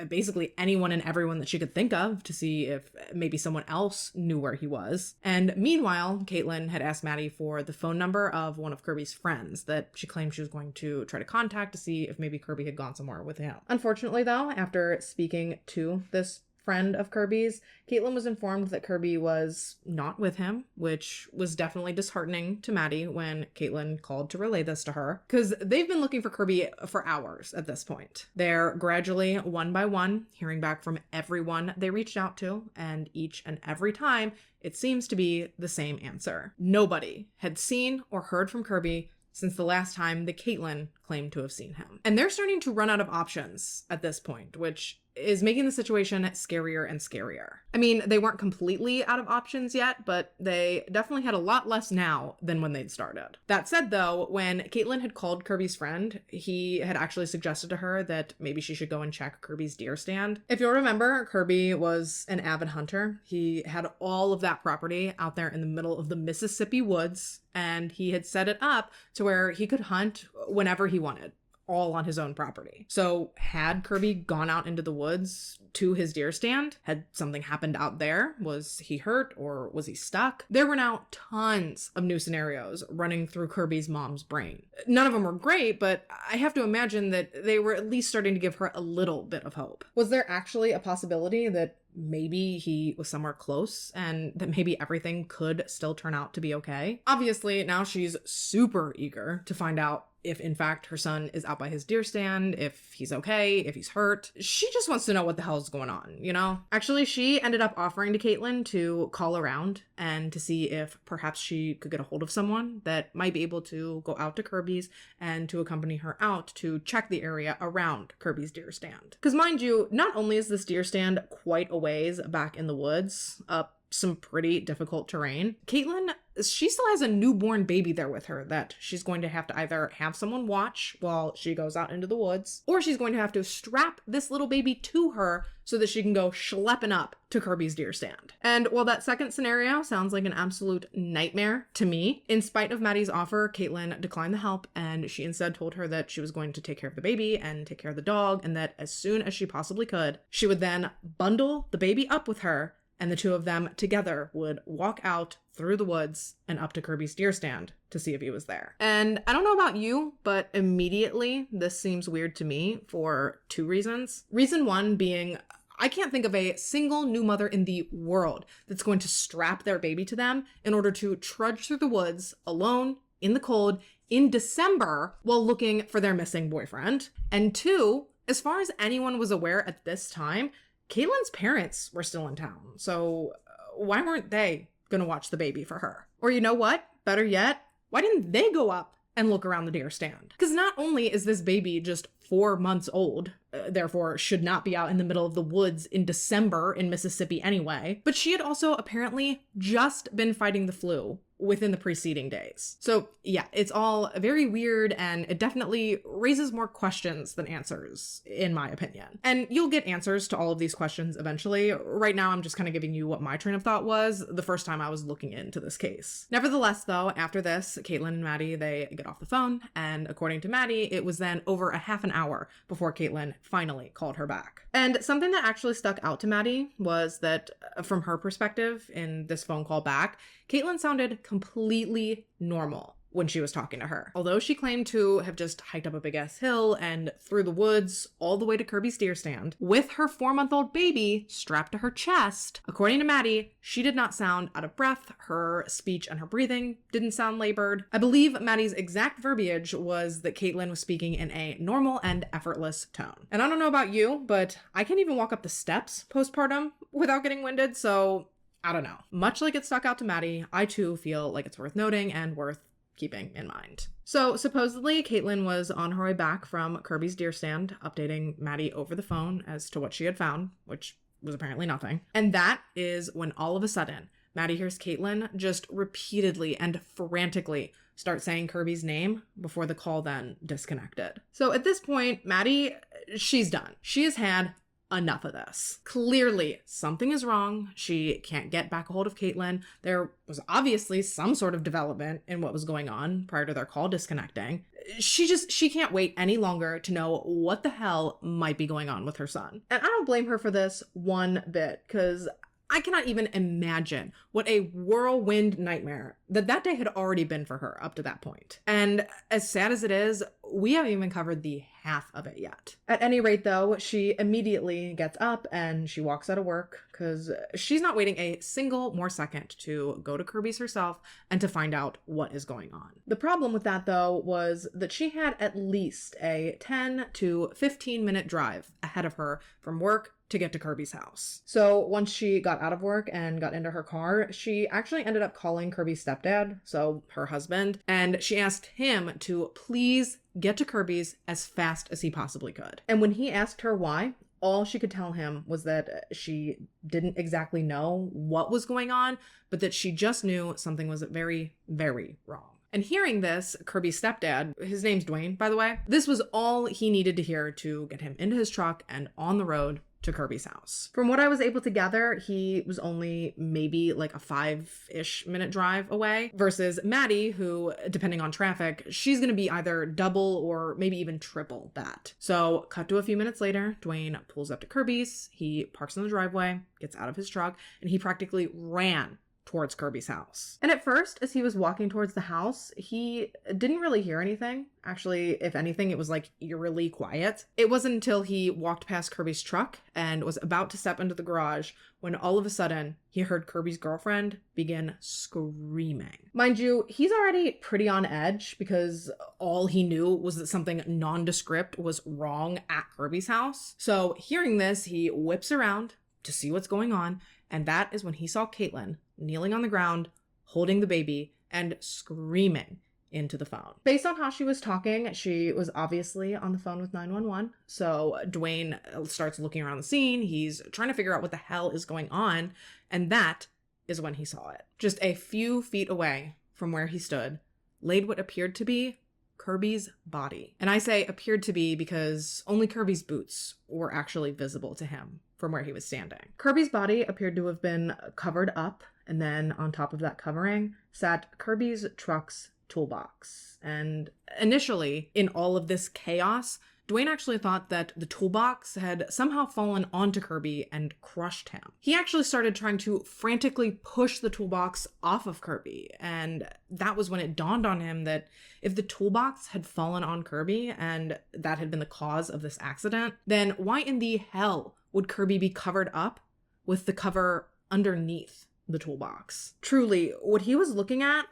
basically anyone and everyone that she could think of to see if maybe someone else knew where he was. And meanwhile, Caitlin had asked Maddie for the phone number of one of Kirby's friends that she claimed she was going to try to contact to see if maybe Kirby had gone somewhere with him. Unfortunately, though, after speaking to this friend of Kirby's, Caitlin was informed that Kirby was not with him, which was definitely disheartening to Maddie when Caitlin called to relay this to her, because they've been looking for Kirby for hours at this point. They're gradually, one by one, hearing back from everyone they reached out to, and each and every time, it seems to be the same answer. Nobody had seen or heard from Kirby since the last time that Caitlin claimed to have seen him. And they're starting to run out of options at this point, which is making the situation scarier and scarier. I mean, they weren't completely out of options yet, but they definitely had a lot less now than when they'd started. That said, though, when Caitlin had called Kirby's friend, he had actually suggested to her that maybe she should go and check Kirby's deer stand. If you'll remember, Kirby was an avid hunter. He had all of that property out there in the middle of the Mississippi woods, and he had set it up to where he could hunt whenever he wanted, all on his own property. So had Kirby gone out into the woods to his deer stand? Had something happened out there? Was he hurt or was he stuck? There were now tons of new scenarios running through Kirby's mom's brain. None of them were great, but I have to imagine that they were at least starting to give her a little bit of hope. Was there actually a possibility that maybe he was somewhere close and that maybe everything could still turn out to be okay? Obviously, now she's super eager to find out if in fact her son is out by his deer stand, if he's okay, if he's hurt. She just wants to know what the hell's going on, you know? Actually, she ended up offering to Caitlin to call around and to see if perhaps she could get a hold of someone that might be able to go out to Kirby's and to accompany her out to check the area around Kirby's deer stand. Because mind you, not only is this deer stand quite a ways back in the woods, up some pretty difficult terrain, Caitlin, she still has a newborn baby there with her that she's going to have to either have someone watch while she goes out into the woods, or she's going to have to strap this little baby to her so that she can go schlepping up to Kirby's deer stand. And while that second scenario sounds like an absolute nightmare to me, in spite of Maddie's offer, Caitlin declined the help, and she instead told her that she was going to take care of the baby and take care of the dog, and that as soon as she possibly could, she would then bundle the baby up with her, and the two of them together would walk out through the woods and up to Kirby's deer stand to see if he was there. And I don't know about you, but immediately this seems weird to me for two reasons. Reason one being, I can't think of a single new mother in the world that's going to strap their baby to them in order to trudge through the woods alone, in the cold, in December, while looking for their missing boyfriend. And two, as far as anyone was aware at this time, Caitlin's parents were still in town, so why weren't they gonna watch the baby for her? Or you know what? Better yet, why didn't they go up and look around the deer stand? Because not only is this baby just 4 months old, therefore should not be out in the middle of the woods in December in Mississippi anyway, but she had also apparently just been fighting the flu within the preceding days. So yeah, it's all very weird, and it definitely raises more questions than answers, in my opinion. And you'll get answers to all of these questions eventually. Right now, I'm just kind of giving you what my train of thought was the first time I was looking into this case. Nevertheless, though, after this, Caitlin and Maddie, they get off the phone, and according to Maddie, it was then over a half an hour before Caitlin finally called her back. And something that actually stuck out to Maddie was that, from her perspective in this phone call back, Caitlin sounded completely normal when she was talking to her. Although she claimed to have just hiked up a big ass hill and through the woods all the way to Kirby's deer stand with her 4-month-old baby strapped to her chest, according to Maddie, she did not sound out of breath. Her speech and her breathing didn't sound labored. I believe Maddie's exact verbiage was that Caitlin was speaking in a normal and effortless tone. And I don't know about you, but I can't even walk up the steps postpartum without getting winded, so I don't know. Much like it stuck out to Maddie, I too feel like it's worth noting and worth keeping in mind. So supposedly Caitlin was on her way back from Kirby's deer stand, updating Maddie over the phone as to what she had found, which was apparently nothing. And that is when all of a sudden, Maddie hears Caitlin just repeatedly and frantically start saying Kirby's name before the call then disconnected. So at this point, Maddie, she's done. She has had enough of this. Clearly, something is wrong. She can't get back a hold of Caitlin. There was obviously some sort of development in what was going on prior to their call disconnecting. She can't wait any longer to know what the hell might be going on with her son. And I don't blame her for this one bit, because I cannot even imagine what a whirlwind nightmare that day had already been for her up to that point. And as sad as it is, we haven't even covered the half of it yet. At any rate, though, she immediately gets up and she walks out of work because she's not waiting a single more second to go to Kirby's herself and to find out what is going on. The problem with that, though, was that she had at least a 10 to 15 minute drive ahead of her from work to get to Kirby's house. So once she got out of work and got into her car, she actually ended up calling Kirby's stepdad, so her husband, and she asked him to please get to Kirby's as fast as he possibly could. And when he asked her why, all she could tell him was that she didn't exactly know what was going on, but that she just knew something was very, very wrong. And hearing this, Kirby's stepdad, his name's Dwayne, by the way, this was all he needed to hear to get him into his truck and on the road to Kirby's house. From what I was able to gather, he was only maybe like a 5-ish minute drive away versus Maddie, who, depending on traffic, she's going to be either double or maybe even triple that. So cut to a few minutes later, Dwayne pulls up to Kirby's, he parks in the driveway, gets out of his truck, and he practically ran towards Kirby's house. And at first, as he was walking towards the house, he didn't really hear anything. Actually, if anything, it was like eerily quiet. It wasn't until he walked past Kirby's truck and was about to step into the garage when all of a sudden he heard Kirby's girlfriend begin screaming. Mind you, he's already pretty on edge because all he knew was that something nondescript was wrong at Kirby's house. So hearing this, he whips around to see what's going on, and that is when he saw Caitlin kneeling on the ground, holding the baby, and screaming into the phone. Based on how she was talking, she was obviously on the phone with 911. So Dwayne starts looking around the scene. He's trying to figure out what the hell is going on. And that is when he saw it. Just a few feet away from where he stood, laid what appeared to be Kirby's body. And I say appeared to be because only Kirby's boots were actually visible to him from where he was standing. Kirby's body appeared to have been covered up, and then on top of that covering sat Kirby's truck's toolbox. And initially, in all of this chaos, Dwayne actually thought that the toolbox had somehow fallen onto Kirby and crushed him. He actually started trying to frantically push the toolbox off of Kirby, and that was when it dawned on him that if the toolbox had fallen on Kirby and that had been the cause of this accident, then why in the hell would Kirby be covered up with the cover underneath the toolbox? Truly, what he was looking at,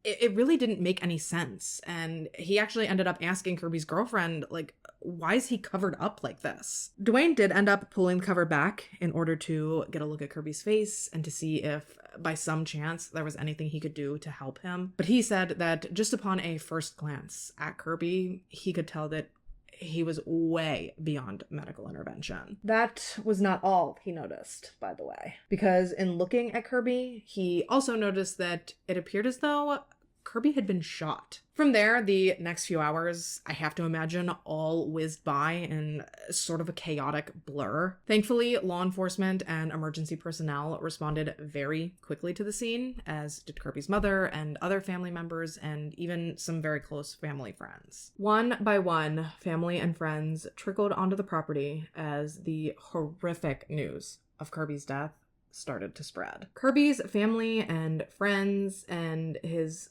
it really didn't make any sense. And he actually ended up asking Kirby's girlfriend, like, why is he covered up like this? Dwayne did end up pulling the cover back in order to get a look at Kirby's face and to see if, by some chance, there was anything he could do to help him. But he said that just upon a first glance at Kirby, he could tell that he was way beyond medical intervention. That was not all he noticed, by the way, because in looking at Kirby, he also noticed that it appeared as though Kirby had been shot. From there, the next few hours, I have to imagine, all whizzed by in sort of a chaotic blur. Thankfully, law enforcement and emergency personnel responded very quickly to the scene, as did Kirby's mother and other family members and even some very close family friends. One by one, family and friends trickled onto the property as the horrific news of Kirby's death started to spread. Kirby's family and friends and his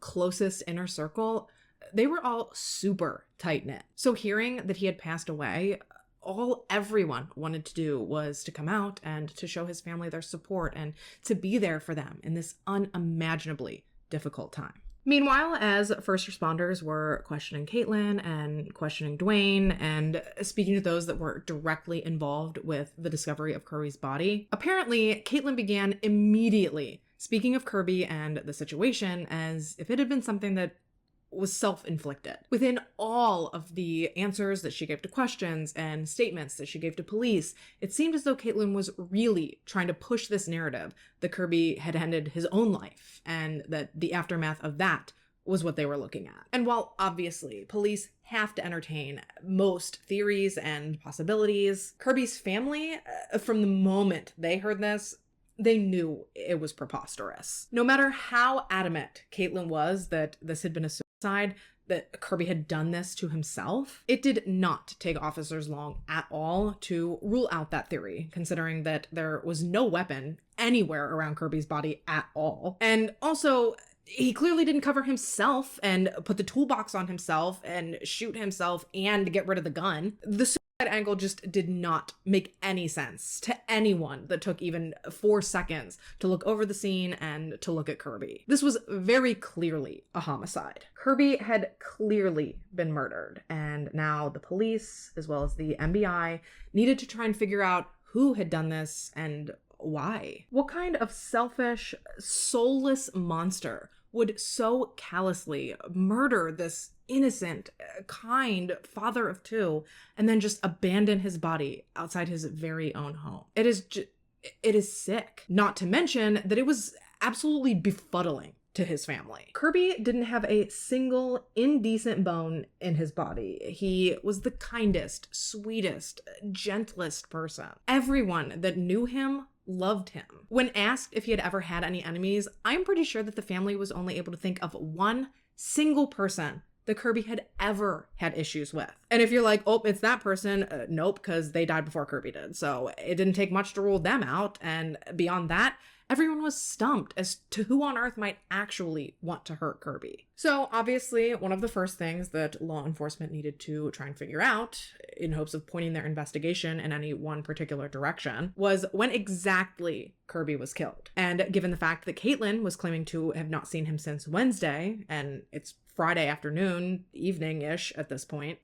closest inner circle, they were all super tight-knit. So hearing that he had passed away, all everyone wanted to do was to come out and to show his family their support and to be there for them in this unimaginably difficult time. Meanwhile, as first responders were questioning Caitlin and questioning Dwayne and speaking to those that were directly involved with the discovery of Kirby's body, apparently Caitlin began immediately speaking of Kirby and the situation as if it had been something that was self-inflicted. Within all of the answers that she gave to questions and statements that she gave to police, it seemed as though Caitlin was really trying to push this narrative that Kirby had ended his own life and that the aftermath of that was what they were looking at. And while obviously police have to entertain most theories and possibilities, Kirby's family, from the moment they heard this, they knew it was preposterous. No matter how adamant Caitlin was that this had been a suicide, that Kirby had done this to himself, it did not take officers long at all to rule out that theory, considering that there was no weapon anywhere around Kirby's body at all. And also, he clearly didn't cover himself and put the toolbox on himself and shoot himself and get rid of the gun. The suicide angle just did not make any sense to anyone that took even 4 seconds to look over the scene and to look at Kirby. This was very clearly a homicide. Kirby had clearly been murdered, and now the police, as well as the FBI, needed to try and figure out who had done this and why. What kind of selfish, soulless monster would so callously murder this innocent, kind father of 2 and then just abandon his body outside his very own home? It is sick. Not to mention that it was absolutely befuddling to his family. Kirby didn't have a single indecent bone in his body. He was the kindest, sweetest, gentlest person. Everyone that knew him loved him. When asked if he had ever had any enemies, I'm pretty sure that the family was only able to think of one single person that Kirby had ever had issues with. And if you're like, oh, it's that person, nope, because they died before Kirby did. So it didn't take much to rule them out. And beyond that, everyone was stumped as to who on earth might actually want to hurt Kirby. So obviously, one of the first things that law enforcement needed to try and figure out, in hopes of pointing their investigation in any one particular direction, was when exactly Kirby was killed. And given the fact that Caitlin was claiming to have not seen him since Wednesday, and it's Friday afternoon, evening-ish at this point,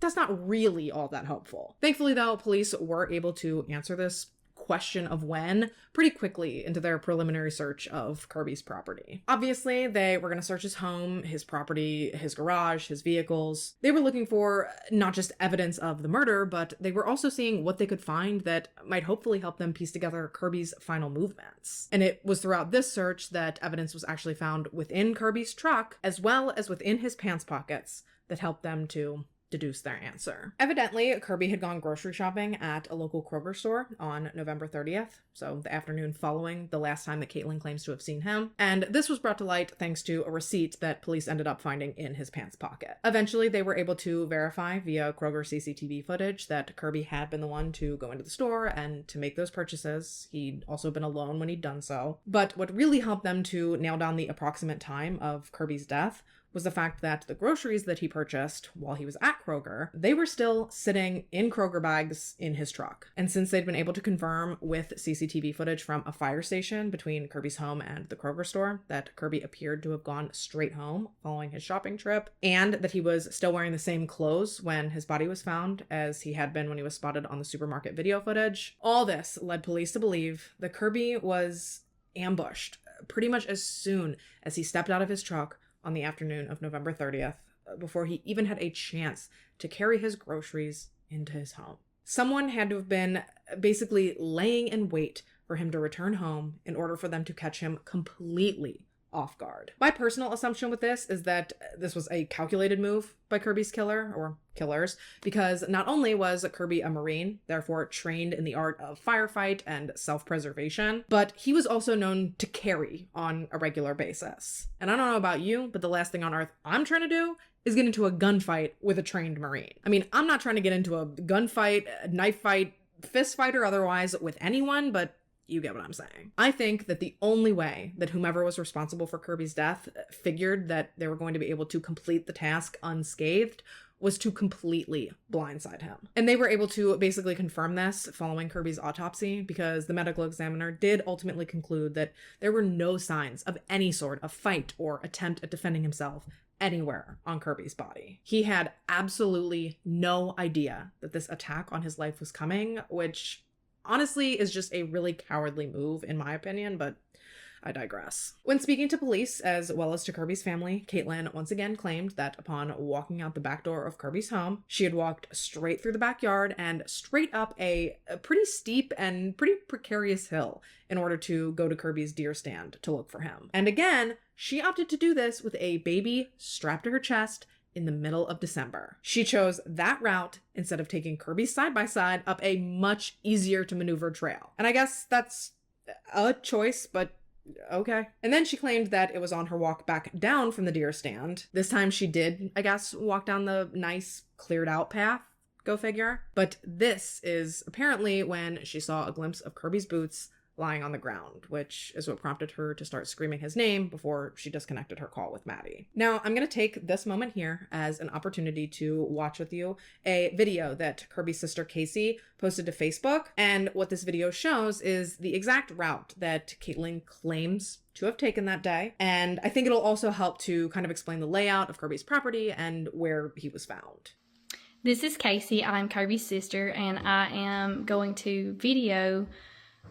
that's not really all that hopeful. Thankfully, though, police were able to answer this question of when pretty quickly into their preliminary search of Kirby's property. Obviously, they were going to search his home, his property, his garage, his vehicles. They were looking for not just evidence of the murder, but they were also seeing what they could find that might hopefully help them piece together Kirby's final movements. And it was throughout this search that evidence was actually found within Kirby's truck, as well as within his pants pockets, that helped them to deduce their answer. Evidently, Kirby had gone grocery shopping at a local Kroger store on November 30th, so the afternoon following the last time that Caitlin claims to have seen him, and this was brought to light thanks to a receipt that police ended up finding in his pants pocket. Eventually, they were able to verify via Kroger CCTV footage that Kirby had been the one to go into the store and to make those purchases. He'd also been alone when he'd done so. But what really helped them to nail down the approximate time of Kirby's death was the fact that the groceries that he purchased while he was at Kroger, they were still sitting in Kroger bags in his truck. And since they'd been able to confirm with CCTV footage from a fire station between Kirby's home and the Kroger store that Kirby appeared to have gone straight home following his shopping trip, and that he was still wearing the same clothes when his body was found as he had been when he was spotted on the supermarket video footage, all this led police to believe that Kirby was ambushed pretty much as soon as he stepped out of his truck on the afternoon of November 30th, before he even had a chance to carry his groceries into his home. Someone had to have been basically laying in wait for him to return home in order for them to catch him completely off guard. My personal assumption with this is that this was a calculated move by Kirby's killer, or killers, because not only was Kirby a Marine, therefore trained in the art of firefight and self-preservation, but he was also known to carry on a regular basis. And I don't know about you, but the last thing on earth I'm trying to do is get into a gunfight with a trained Marine. I mean, I'm not trying to get into a gunfight, a knife fight, fist fight or otherwise with anyone, but You get what I'm saying. I think that the only way that whomever was responsible for Kirby's death figured that they were going to be able to complete the task unscathed was to completely blindside him. And they were able to basically confirm this following Kirby's autopsy, because the medical examiner did ultimately conclude that there were no signs of any sort of fight or attempt at defending himself anywhere on Kirby's body. He had absolutely no idea that this attack on his life was coming, which honestly is just a really cowardly move in my opinion, but I digress. When speaking to police as well as to Kirby's family, Caitlin once again claimed that upon walking out the back door of Kirby's home, she had walked straight through the backyard and straight up a pretty steep and pretty precarious hill in order to go to Kirby's deer stand to look for him. And again, she opted to do this with a baby strapped to her chest in the middle of December. She chose that route instead of taking Kirby's side-by-side up a much easier to maneuver trail. And I guess that's a choice, but okay. And then she claimed that it was on her walk back down from the deer stand. This time she did, I guess, walk down the nice cleared out path. Go figure. But this is apparently when she saw a glimpse of Kirby's boots lying on the ground, which is what prompted her to start screaming his name before she disconnected her call with Maddie. Now, I'm going to take this moment here as an opportunity to watch with you a video that Kirby's sister Casey posted to Facebook. And what this video shows is the exact route that Caitlin claims to have taken that day. And I think it'll also help to kind of explain the layout of Kirby's property and where he was found. This is Casey. I'm Kirby's sister, and I am going to video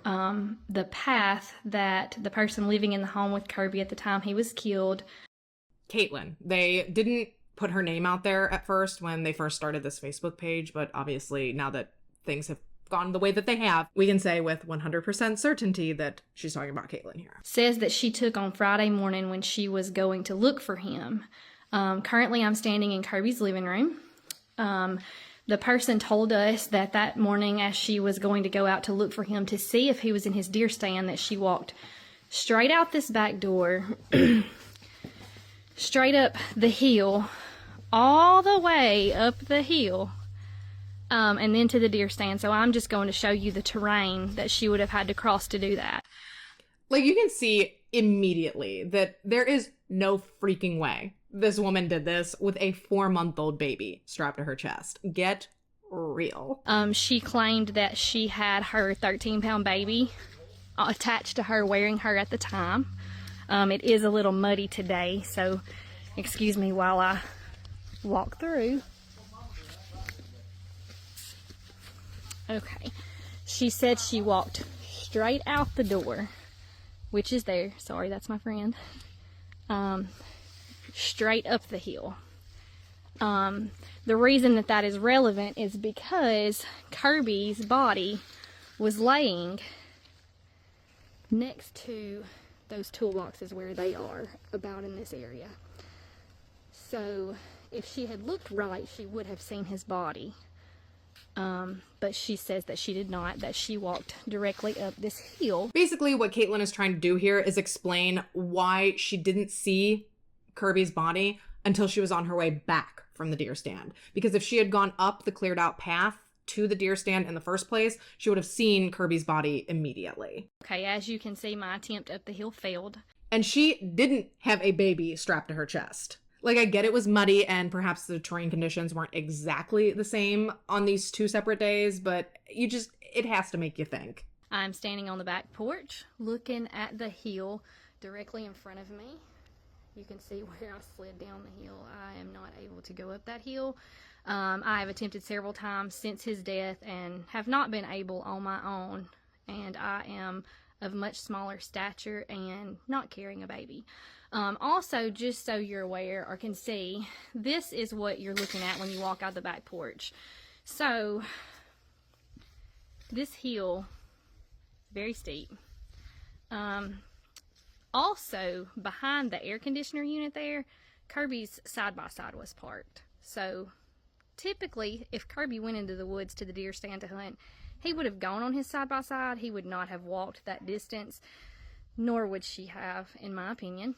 the path that the person living in the home with Kirby at the time he was killed. Caitlin. They didn't put her name out there at first when they first started this Facebook page, but obviously now that things have gone the way that they have, we can say with 100% certainty that she's talking about Caitlin here. Says that she took on Friday morning when she was going to look for him. Currently I'm standing in Kirby's living room. The person told us that that morning as she was going to go out to look for him to see if he was in his deer stand, that she walked straight out this back door, straight up the hill, all the way up the hill, and then to the deer stand. So I'm just going to show you the terrain that she would have had to cross to do that. Like, you can see immediately that there is no freaking way this woman did this with a 4-month-old baby strapped to her chest. Get real. She claimed that she had her 13-pound baby attached to her, wearing her at the time. It is a little muddy today, so excuse me while I walk through. Okay. She said she walked straight out the door, which is there. Sorry, that's my friend. Straight up the hill. The reason that that is relevant is because Kirby's body was laying next to those toolboxes where they are, about in this area. So if she had looked right, she would have seen his body. But she says that she did not, that she walked directly up this hill. Basically, what Caitlin is trying to do here is explain why she didn't see Kirby's body until she was on her way back from the deer stand. Because if she had gone up the cleared out path to the deer stand in the first place, she would have seen Kirby's body immediately. Okay, as you can see, my attempt up the hill failed. And she didn't have a baby strapped to her chest. Like, I get it was muddy and perhaps the terrain conditions weren't exactly the same on these 2 separate days, but it has to make you think. I'm standing on the back porch looking at the hill directly in front of me. You can see where I slid down the hill. I am not able to go up that hill. I have attempted several times since his death and have not been able on my own. And I am of much smaller stature and not carrying a baby. Also, just so you're aware or can see, this is what you're looking at when you walk out the back porch. So, this hill, very steep. Also, behind the air conditioner unit there, Kirby's side-by-side was parked. So, typically, if Kirby went into the woods to the deer stand to hunt, he would have gone on his side-by-side. He would not have walked that distance, nor would she have, in my opinion.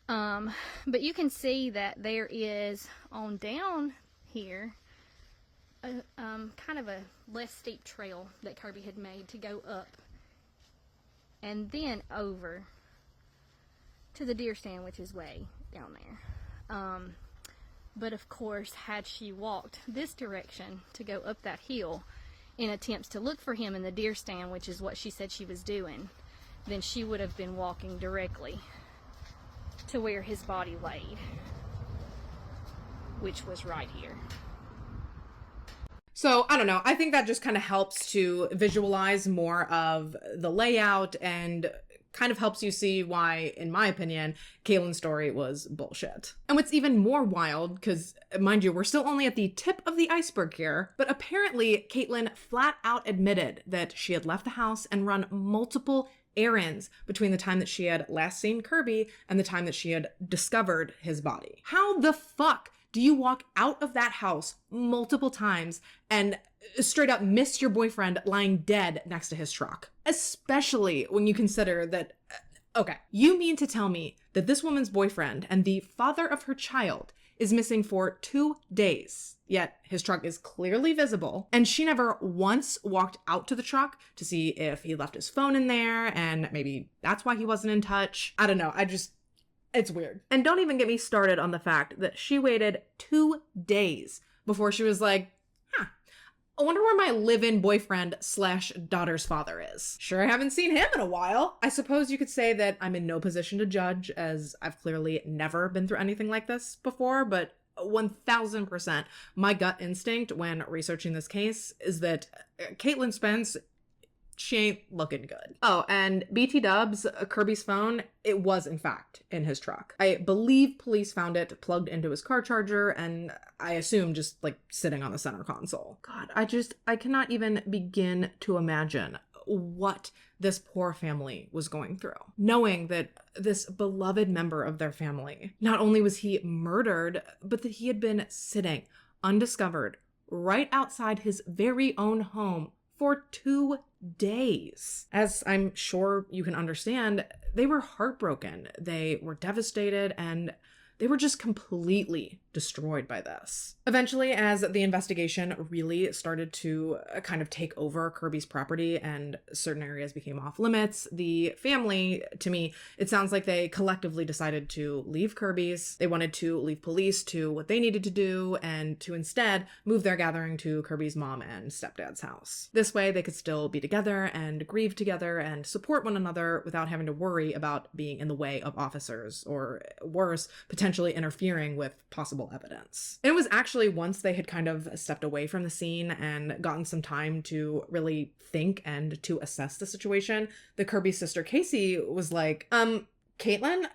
But you can see that there is, on down here, kind of a less steep trail that Kirby had made to go up and then over to the deer stand, which is way down there. But of course, had she walked this direction to go up that hill in attempts to look for him in the deer stand, which is what she said she was doing, then she would have been walking directly to where his body laid, which was right here. So, I don't know. I think that just kind of helps to visualize more of the layout and kind of helps you see why, in my opinion, Caitlin's story was bullshit. And what's even more wild, because mind you, we're still only at the tip of the iceberg here, but apparently Caitlin flat out admitted that she had left the house and run multiple errands between the time that she had last seen Kirby and the time that she had discovered his body. How the fuck do you walk out of that house multiple times and straight up miss your boyfriend lying dead next to his truck? Especially when you consider that, okay, you mean to tell me that this woman's boyfriend and the father of her child is missing for 2 days, yet his truck is clearly visible, and she never once walked out to the truck to see if he left his phone in there, and maybe that's why he wasn't in touch. I don't know, it's weird. And don't even get me started on the fact that she waited 2 days before she was like, I wonder where my live-in boyfriend / daughter's father is. Sure, I haven't seen him in a while. I suppose you could say that I'm in no position to judge, as I've clearly never been through anything like this before, but 1000% my gut instinct when researching this case is that Caitlin Spence, she ain't looking good. Oh, and BT Dubs, Kirby's phone, it was in fact in his truck. I believe police found it plugged into his car charger, and I assume just like sitting on the center console. God, I cannot even begin to imagine what this poor family was going through. Knowing that this beloved member of their family, not only was he murdered, but that he had been sitting undiscovered right outside his very own home for 2 days. As I'm sure you can understand, they were heartbroken, they were devastated, and they were just completely destroyed by this. Eventually, as the investigation really started to kind of take over Kirby's property and certain areas became off limits, the family, to me, it sounds like they collectively decided to leave Kirby's. They wanted to leave police to what they needed to do and to instead move their gathering to Kirby's mom and stepdad's house. This way, they could still be together and grieve together and support one another without having to worry about being in the way of officers or, worse, potentially interfering with possible evidence. And it was actually once they had kind of stepped away from the scene and gotten some time to really think and to assess the situation that Kirby's sister Casey was like, Caitlin,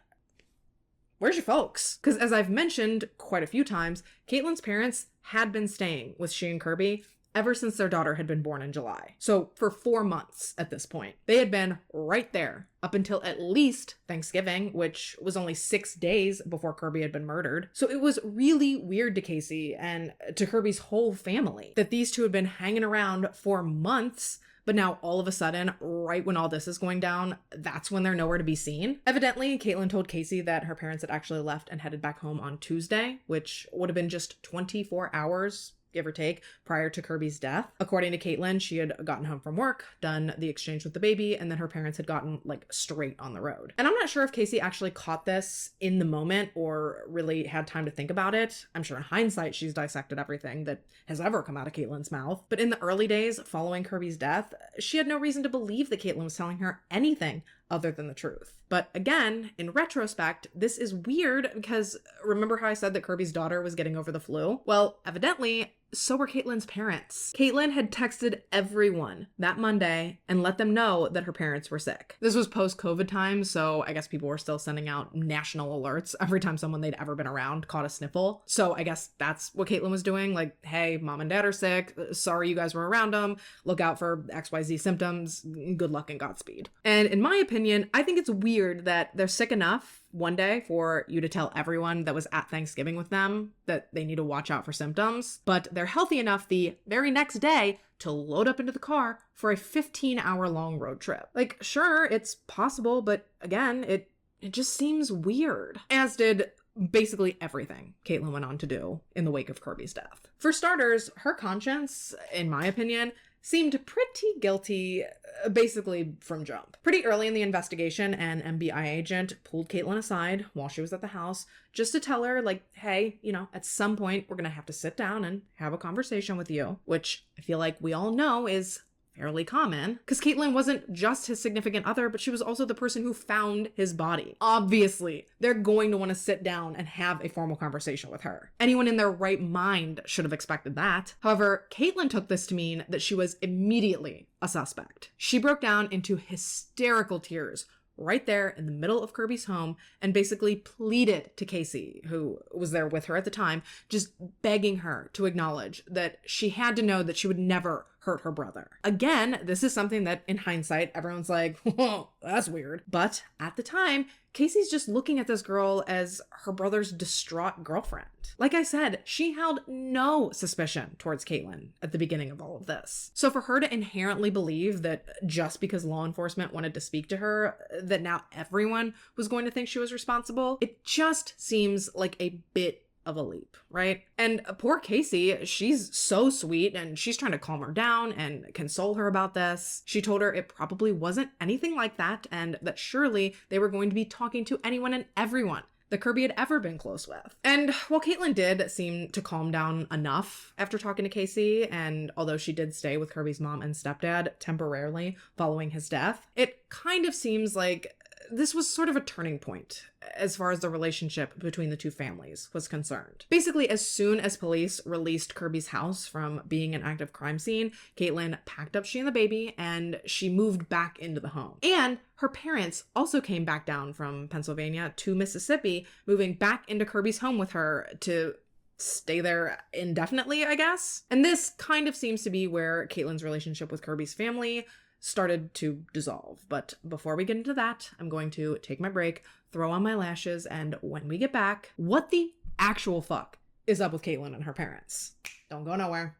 where's your folks? Because as I've mentioned quite a few times, Caitlin's parents had been staying with she and Kirby ever since their daughter had been born in July. So for 4 months at this point, they had been right there up until at least Thanksgiving, which was only 6 days before Kirby had been murdered. So it was really weird to Casey and to Kirby's whole family that these two had been hanging around for months, but now all of a sudden, right when all this is going down, that's when they're nowhere to be seen. Evidently, Caitlin told Casey that her parents had actually left and headed back home on Tuesday, which would have been just 24 hours give or take, prior to Kirby's death. According to Caitlin, she had gotten home from work, done the exchange with the baby, and then her parents had gotten like straight on the road. And I'm not sure if Casey actually caught this in the moment or really had time to think about it. I'm sure in hindsight, she's dissected everything that has ever come out of Caitlin's mouth. But in the early days following Kirby's death, she had no reason to believe that Caitlin was telling her anything other than the truth. But again, in retrospect, this is weird because remember how I said that Kirby's daughter was getting over the flu? Well, evidently, so were Caitlin's parents. Caitlin had texted everyone that Monday and let them know that her parents were sick. This was post-COVID time, so I guess people were still sending out national alerts every time someone they'd ever been around caught a sniffle. So I guess that's what Caitlin was doing. Like, hey, mom and dad are sick. Sorry you guys were around them. Look out for XYZ symptoms. Good luck and Godspeed. And in my opinion, I think it's weird that they're sick enough one day for you to tell everyone that was at Thanksgiving with them that they need to watch out for symptoms, but they're healthy enough the very next day to load up into the car for a 15-hour long road trip. Like, sure, it's possible, but again, it just seems weird. As did basically everything Caitlin went on to do in the wake of Kirby's death. For starters, her conscience, in my opinion, seemed pretty guilty basically from jump. Pretty early in the investigation, an MBI agent pulled Caitlin aside while she was at the house just to tell her, like, hey, at some point we're going to have to sit down and have a conversation with you, which I feel like we all know is fairly common, because Caitlin wasn't just his significant other, but she was also the person who found his body. Obviously, they're going to want to sit down and have a formal conversation with her. Anyone in their right mind should have expected that. However, Caitlin took this to mean that she was immediately a suspect. She broke down into hysterical tears right there in the middle of Kirby's home and basically pleaded to Casey, who was there with her at the time, just begging her to acknowledge that she had to know that she would never hurt her brother. Again, this is something that in hindsight, everyone's like, whoa, that's weird. But at the time, Casey's just looking at this girl as her brother's distraught girlfriend. Like I said, she held no suspicion towards Caitlin at the beginning of all of this. So for her to inherently believe that just because law enforcement wanted to speak to her, that now everyone was going to think she was responsible, it just seems like a bit of a leap, right? And poor Casey, she's so sweet and she's trying to calm her down and console her about this. She told her it probably wasn't anything like that and that surely they were going to be talking to anyone and everyone that Kirby had ever been close with. And while Caitlin did seem to calm down enough after talking to Casey, and although she did stay with Kirby's mom and stepdad temporarily following his death, it kind of seems like this was sort of a turning point as far as the relationship between the two families was concerned. Basically, as soon as police released Kirby's house from being an active crime scene, Caitlin packed up she and the baby and she moved back into the home. And her parents also came back down from Pennsylvania to Mississippi, moving back into Kirby's home with her to stay there indefinitely, I guess. And this kind of seems to be where Caitlin's relationship with Kirby's family started to dissolve. But before we get into that, I'm going to take my break, throw on my lashes, and when we get back, what the actual fuck is up with Caitlin and her parents? Don't go nowhere.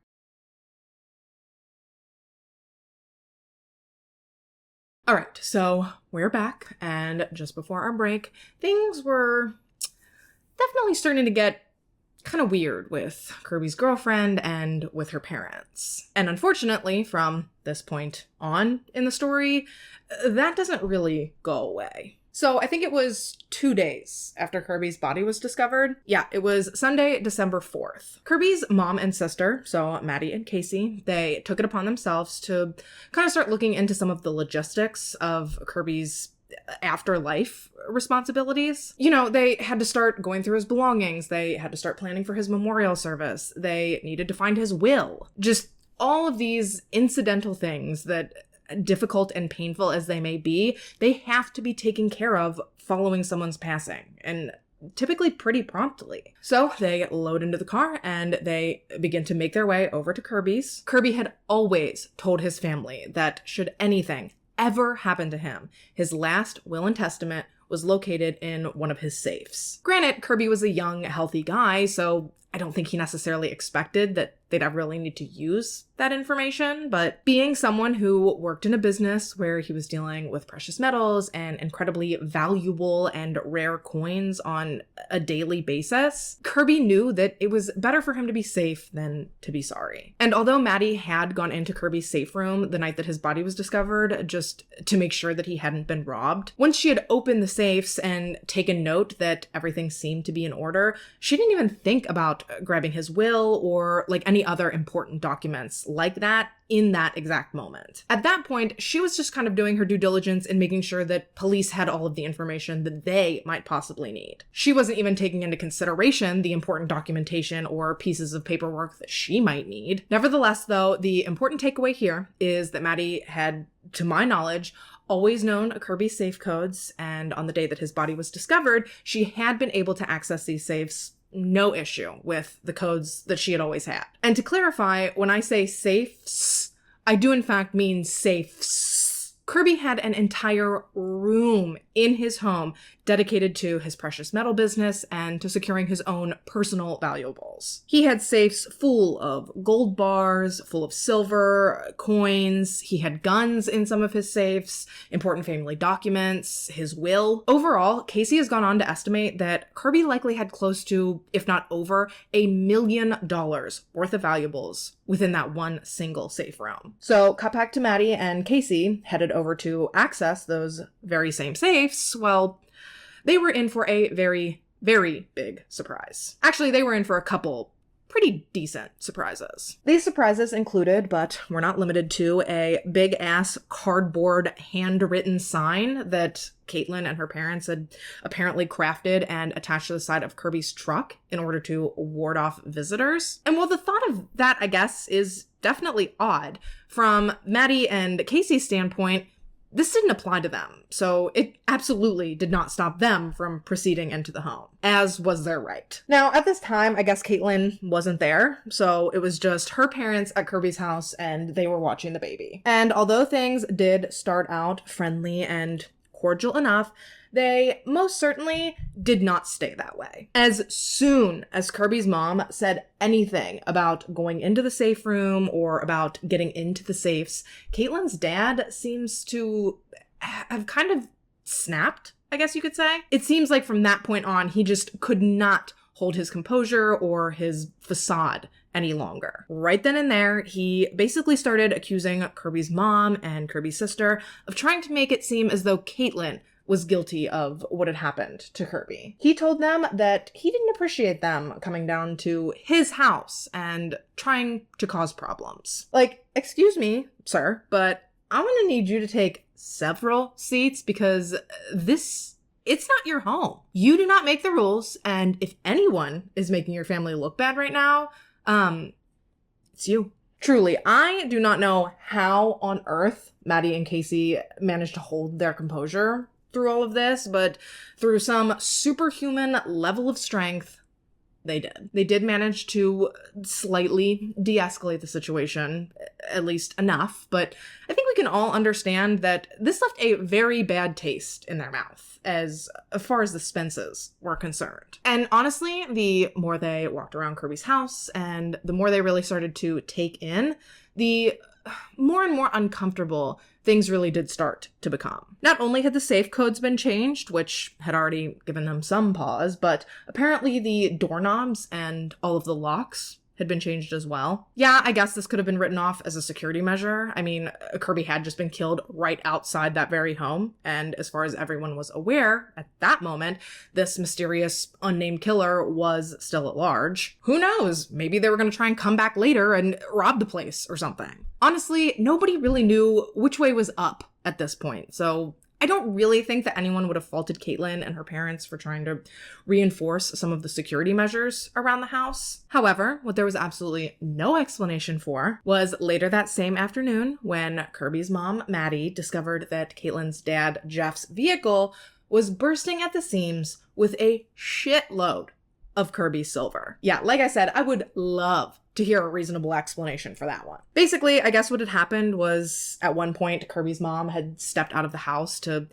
All right, so we're back, and just before our break, things were definitely starting to get kind of weird with Kirby's girlfriend and with her parents. And unfortunately, from this point on in the story, that doesn't really go away. So I think it was 2 days after Kirby's body was discovered. Yeah, it was Sunday, December 4th. Kirby's mom and sister, so Maddie and Casey, they took it upon themselves to kind of start looking into some of the logistics of Kirby's afterlife responsibilities. They had to start going through his belongings. They had to start planning for his memorial service. They needed to find his will. Just all of these incidental things that, difficult and painful as they may be, they have to be taken care of following someone's passing, and typically pretty promptly. So they load into the car and they begin to make their way over to Kirby's. Kirby had always told his family that should anything ever happen to him, his last will and testament was located in one of his safes. Granted, Kirby was a young, healthy guy, so I don't think he necessarily expected that they'd ever really need to use that information, but being someone who worked in a business where he was dealing with precious metals and incredibly valuable and rare coins on a daily basis, Kirby knew that it was better for him to be safe than to be sorry. And although Maddie had gone into Kirby's safe room the night that his body was discovered, just to make sure that he hadn't been robbed, once she had opened the safes and taken note that everything seemed to be in order, she didn't even think about grabbing his will or like any other important documents like that in that exact moment. At that point, she was just kind of doing her due diligence in making sure that police had all of the information that they might possibly need. She wasn't even taking into consideration the important documentation or pieces of paperwork that she might need. Nevertheless, though, the important takeaway here is that Maddie had, to my knowledge, always known Kirby's safe codes, and on the day that his body was discovered, she had been able to access these safes no issue with the codes that she had always had. And to clarify, when I say safes, I do in fact mean safes. Kirby had an entire room in his home dedicated to his precious metal business and to securing his own personal valuables. He had safes full of gold bars, full of silver, coins. He had guns in some of his safes, important family documents, his will. Overall, Casey has gone on to estimate that Kirby likely had close to, if not over, $1 million worth of valuables within that one single safe room. So, cut back to Maddie and Casey headed over to access those very same safes. Well, they were in for a very, very big surprise. Actually, they were in for a couple pretty decent surprises. These surprises included, but were not limited to, a big-ass cardboard handwritten sign that Caitlin and her parents had apparently crafted and attached to the side of Kirby's truck in order to ward off visitors. And while the thought of that, I guess, is definitely odd, from Maddie and Casey's standpoint, this didn't apply to them, so it absolutely did not stop them from proceeding into the home, as was their right. Now, at this time, I guess Caitlin wasn't there, so it was just her parents at Kirby's house, and they were watching the baby. And although things did start out friendly and cordial enough, they most certainly did not stay that way. As soon as Kirby's mom said anything about going into the safe room or about getting into the safes, Caitlin's dad seems to have kind of snapped, I guess you could say. It seems like from that point on, he just could not hold his composure or his facade any longer. Right then and there, he basically started accusing Kirby's mom and Kirby's sister of trying to make it seem as though Caitlin was guilty of what had happened to Kirby. He told them that he didn't appreciate them coming down to his house and trying to cause problems. Like, excuse me, sir, but I'm gonna need you to take several seats because it's not your home. You do not make the rules, and if anyone is making your family look bad right now, it's you. Truly, I do not know how on earth Maddie and Casey managed to hold their composure through all of this, but through some superhuman level of strength, they did. They did manage to slightly de-escalate the situation, at least enough, but I think we can all understand that this left a very bad taste in their mouth as far as the Spences were concerned. And honestly, the more they walked around Kirby's house and the more they really started to take in, the more and more uncomfortable things really did start to become. Not only had the safe codes been changed, which had already given them some pause, but apparently the doorknobs and all of the locks had been changed as well. Yeah, I guess this could have been written off as a security measure. I mean, Kirby had just been killed right outside that very home, and as far as everyone was aware at that moment, this mysterious unnamed killer was still at large. Who knows? Maybe they were going to try and come back later and rob the place or something. Honestly, nobody really knew which way was up at this point, so I don't really think that anyone would have faulted Caitlin and her parents for trying to reinforce some of the security measures around the house. However, what there was absolutely no explanation for was later that same afternoon when Kirby's mom, Maddie, discovered that Caitlin's dad, Jeff's vehicle was bursting at the seams with a shitload of Kirby's silver. Yeah, like I said, I would love to hear a reasonable explanation for that one. Basically, I guess what had happened was at one point, Kirby's mom had stepped out of the house to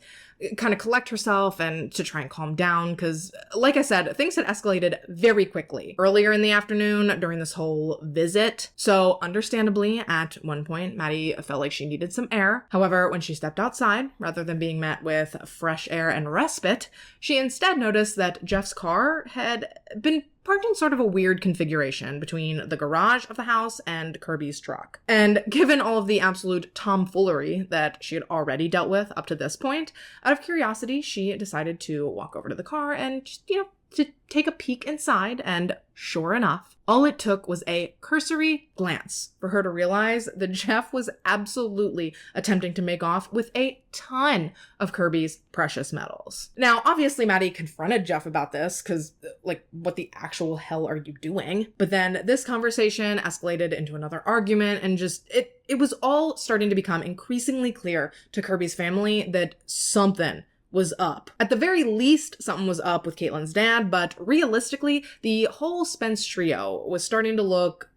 kind of collect herself and to try and calm down because, like I said, things had escalated very quickly earlier in the afternoon during this whole visit. So understandably, at one point, Maddie felt like she needed some air. However, when she stepped outside, rather than being met with fresh air and respite, she instead noticed that Jeff's car had been parked in sort of a weird configuration between the garage of the house and Kirby's truck. And given all of the absolute tomfoolery that she had already dealt with up to this point, out of curiosity, she decided to walk over to the car and just, to take a peek inside, and sure enough, all it took was a cursory glance for her to realize that Jeff was absolutely attempting to make off with a ton of Kirby's precious metals. Now, obviously, Maddie confronted Jeff about this because, what the actual hell are you doing? But then this conversation escalated into another argument, and just, it was all starting to become increasingly clear to Kirby's family that something was up. At the very least, something was up with Caitlin's dad, but realistically, the whole Spence trio was starting to look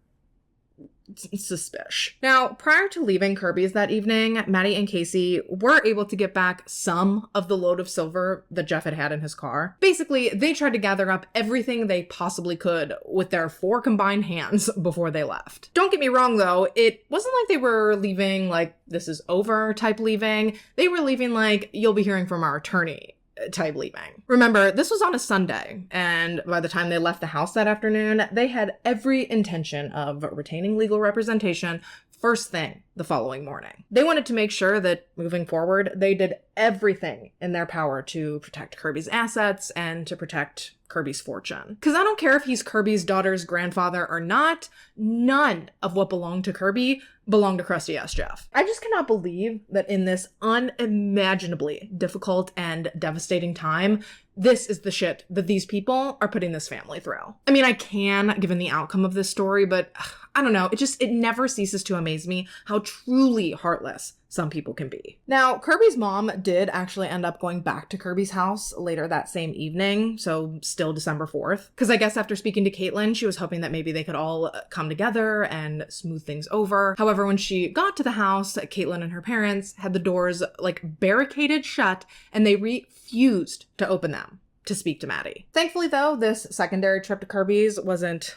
suspicious. Now, prior to leaving Kirby's that evening, Maddie and Casey were able to get back some of the load of silver that Jeff had in his car. Basically, they tried to gather up everything they possibly could with their 4 combined hands before they left. Don't get me wrong though, it wasn't like they were leaving like this is over type leaving. They were leaving like you'll be hearing from our attorney type leaving. Remember, this was on a Sunday, and by the time they left the house that afternoon, they had every intention of retaining legal representation first thing the following morning. They wanted to make sure that moving forward, they did everything in their power to protect Kirby's assets and to protect Kirby's fortune. Because I don't care if he's Kirby's daughter's grandfather or not, none of what belonged to Kirby belonged to crusty ass Jeff. I just cannot believe that in this unimaginably difficult and devastating time, this is the shit that these people are putting this family through. I mean, I can, given the outcome of this story, but I don't know. It never ceases to amaze me how truly heartless some people can be. Now, Kirby's mom did actually end up going back to Kirby's house later that same evening, so still December 4th. Because I guess after speaking to Caitlin, she was hoping that maybe they could all come together and smooth things over. However, when she got to the house, Caitlin and her parents had the doors like barricaded shut, and they refused to open them to speak to Maddie. Thankfully, though, this secondary trip to Kirby's wasn't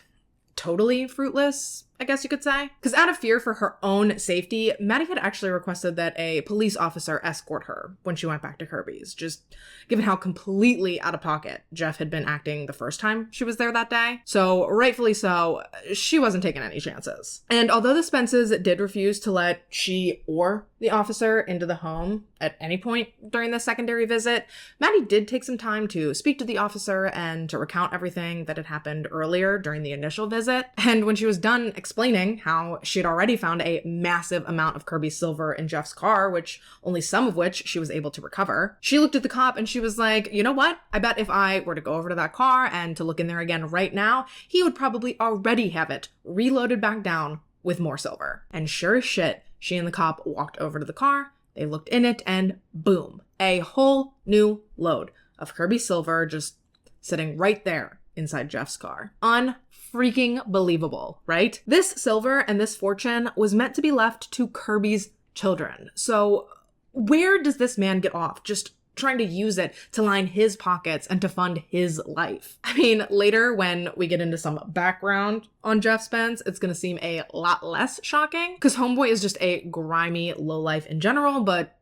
totally fruitless, I guess you could say. Because out of fear for her own safety, Maddie had actually requested that a police officer escort her when she went back to Kirby's, just given how completely out of pocket Jeff had been acting the first time she was there that day. So rightfully so, she wasn't taking any chances. And although the Spences did refuse to let she or the officer into the home at any point during the secondary visit, Maddie did take some time to speak to the officer and to recount everything that had happened earlier during the initial visit. And when she was done explaining how she had already found a massive amount of Kirby's silver in Jeff's car, which only some of which she was able to recover, she looked at the cop and she was like, you know what? I bet if I were to go over to that car and to look in there again right now, he would probably already have it reloaded back down with more silver. And sure as shit, she and the cop walked over to the car, they looked in it, and boom, a whole new load of Kirby silver just sitting right there inside Jeff's car. Unfreaking believable, right? This silver and this fortune was meant to be left to Kirby's children. So where does this man get off just trying to use it to line his pockets and to fund his life? I mean, later when we get into some background on Jeff Spence, it's going to seem a lot less shocking because Homeboy is just a grimy lowlife in general, but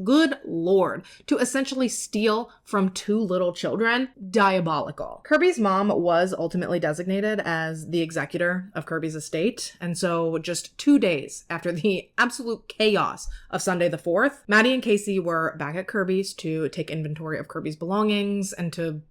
good lord, to essentially steal from 2 little children, diabolical. Kirby's mom was ultimately designated as the executor of Kirby's estate, and so just 2 days after the absolute chaos of Sunday the 4th, Maddie and Casey were back at Kirby's to take inventory of Kirby's belongings and to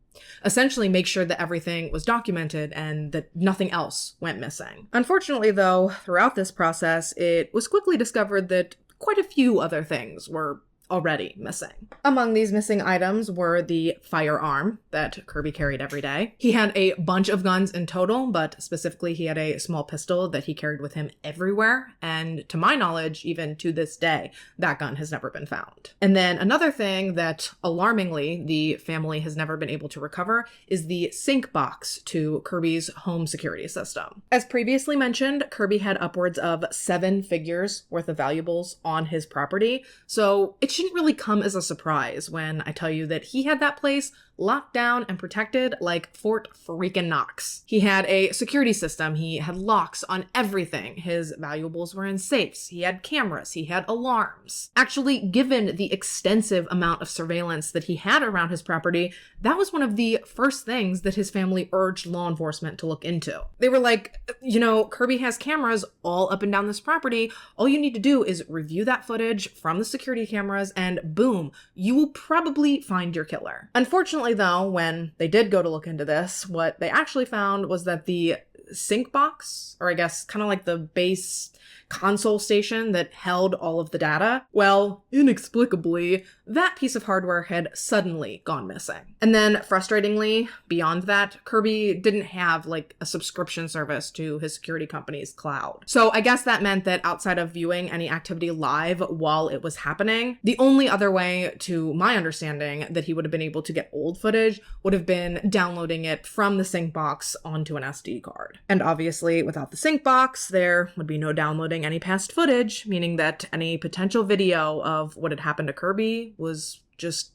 essentially make sure that everything was documented and that nothing else went missing. Unfortunately, though, throughout this process, it was quickly discovered that quite a few other things were already missing. Among these missing items were the firearm that Kirby carried every day. He had a bunch of guns in total, but specifically he had a small pistol that he carried with him everywhere, and to my knowledge, even to this day, that gun has never been found. And then another thing that, alarmingly, the family has never been able to recover is the sync box to Kirby's home security system. As previously mentioned, Kirby had upwards of 7 figures worth of valuables on his property, so it shouldn't really come as a surprise when I tell you that he had that place locked down and protected like Fort freaking Knox. He had a security system. He had locks on everything. His valuables were in safes. He had cameras. He had alarms. Actually, given the extensive amount of surveillance that he had around his property, that was one of the first things that his family urged law enforcement to look into. They were like, you know, Kirby has cameras all up and down this property. All you need to do is review that footage from the security cameras and boom, you will probably find your killer. Unfortunately, though, when they did go to look into this, what they actually found was that the sync box, or I guess kind of like the base console station that held all of the data, well, inexplicably, that piece of hardware had suddenly gone missing. And then, frustratingly, beyond that, Kirby didn't have like a subscription service to his security company's cloud. So I guess that meant that outside of viewing any activity live while it was happening, the only other way, to my understanding, that he would have been able to get old footage would have been downloading it from the sync box onto an SD card. And obviously, without the sync box, there would be no downloading any past footage, meaning that any potential video of what had happened to Kirby was just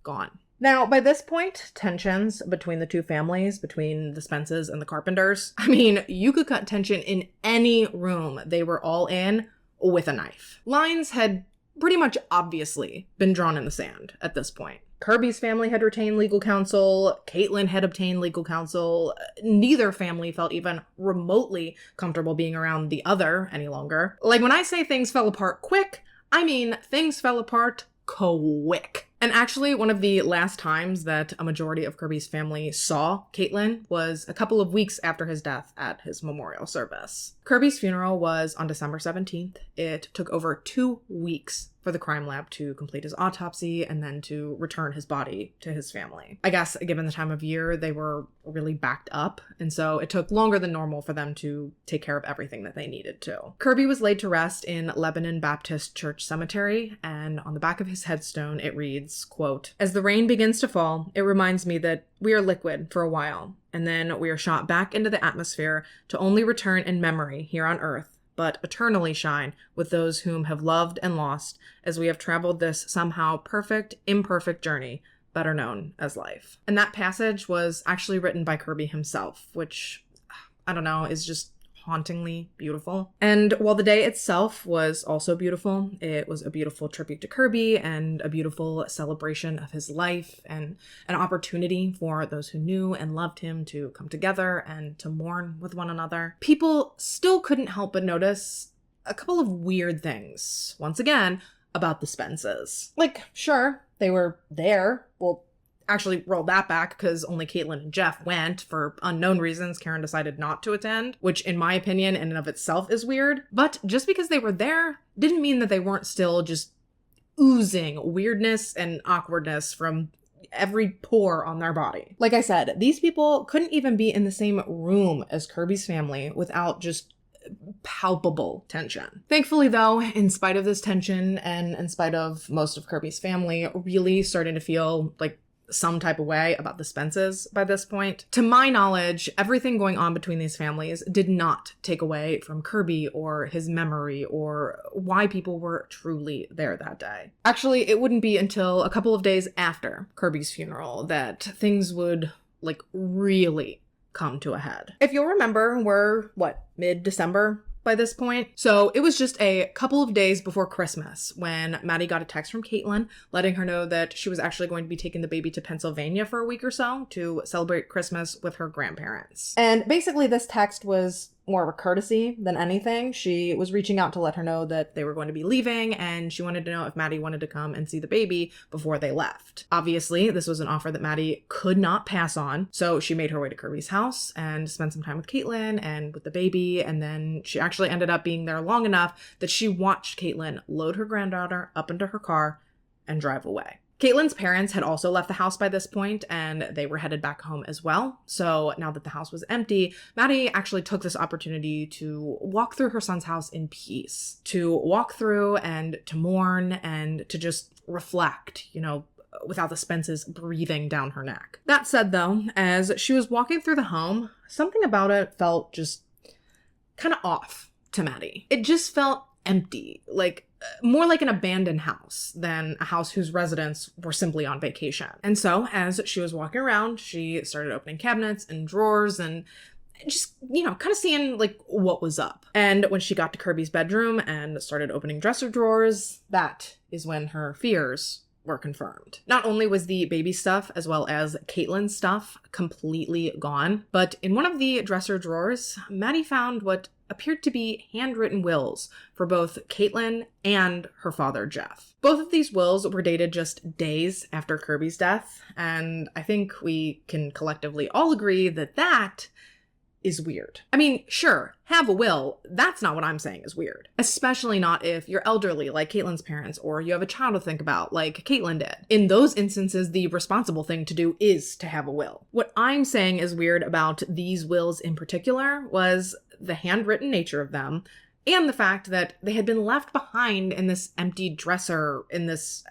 gone. Now, by this point, tensions between the two families, between the Spences and the Carpenters, I mean, you could cut tension in any room they were all in with a knife. Lines had pretty much obviously been drawn in the sand at this point. Kirby's family had retained legal counsel. Caitlin had obtained legal counsel. Neither family felt even remotely comfortable being around the other any longer. Like, when I say things fell apart quick, I mean things fell apart quick. And actually, one of the last times that a majority of Kirby's family saw Caitlin was a couple of weeks after his death at his memorial service. Kirby's funeral was on December 17th. It took over 2 weeks for the crime lab to complete his autopsy and then to return his body to his family. I guess, given the time of year, they were really backed up, and so it took longer than normal for them to take care of everything that they needed to. Kirby was laid to rest in Lebanon Baptist Church Cemetery, and on the back of his headstone it reads, quote, "As the rain begins to fall, it reminds me that we are liquid for a while, and then we are shot back into the atmosphere to only return in memory here on earth, but eternally shine with those whom have loved and lost as we have traveled this somehow perfect, imperfect journey, better known as life." And that passage was actually written by Kirby himself, which, I don't know, is just hauntingly beautiful. And while the day itself was also beautiful, it was a beautiful tribute to Kirby and a beautiful celebration of his life and an opportunity for those who knew and loved him to come together and to mourn with one another. People still couldn't help but notice a couple of weird things, once again, about the Spences. Like, sure, they were there. Well, actually rolled that back because only Caitlin and Jeff went. For unknown reasons, Karen decided not to attend, which in my opinion in and of itself is weird. But just because they were there didn't mean that they weren't still just oozing weirdness and awkwardness from every pore on their body. Like I said, these people couldn't even be in the same room as Kirby's family without just palpable tension. Thankfully, though, in spite of this tension and in spite of most of Kirby's family really starting to feel like some type of way about the Spences by this point, to my knowledge, everything going on between these families did not take away from Kirby or his memory or why people were truly there that day. Actually, it wouldn't be until a couple of days after Kirby's funeral that things would, like, really come to a head. If you'll remember, we're, mid-December by this point? So it was just a couple of days before Christmas when Maddie got a text from Caitlin letting her know that she was actually going to be taking the baby to Pennsylvania for a week or so to celebrate Christmas with her grandparents. And basically this text was more of a courtesy than anything. She was reaching out to let her know that they were going to be leaving, and she wanted to know if Maddie wanted to come and see the baby before they left. Obviously, this was an offer that Maddie could not pass on, so she made her way to Kirby's house and spent some time with Caitlin and with the baby, and then she actually ended up being there long enough that she watched Caitlin load her granddaughter up into her car and drive away. Caitlin's parents had also left the house by this point, and they were headed back home as well. So now that the house was empty, Maddie actually took this opportunity to walk through her son's house in peace, to walk through and to mourn and to just reflect, without the Spences breathing down her neck. That said, though, as she was walking through the home, something about it felt just kind of off to Maddie. It just felt empty, more like an abandoned house than a house whose residents were simply on vacation. And so as she was walking around, she started opening cabinets and drawers and just, kind of seeing what was up. And when she got to Kirby's bedroom and started opening dresser drawers, that is when her fears were confirmed. Not only was the baby stuff as well as Caitlin's stuff completely gone, but in one of the dresser drawers, Maddie found what appeared to be handwritten wills for both Caitlin and her father, Jeff. Both of these wills were dated just days after Kirby's death, and I think we can collectively all agree that that is weird. I mean, sure, have a will. That's not what I'm saying is weird. Especially not if you're elderly, like Caitlin's parents, or you have a child to think about, like Caitlin did. In those instances, the responsible thing to do is to have a will. What I'm saying is weird about these wills in particular was the handwritten nature of them, and the fact that they had been left behind in this empty dresser in this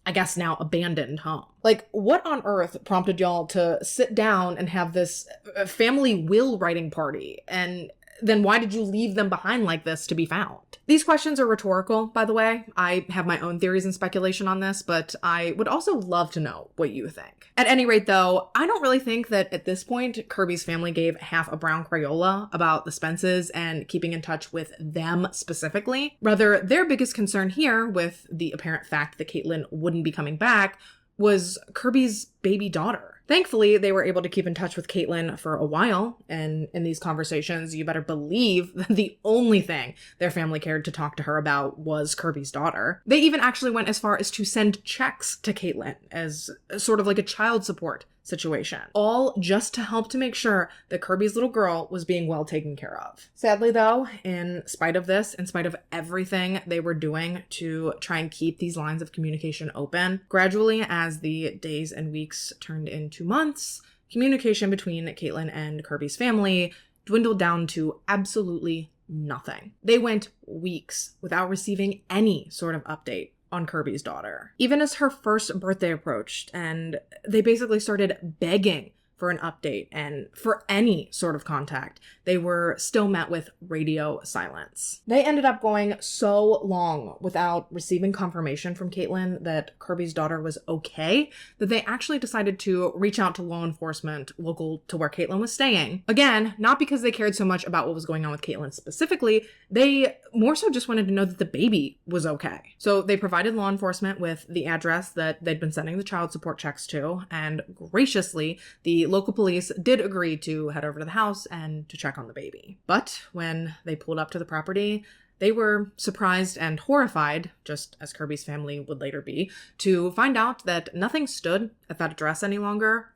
I guess now abandoned home. Like, what on earth prompted y'all to sit down and have this family will writing party? And then why did you leave them behind like this to be found? These questions are rhetorical, by the way. I have my own theories and speculation on this, but I would also love to know what you think. At any rate, though, I don't really think that at this point, Kirby's family gave half a brown Crayola about the Spences and keeping in touch with them specifically. Rather, their biggest concern here, with the apparent fact that Caitlin wouldn't be coming back, was Kirby's baby daughter. Thankfully, they were able to keep in touch with Caitlin for a while, and in these conversations, you better believe that the only thing their family cared to talk to her about was Kirby's daughter. They even actually went as far as to send checks to Caitlin as sort of like a child support situation, all just to help to make sure that Kirby's little girl was being well taken care of. Sadly, though, in spite of this, in spite of everything they were doing to try and keep these lines of communication open, gradually as the days and weeks turned into months, communication between Caitlin and Kirby's family dwindled down to absolutely nothing. They went weeks without receiving any sort of update on Kirby's daughter. Even as her first birthday approached, and they basically started begging for an update and for any sort of contact, they were still met with radio silence. They ended up going so long without receiving confirmation from Caitlin that Kirby's daughter was okay that they actually decided to reach out to law enforcement local to where Caitlin was staying. Again, not because they cared so much about what was going on with Caitlin specifically, they more so just wanted to know that the baby was okay. So they provided law enforcement with the address that they'd been sending the child support checks to, and graciously, the local police did agree to head over to the house and to check on the baby. But when they pulled up to the property, they were surprised and horrified, just as Kirby's family would later be, to find out that nothing stood at that address any longer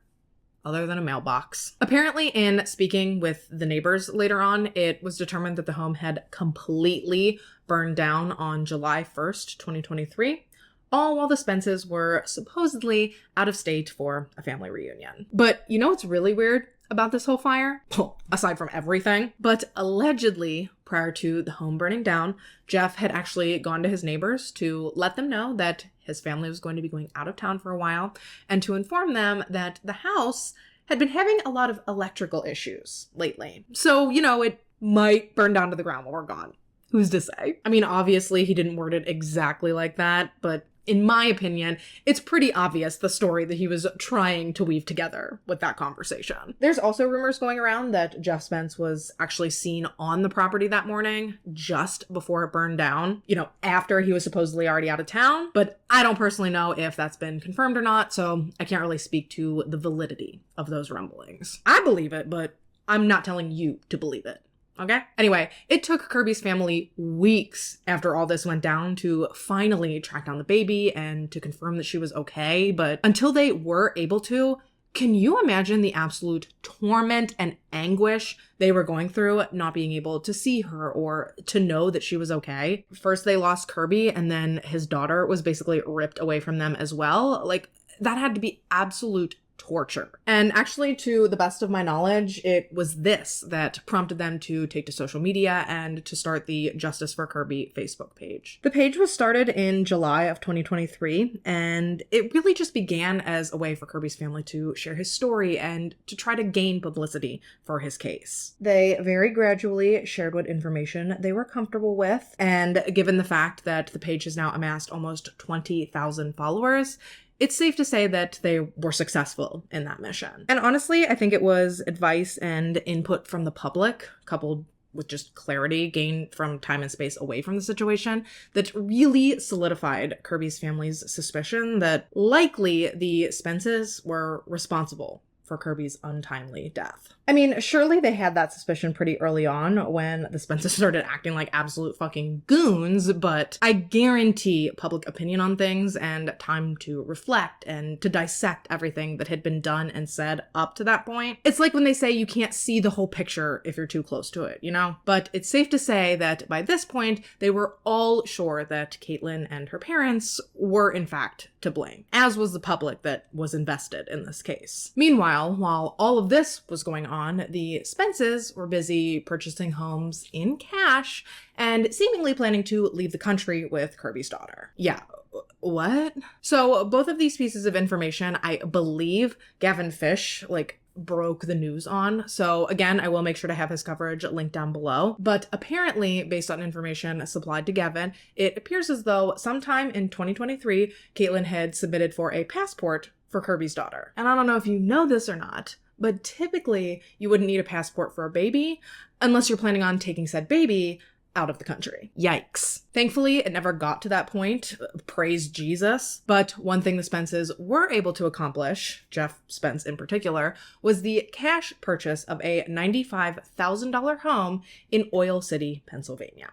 other than a mailbox. Apparently, in speaking with the neighbors later on, it was determined that the home had completely burned down on July 1st, 2023. All while the Spences were supposedly out of state for a family reunion. But you know what's really weird about this whole fire? Well, aside from everything, but allegedly, prior to the home burning down, Jeff had actually gone to his neighbors to let them know that his family was going to be going out of town for a while, and to inform them that the house had been having a lot of electrical issues lately. So, you know, it might burn down to the ground while we're gone. Who's to say? I mean, obviously, he didn't word it exactly like that, but in my opinion, it's pretty obvious the story that he was trying to weave together with that conversation. There's also rumors going around that Jeff Spence was actually seen on the property that morning just before it burned down, you know, after he was supposedly already out of town. But I don't personally know if that's been confirmed or not, so I can't really speak to the validity of those rumblings. I believe it, but I'm not telling you to believe it. Okay? Anyway, it took Kirby's family weeks after all this went down to finally track down the baby and to confirm that she was okay. But until they were able to, can you imagine the absolute torment and anguish they were going through not being able to see her or to know that she was okay? First, they lost Kirby, and then his daughter was basically ripped away from them as well. Like, that had to be absolute torture. And actually, to the best of my knowledge, it was this that prompted them to take to social media and to start the Justice for Kirby Facebook page. The page was started in July of 2023, and it really just began as a way for Kirby's family to share his story and to try to gain publicity for his case. They very gradually shared what information they were comfortable with, and given the fact that the page has now amassed almost 20,000 followers, it's safe to say that they were successful in that mission. And honestly, I think it was advice and input from the public, coupled with just clarity gained from time and space away from the situation, that really solidified Kirby's family's suspicion that likely the Spences were responsible for Kirby's untimely death. I mean, surely they had that suspicion pretty early on when the Spences started acting like absolute fucking goons, but I guarantee public opinion on things and time to reflect and to dissect everything that had been done and said up to that point. It's like when they say you can't see the whole picture if you're too close to it, you know? But it's safe to say that by this point, they were all sure that Caitlin and her parents were in fact to blame, as was the public that was invested in this case. Meanwhile, Meanwhile, while all of this was going on, the Spences were busy purchasing homes in cash and seemingly planning to leave the country with Kirby's daughter. Yeah. What? So both of these pieces of information, I believe Gavin Fish, broke the news on. So again, I will make sure to have his coverage linked down below. But apparently, based on information supplied to Gavin, it appears as though sometime in 2023, Caitlyn had submitted for a passport for Kirby's daughter. And I don't know if you know this or not, but typically you wouldn't need a passport for a baby unless you're planning on taking said baby out of the country. Yikes. Thankfully, it never got to that point. Praise Jesus. But one thing the Spences were able to accomplish, Jeff Spence in particular, was the cash purchase of a $95,000 home in Oil City, Pennsylvania.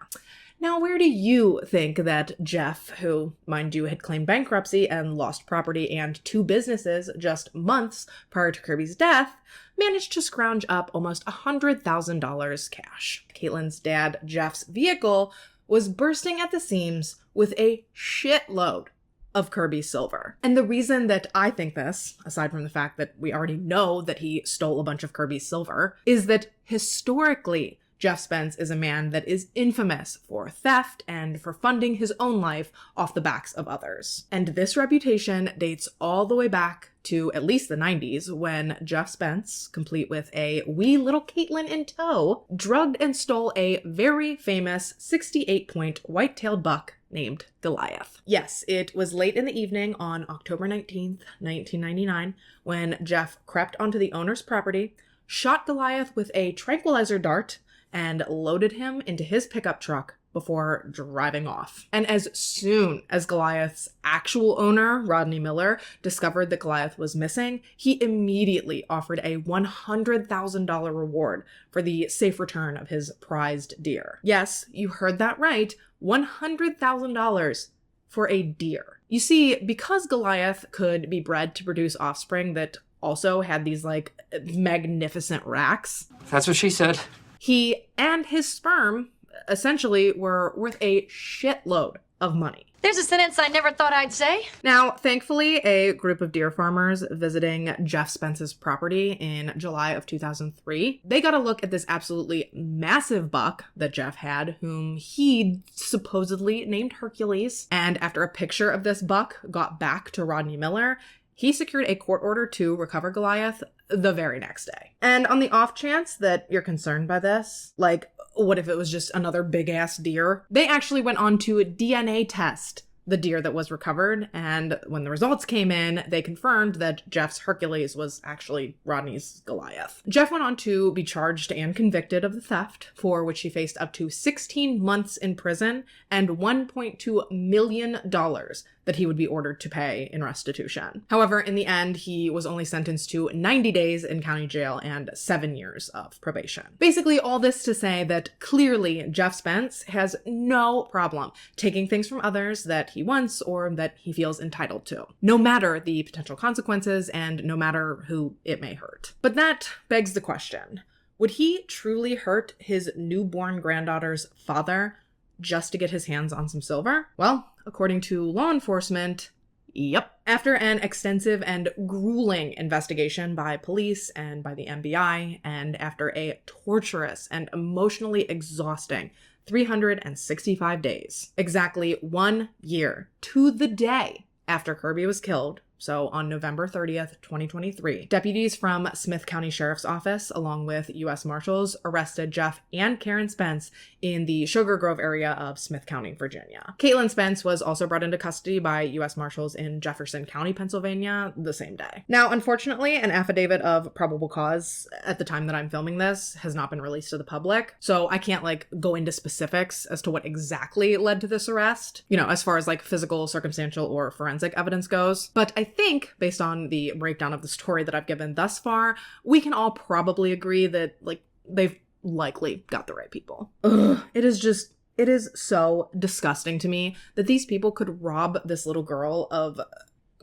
Now, where do you think that Jeff, who, mind you, had claimed bankruptcy and lost property and 2 businesses just months prior to Kirby's death, managed to scrounge up almost $100,000 cash? Caitlyn's dad, Jeff's vehicle, was bursting at the seams with a shitload of Kirby's silver. And the reason that I think this, aside from the fact that we already know that he stole a bunch of Kirby's silver, is that historically, Jeff Spence is a man that is infamous for theft and for funding his own life off the backs of others. And this reputation dates all the way back to at least the 90s, when Jeff Spence, complete with a wee little Caitlyn in tow, drugged and stole a very famous 68-point white-tailed buck named Goliath. Yes, it was late in the evening on October 19th, 1999, when Jeff crept onto the owner's property, shot Goliath with a tranquilizer dart, and loaded him into his pickup truck before driving off. And as soon as Goliath's actual owner, Rodney Miller, discovered that Goliath was missing, he immediately offered a $100,000 reward for the safe return of his prized deer. Yes, you heard that right, $100,000 for a deer. You see, because Goliath could be bred to produce offspring that also had these, magnificent racks. That's what she said. He and his sperm essentially were worth a shitload of money. There's a sentence I never thought I'd say. Now, thankfully, a group of deer farmers visiting Jeff Spence's property in July of 2003, they got a look at this absolutely massive buck that Jeff had, whom he supposedly named Hercules. And after a picture of this buck got back to Rodney Miller, he secured a court order to recover Goliath the very next day. And on the off chance that you're concerned by this, what if it was just another big-ass deer? They actually went on to DNA test the deer that was recovered, and when the results came in, they confirmed that Jeff's Hercules was actually Rodney's Goliath. Jeff went on to be charged and convicted of the theft, for which he faced up to 16 months in prison and $1.2 million that he would be ordered to pay in restitution. However, in the end, he was only sentenced to 90 days in county jail and 7 years of probation. Basically, all this to say that clearly Jeff Spence has no problem taking things from others that he wants or that he feels entitled to, no matter the potential consequences and no matter who it may hurt. But that begs the question, would he truly hurt his newborn granddaughter's father just to get his hands on some silver? Well, according to law enforcement, yep. After an extensive and grueling investigation by police and by the FBI, and after a torturous and emotionally exhausting 365 days, exactly 1 year to the day after Kirby was killed, so on November 30th, 2023, deputies from Smith County Sheriff's Office, along with U.S. Marshals, arrested Jeff and Karen Spence in the Sugar Grove area of Smith County, Virginia. Caitlyn Spence was also brought into custody by U.S. Marshals in Jefferson County, Pennsylvania, the same day. Now, unfortunately, an affidavit of probable cause at the time that I'm filming this has not been released to the public, so I can't, go into specifics as to what exactly led to this arrest, as far as, physical, circumstantial, or forensic evidence goes. But I think, based on the breakdown of the story that I've given thus far, we can all probably agree that, they've likely got the right people. Ugh, it is so disgusting to me that these people could rob this little girl of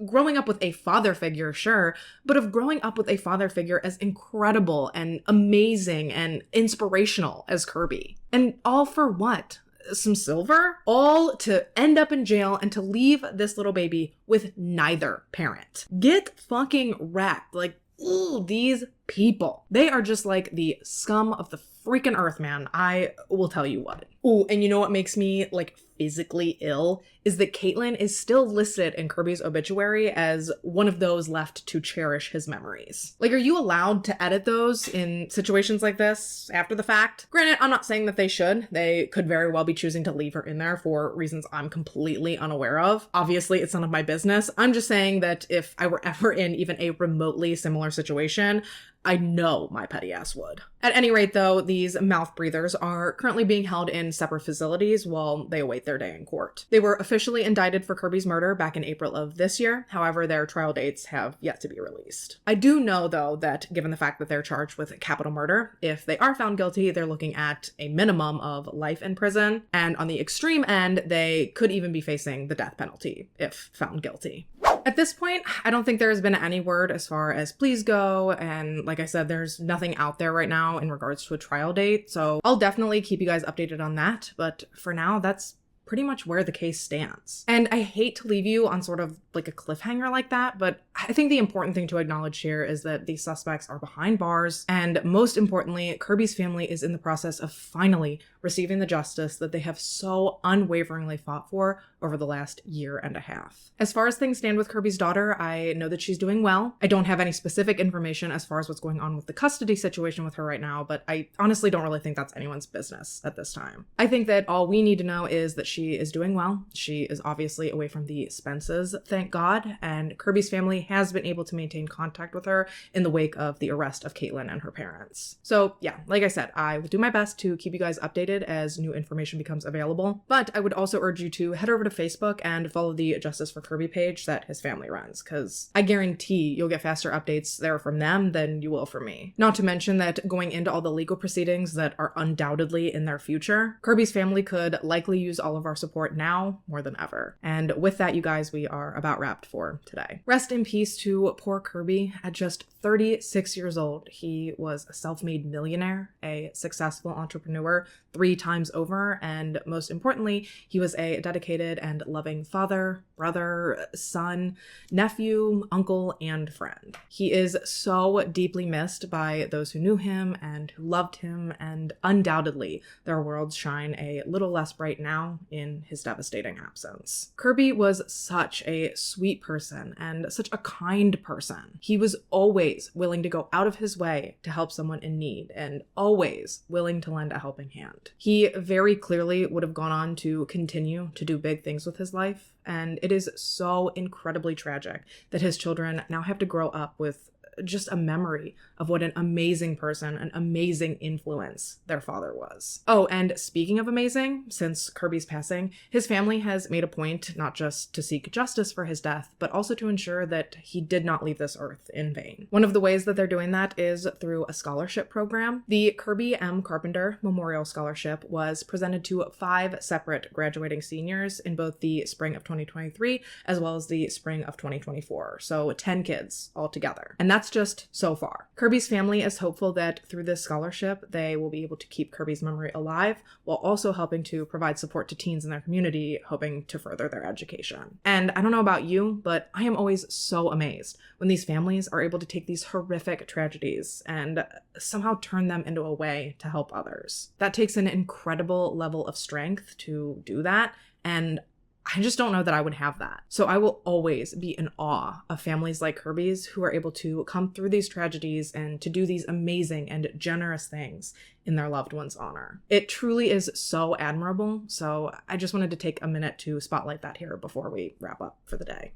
growing up with a father figure, sure, but of growing up with a father figure as incredible and amazing and inspirational as Kirby. And all for what? Some silver? All to end up in jail and to leave this little baby with neither parent. Get fucking wrecked. ooh, these people. They are just like the scum of the freaking earth, man. I will tell you what. Ooh, and you know what makes me like physically ill is that Caitlyn is still listed in Kirby's obituary as one of those left to cherish his memories. Like, are you allowed to edit those in situations like this after the fact? Granted, I'm not saying that they should. They could very well be choosing to leave her in there for reasons I'm completely unaware of. Obviously, it's none of my business. I'm just saying that if I were ever in even a remotely similar situation, I know my petty ass would. At any rate, though, these mouth breathers are currently being held in separate facilities while they await their day in court. They were officially indicted for Kirby's murder back in April of this year. However, their trial dates have yet to be released. I do know, though, that given the fact that they're charged with capital murder, if they are found guilty, they're looking at a minimum of life in prison. And on the extreme end, they could even be facing the death penalty if found guilty. At this point, I don't think there has been any word as far as pleas go, and like I said, there's nothing out there right now in regards to a trial date, so I'll definitely keep you guys updated on that, but for now, that's pretty much where the case stands. And I hate to leave you on sort of like a cliffhanger like that, but I think the important thing to acknowledge here is that these suspects are behind bars, and most importantly, Kirby's family is in the process of finally receiving the justice that they have so unwaveringly fought for over the last year and a half. As far as things stand with Kirby's daughter, I know that she's doing well. I don't have any specific information as far as what's going on with the custody situation with her right now, but I honestly don't really think that's anyone's business at this time. I think that all we need to know is that she is doing well. She is obviously away from the Spences, thank God, and Kirby's family has been able to maintain contact with her in the wake of the arrest of Caitlyn and her parents. So yeah, like I said, I will do my best to keep you guys updated as new information becomes available, but I would also urge you to head over to Facebook and follow the Justice for Kirby page that his family runs, because I guarantee you'll get faster updates there from them than you will from me. Not to mention that going into all the legal proceedings that are undoubtedly in their future, Kirby's family could likely use all of our support now more than ever. And with that, you guys, we are about wrapped for today. Rest in peace to poor Kirby. At just 36 years old, he was a self-made millionaire, a successful entrepreneur 3 times over, and most importantly, he was a dedicated and loving father, brother, son, nephew, uncle, and friend. He is so deeply missed by those who knew him and who loved him, and undoubtedly their worlds shine a little less bright now in his devastating absence. Kirby was such a sweet person and such a kind person. He was always willing to go out of his way to help someone in need, and always willing to lend a helping hand. He very clearly would have gone on to continue to do big things with his life, and it is so incredibly tragic that his children now have to grow up with just a memory of what an amazing person, an amazing influence their father was. Oh, and speaking of amazing, since Kirby's passing, his family has made a point not just to seek justice for his death, but also to ensure that he did not leave this earth in vain. One of the ways that they're doing that is through a scholarship program. The Kirby M. Carpenter Memorial Scholarship was presented to 5 separate graduating seniors in both the spring of 2023 as well as the spring of 2024. So 10 kids altogether. And that's just so far. Kirby's family is hopeful that through this scholarship, they will be able to keep Kirby's memory alive while also helping to provide support to teens in their community, hoping to further their education. And I don't know about you, but I am always so amazed when these families are able to take these horrific tragedies and somehow turn them into a way to help others. That takes an incredible level of strength to do that, and I just don't know that I would have that. So I will always be in awe of families like Kirby's who are able to come through these tragedies and to do these amazing and generous things in their loved one's honor. It truly is so admirable. So I just wanted to take a minute to spotlight that here before we wrap up for the day.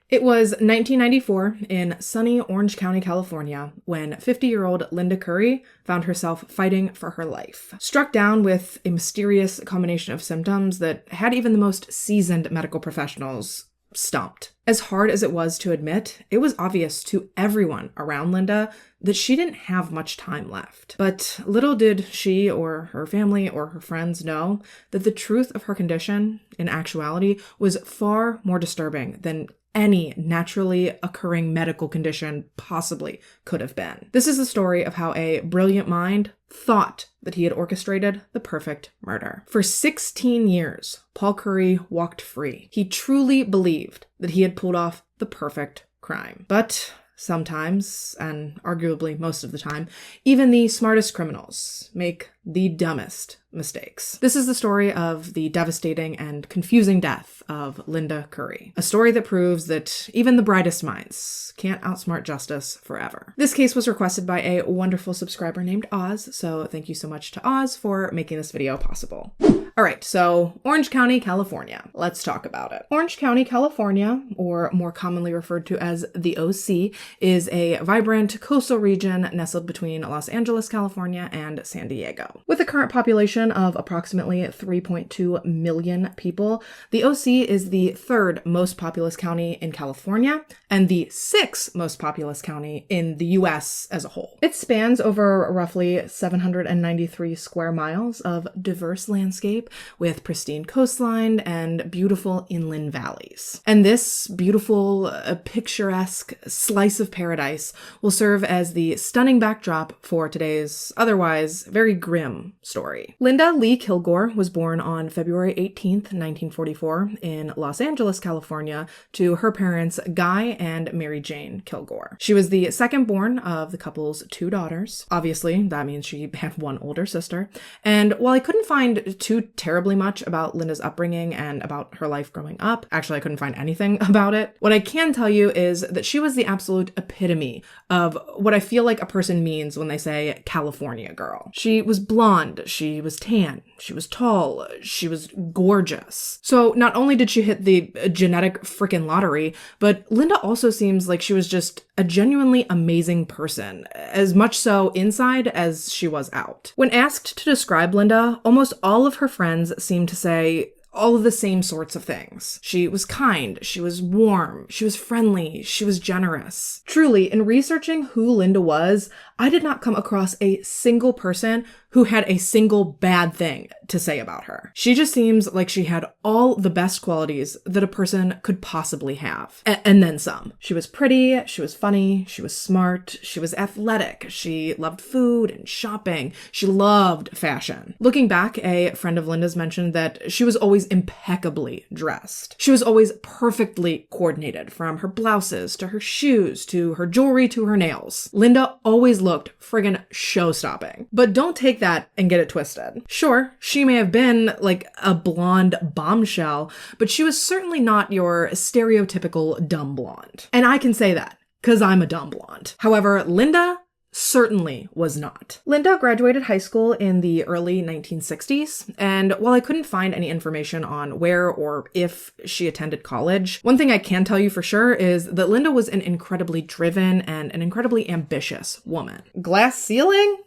It was 1994 in sunny Orange County, California, when 50-year-old Linda Curry found herself fighting for her life. Struck down with a mysterious combination of symptoms that had even the most seasoned medical professionals stumped. As hard as it was to admit, it was obvious to everyone around Linda that she didn't have much time left. But little did she or her family or her friends know that the truth of her condition, in actuality, was far more disturbing than any naturally occurring medical condition possibly could have been. This is the story of how a brilliant mind thought that he had orchestrated the perfect murder. For 16 years, Paul Curry walked free. He truly believed that he had pulled off the perfect crime. But sometimes, and arguably most of the time, even the smartest criminals make the dumbest mistakes. This is the story of the devastating and confusing death of Linda Curry, a story that proves that even the brightest minds can't outsmart justice forever. This case was requested by a wonderful subscriber named Oz, so thank you so much to Oz for making this video possible. All right, so Orange County, California. Let's talk about it. Orange County, California, or more commonly referred to as the OC, is a vibrant coastal region nestled between Los Angeles, California, and San Diego. With a current population of approximately 3.2 million people, the OC is the third most populous county in California and the sixth most populous county in the US as a whole. It spans over roughly 793 square miles of diverse landscape with pristine coastline and beautiful inland valleys. And this beautiful, picturesque slice of paradise will serve as the stunning backdrop for today's otherwise very grim story. Linda Lee Kilgore was born on February 18th, 1944 in Los Angeles, California, to her parents Guy and Mary Jane Kilgore. She was the second born of the couple's two daughters. Obviously, that means she had one older sister. And while I couldn't find too terribly much about Linda's upbringing and about her life growing up, actually I couldn't find anything about it, what I can tell you is that she was the absolute epitome of what I feel like a person means when they say California girl. She was blonde, she was tan, she was tall, she was gorgeous. So not only did she hit the genetic frickin' lottery, but Linda also seems like she was just a genuinely amazing person, as much so inside as she was out. When asked to describe Linda, almost all of her friends seemed to say all of the same sorts of things. She was kind, she was warm, she was friendly, she was generous. Truly, in researching who Linda was, I did not come across a single person who had a single bad thing to say about her. She just seems like she had all the best qualities that a person could possibly have. And then some. She was pretty, she was funny, she was smart, she was athletic, she loved food and shopping, she loved fashion. Looking back, a friend of Linda's mentioned that she was always impeccably dressed. She was always perfectly coordinated, from her blouses to her shoes to her jewelry to her nails. Linda always looked friggin' show-stopping. But don't take that and get it twisted. Sure, she may have been like a blonde bombshell, but she was certainly not your stereotypical dumb blonde. And I can say that, because I'm a dumb blonde. However, Linda certainly was not. Linda graduated high school in the early 1960s, and while I couldn't find any information on where or if she attended college, one thing I can tell you for sure is that Linda was an incredibly driven and an incredibly ambitious woman. Glass ceiling?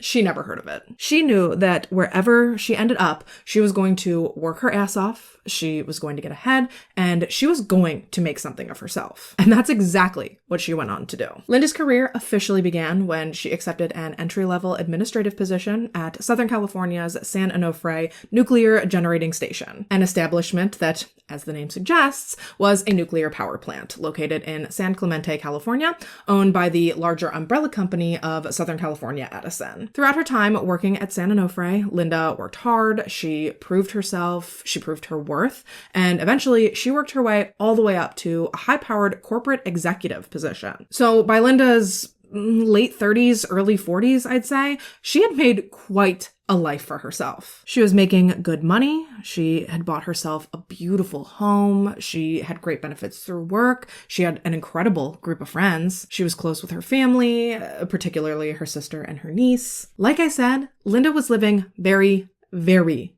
She never heard of it. She knew that wherever she ended up, she was going to work her ass off, she was going to get ahead, and she was going to make something of herself. And that's exactly what she went on to do. Linda's career officially began when she accepted an entry-level administrative position at Southern California's San Onofre Nuclear Generating Station, an establishment that, as the name suggests, was a nuclear power plant located in San Clemente, California, owned by the larger umbrella company of Southern California Edison. Throughout her time working at San Onofre, Linda worked hard, she proved herself, she proved her worth, and eventually she worked her way all the way up to a high-powered corporate executive position. So by Linda's late 30s, early 40s, I'd say, she had made quite a life for herself. She was making good money, she had bought herself a beautiful home, she had great benefits through work, she had an incredible group of friends, she was close with her family, particularly her sister and her niece. Like I said, Linda was living very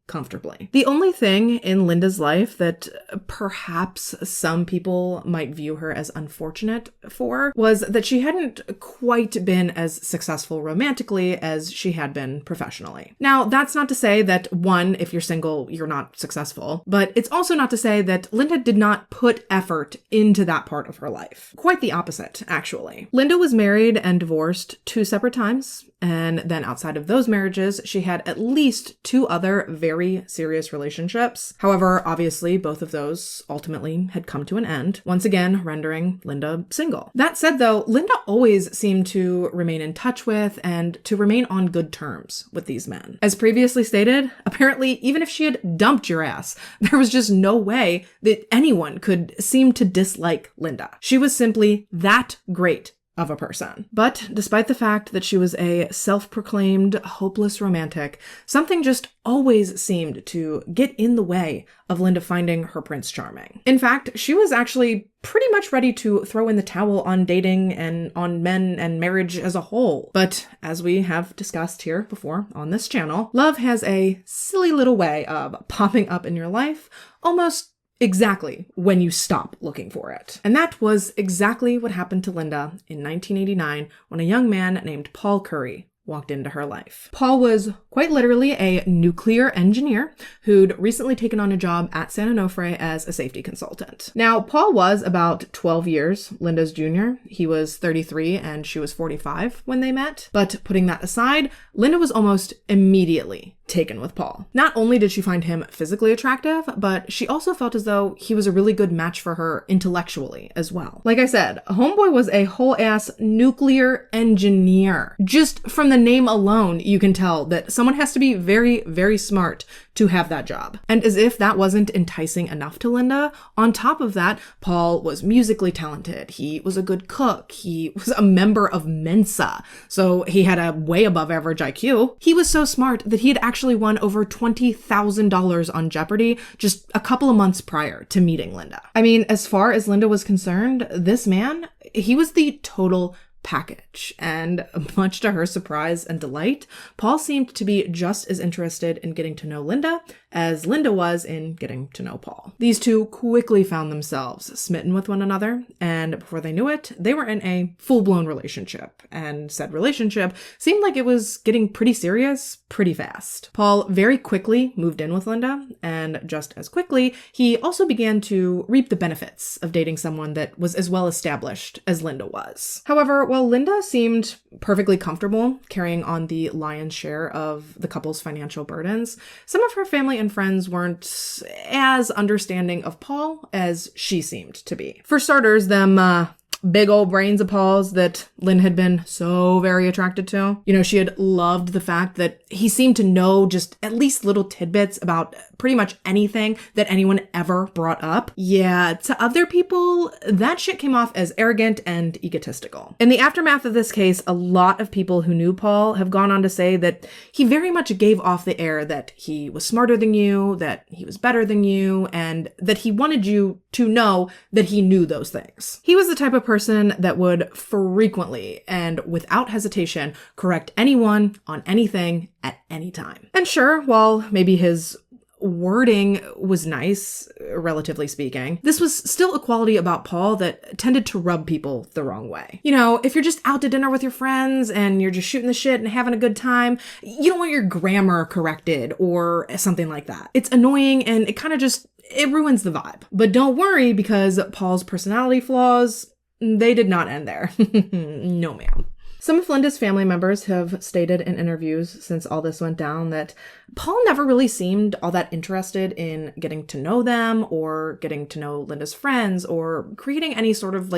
comfortably. The only thing in Linda's life that perhaps some people might view her as unfortunate for was that she hadn't quite been as successful romantically as she had been professionally. Now, that's not to say that, one, if you're single, you're not successful, but it's also not to say that Linda did not put effort into that part of her life. Quite the opposite, actually. Linda was married and divorced 2 separate times, and then outside of those marriages, she had at least 2 other very very serious relationships. However, obviously, both of those ultimately had come to an end, once again rendering Linda single. That said, though, Linda always seemed to remain in touch with and to remain on good terms with these men. As previously stated, apparently, even if she had dumped your ass, there was just no way that anyone could seem to dislike Linda. She was simply that great of a person. But despite the fact that she was a self-proclaimed hopeless romantic, something just always seemed to get in the way of Linda finding her Prince Charming. In fact, she was actually pretty much ready to throw in the towel on dating and on men and marriage as a whole. But as we have discussed here before on this channel, love has a silly little way of popping up in your life almost exactly when you stop looking for it. And that was exactly what happened to Linda in 1989 when a young man named Paul Curry walked into her life. Paul was quite literally a nuclear engineer who'd recently taken on a job at San Onofre as a safety consultant. Now, Paul was about 12 years Linda's junior. He was 33 and she was 45 when they met. But putting that aside, Linda was almost immediately taken with Paul. Not only did she find him physically attractive, but she also felt as though he was a really good match for her intellectually as well. Like I said, homeboy was a whole-ass nuclear engineer. Just from the name alone, you can tell that someone has to be very, very smart to have that job. And as if that wasn't enticing enough to Linda, on top of that, Paul was musically talented. He was a good cook. He was a member of Mensa, so he had a way above average IQ. He was so smart that he had actually won over $20,000 on Jeopardy just a couple of months prior to meeting Linda. I mean, as far as Linda was concerned, this man, he was the total package. And much to her surprise and delight, Paul seemed to be just as interested in getting to know Linda as Linda was in getting to know Paul. These two quickly found themselves smitten with one another, and before they knew it, they were in a full-blown relationship, and said relationship seemed like it was getting pretty serious pretty fast. Paul very quickly moved in with Linda, and just as quickly, he also began to reap the benefits of dating someone that was as well established as Linda was. However, while Linda seemed perfectly comfortable carrying on the lion's share of the couple's financial burdens, some of her family and friends weren't as understanding of Paul as she seemed to be. For starters, them big old brains of Paul's that Lynn had been so very attracted to. You know, she had loved the fact that he seemed to know just at least little tidbits about pretty much anything that anyone ever brought up. Yeah, to other people, that shit came off as arrogant and egotistical. In the aftermath of this case, a lot of people who knew Paul have gone on to say that he very much gave off the air that he was smarter than you, that he was better than you, and that he wanted you to know that he knew those things. He was the type of person that would frequently and without hesitation correct anyone on anything at any time. And sure, while maybe his wording was nice, relatively speaking, this was still a quality about Paul that tended to rub people the wrong way. You know, if you're just out to dinner with your friends and you're just shooting the shit and having a good time, you don't want your grammar corrected or something like that. It's annoying and it kind of just, it ruins the vibe. But don't worry, because Paul's personality flaws, they did not end there. No, ma'am. Some of Linda's family members have stated in interviews since all this went down that Paul never really seemed all that interested in getting to know them or getting to know Linda's friends or creating any sort of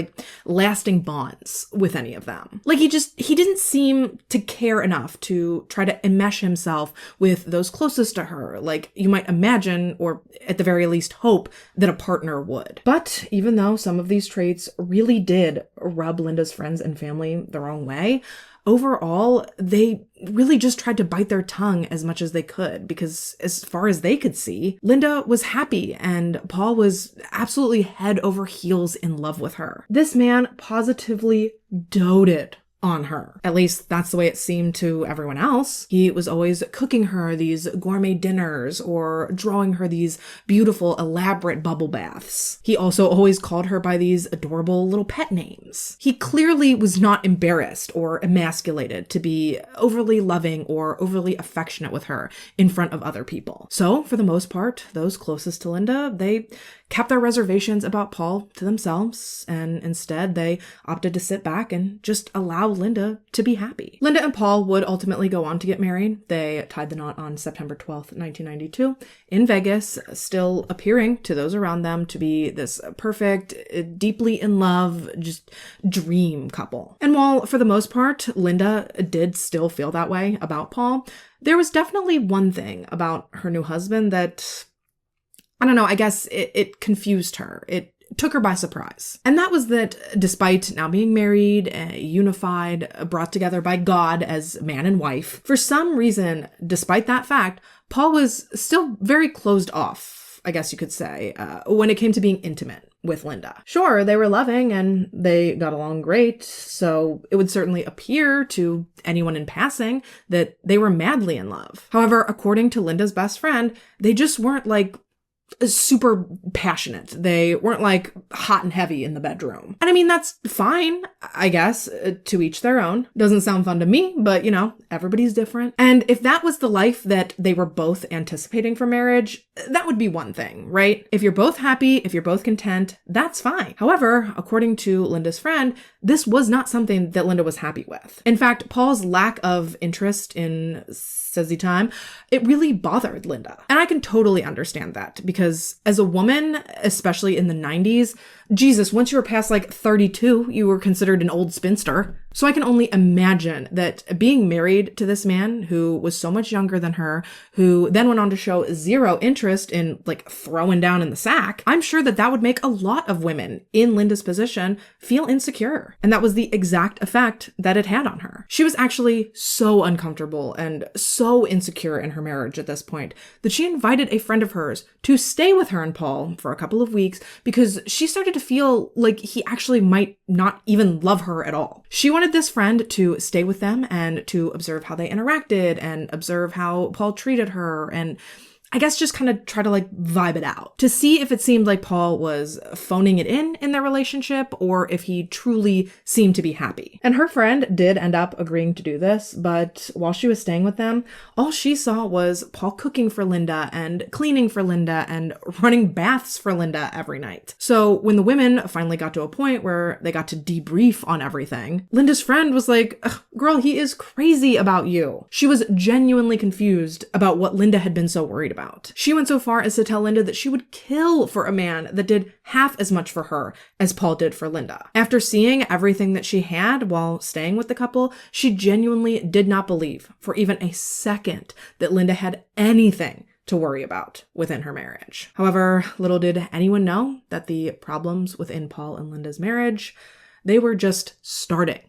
lasting bonds with any of them. He didn't seem to care enough to try to enmesh himself with those closest to her, like you might imagine, or at the very least hope, that a partner would. But even though some of these traits really did rub Linda's friends and family the wrong way, overall, they really just tried to bite their tongue as much as they could, because as far as they could see, Linda was happy and Paul was absolutely head over heels in love with her. This man positively doted on her. At least that's the way it seemed to everyone else. He was always cooking her these gourmet dinners or drawing her these beautiful, elaborate bubble baths. He also always called her by these adorable little pet names. He clearly was not embarrassed or emasculated to be overly loving or overly affectionate with her in front of other people. So, for the most part, those closest to Linda, they kept their reservations about Paul to themselves, and instead they opted to sit back and just allow Linda to be happy. Linda and Paul would ultimately go on to get married. They tied the knot on September 12th, 1992 in Vegas, still appearing to those around them to be this perfect, deeply in love, just dream couple. And while for the most part, Linda did still feel that way about Paul, there was definitely one thing about her new husband that, I don't know, I guess it confused her. It took her by surprise. And that was that despite now being married, unified, brought together by God as man and wife, for some reason, despite that fact, Paul was still very closed off, I guess you could say, when it came to being intimate with Linda. Sure, they were loving and they got along great, so it would certainly appear to anyone in passing that they were madly in love. However, according to Linda's best friend, they just weren't like super passionate. They weren't like hot and heavy in the bedroom. And I mean, that's fine, I guess, to each their own. Doesn't sound fun to me, but you know, everybody's different. And if that was the life that they were both anticipating for marriage, that would be one thing, right? If you're both happy, if you're both content, that's fine. However, according to Linda's friend, this was not something that Linda was happy with. In fact, Paul's lack of interest in Sassy time, it really bothered Linda. And I can totally understand that because as a woman, especially in the 90s, Jesus, once you were past like 32, you were considered an old spinster. So I can only imagine that being married to this man who was so much younger than her, who then went on to show zero interest in like throwing down in the sack, I'm sure that that would make a lot of women in Linda's position feel insecure. And that was the exact effect that it had on her. She was actually so uncomfortable and so insecure in her marriage at this point that she invited a friend of hers to stay with her and Paul for a couple of weeks because she started to feel like he actually might not even love her at all. She wanted this friend to stay with them and to observe how they interacted and observe how Paul treated her and I guess just kind of try to like vibe it out to see if it seemed like Paul was phoning it in their relationship or if he truly seemed to be happy. And her friend did end up agreeing to do this, but while she was staying with them, all she saw was Paul cooking for Linda and cleaning for Linda and running baths for Linda every night. So when the women finally got to a point where they got to debrief on everything, Linda's friend was like, girl, he is crazy about you. She was genuinely confused about what Linda had been so worried about. She went so far as to tell Linda that she would kill for a man that did half as much for her as Paul did for Linda. After seeing everything that she had while staying with the couple, she genuinely did not believe for even a second that Linda had anything to worry about within her marriage. However, little did anyone know that the problems within Paul and Linda's marriage, they were just starting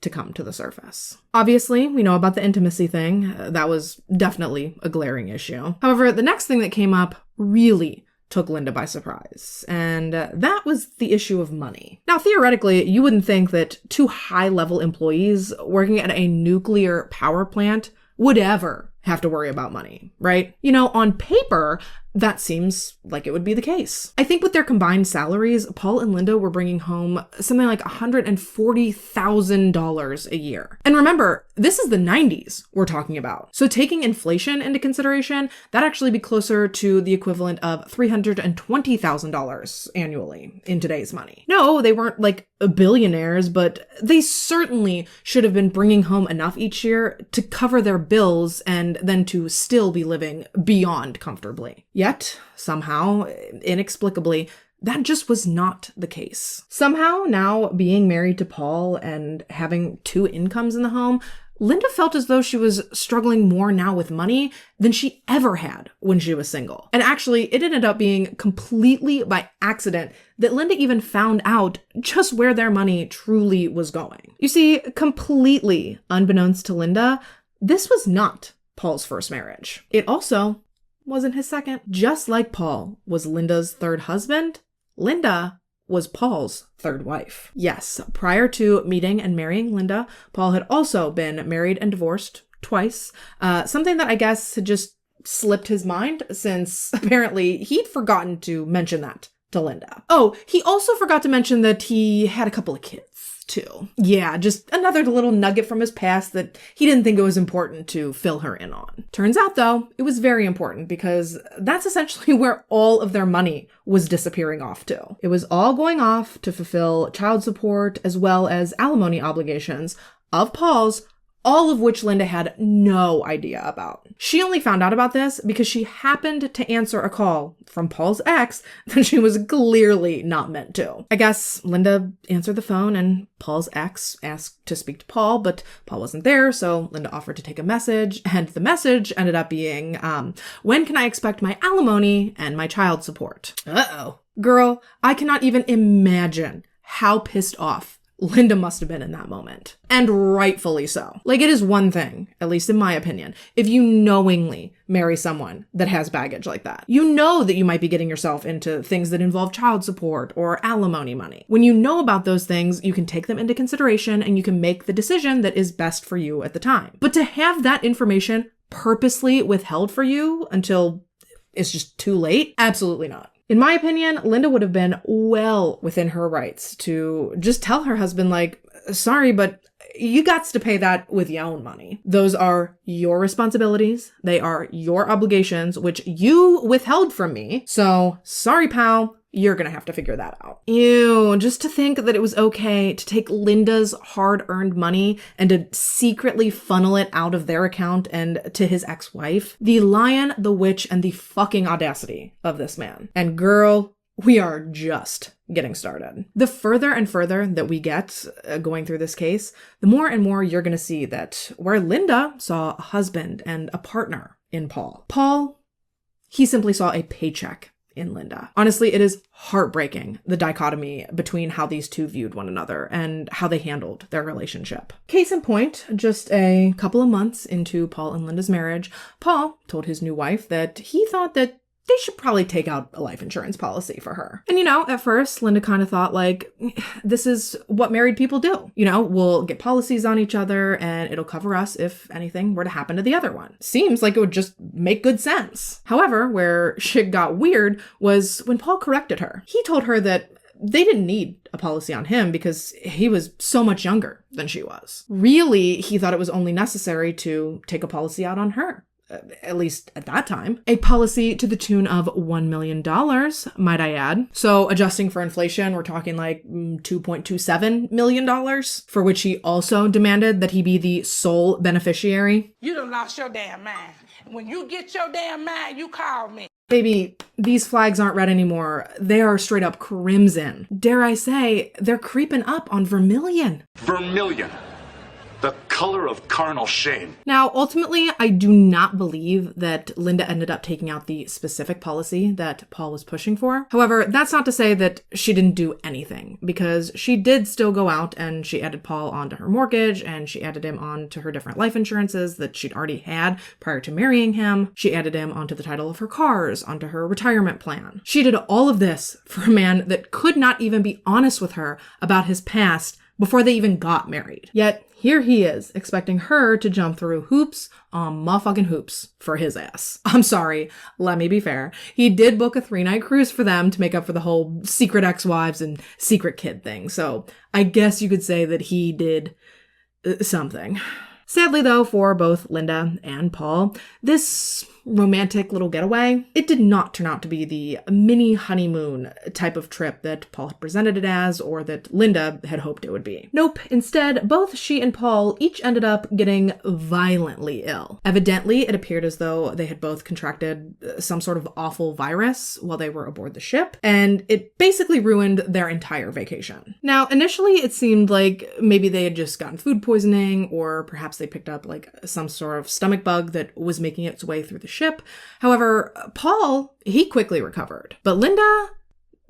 to come to the surface. Obviously, we know about the intimacy thing. That was definitely a glaring issue. However, the next thing that came up really took Linda by surprise, and that was the issue of money. Now, theoretically, you wouldn't think that two high-level employees working at a nuclear power plant would ever have to worry about money, right? You know, on paper, that seems like it would be the case. I think with their combined salaries, Paul and Linda were bringing home something like $140,000 a year. And remember, this is the 90s we're talking about. So taking inflation into consideration, that'd actually be closer to the equivalent of $320,000 annually in today's money. No, they weren't like billionaires, but they certainly should have been bringing home enough each year to cover their bills and then to still be living beyond comfortably. Yet, somehow, inexplicably, that just was not the case. Somehow, now being married to Paul and having two incomes in the home, Linda felt as though she was struggling more now with money than she ever had when she was single. And actually, it ended up being completely by accident that Linda even found out just where their money truly was going. You see, completely unbeknownst to Linda, this was not Paul's first marriage. It also wasn't his second. Just like Paul was Linda's third husband, Linda was Paul's third wife. Yes, prior to meeting and marrying Linda, Paul had also been married and divorced twice, something that I guess had just slipped his mind since apparently he'd forgotten to mention that to Linda. Oh, he also forgot to mention that he had a couple of kids too. Yeah, just another little nugget from his past that he didn't think it was important to fill her in on. Turns out, though, it was very important because that's essentially where all of their money was disappearing off to. It was all going off to fulfill child support as well as alimony obligations of Paul's, all of which Linda had no idea about. She only found out about this because she happened to answer a call from Paul's ex that she was clearly not meant to. I guess Linda answered the phone and Paul's ex asked to speak to Paul, but Paul wasn't there, so Linda offered to take a message, and the message ended up being, when can I expect my alimony and my child support? Uh-oh. Girl, I cannot even imagine how pissed off Linda must have been in that moment. And rightfully so. Like, it is one thing, at least in my opinion, if you knowingly marry someone that has baggage like that. You know that you might be getting yourself into things that involve child support or alimony money. When you know about those things, you can take them into consideration and you can make the decision that is best for you at the time. But to have that information purposely withheld for you until it's just too late? Absolutely not. In my opinion, Linda would have been well within her rights to just tell her husband, like, sorry, but you gots to pay that with your own money. Those are your responsibilities. They are your obligations, which you withheld from me. So sorry, pal. You're gonna have to figure that out. Ew, just to think that it was okay to take Linda's hard-earned money and to secretly funnel it out of their account and to his ex-wife. The lion, the witch, and the fucking audacity of this man. And girl, we are just getting started. The further and further that we get going through this case, the more and more you're gonna see that where Linda saw a husband and a partner in Paul, he simply saw a paycheck in Linda. Honestly, it is heartbreaking, the dichotomy between how these two viewed one another and how they handled their relationship. Case in point, just a couple of months into Paul and Linda's marriage, Paul told his new wife that he thought that they should probably take out a life insurance policy for her. And at first, Linda kind of thought like, this is what married people do. We'll get policies on each other and it'll cover us if anything were to happen to the other one. Seems like it would just make good sense. However, where shit got weird was when Paul corrected her. He told her that they didn't need a policy on him because he was so much younger than she was. Really, he thought it was only necessary to take a policy out on her. At least at that time. A policy to the tune of $1 million, might I add. So adjusting for inflation, we're talking like $2.27 million, for which he also demanded that he be the sole beneficiary. You done lost your damn mind. When you get your damn mind, you call me. Baby, these flags aren't red anymore. They are straight up crimson. Dare I say, they're creeping up on vermilion. Vermilion. The color of carnal shame. Now, ultimately, I do not believe that Linda ended up taking out the specific policy that Paul was pushing for. However, that's not to say that she didn't do anything, because she did still go out and she added Paul onto her mortgage and she added him onto her different life insurances that she'd already had prior to marrying him. She added him onto the title of her cars, onto her retirement plan. She did all of this for a man that could not even be honest with her about his past before they even got married. Yet, here he is, expecting her to jump through hoops on motherfucking hoops for his ass. I'm sorry, let me be fair. He did book a 3-night cruise for them to make up for the whole secret ex-wives and secret kid thing, so I guess you could say that he did something. Sadly, though, for both Linda and Paul, this romantic little getaway, it did not turn out to be the mini honeymoon type of trip that Paul had presented it as or that Linda had hoped it would be. Nope. Instead, both she and Paul each ended up getting violently ill. Evidently, it appeared as though they had both contracted some sort of awful virus while they were aboard the ship, and it basically ruined their entire vacation. Now, initially, it seemed like maybe they had just gotten food poisoning, or perhaps they picked up like some sort of stomach bug that was making its way through the ship. However, Paul, he quickly recovered. But Linda,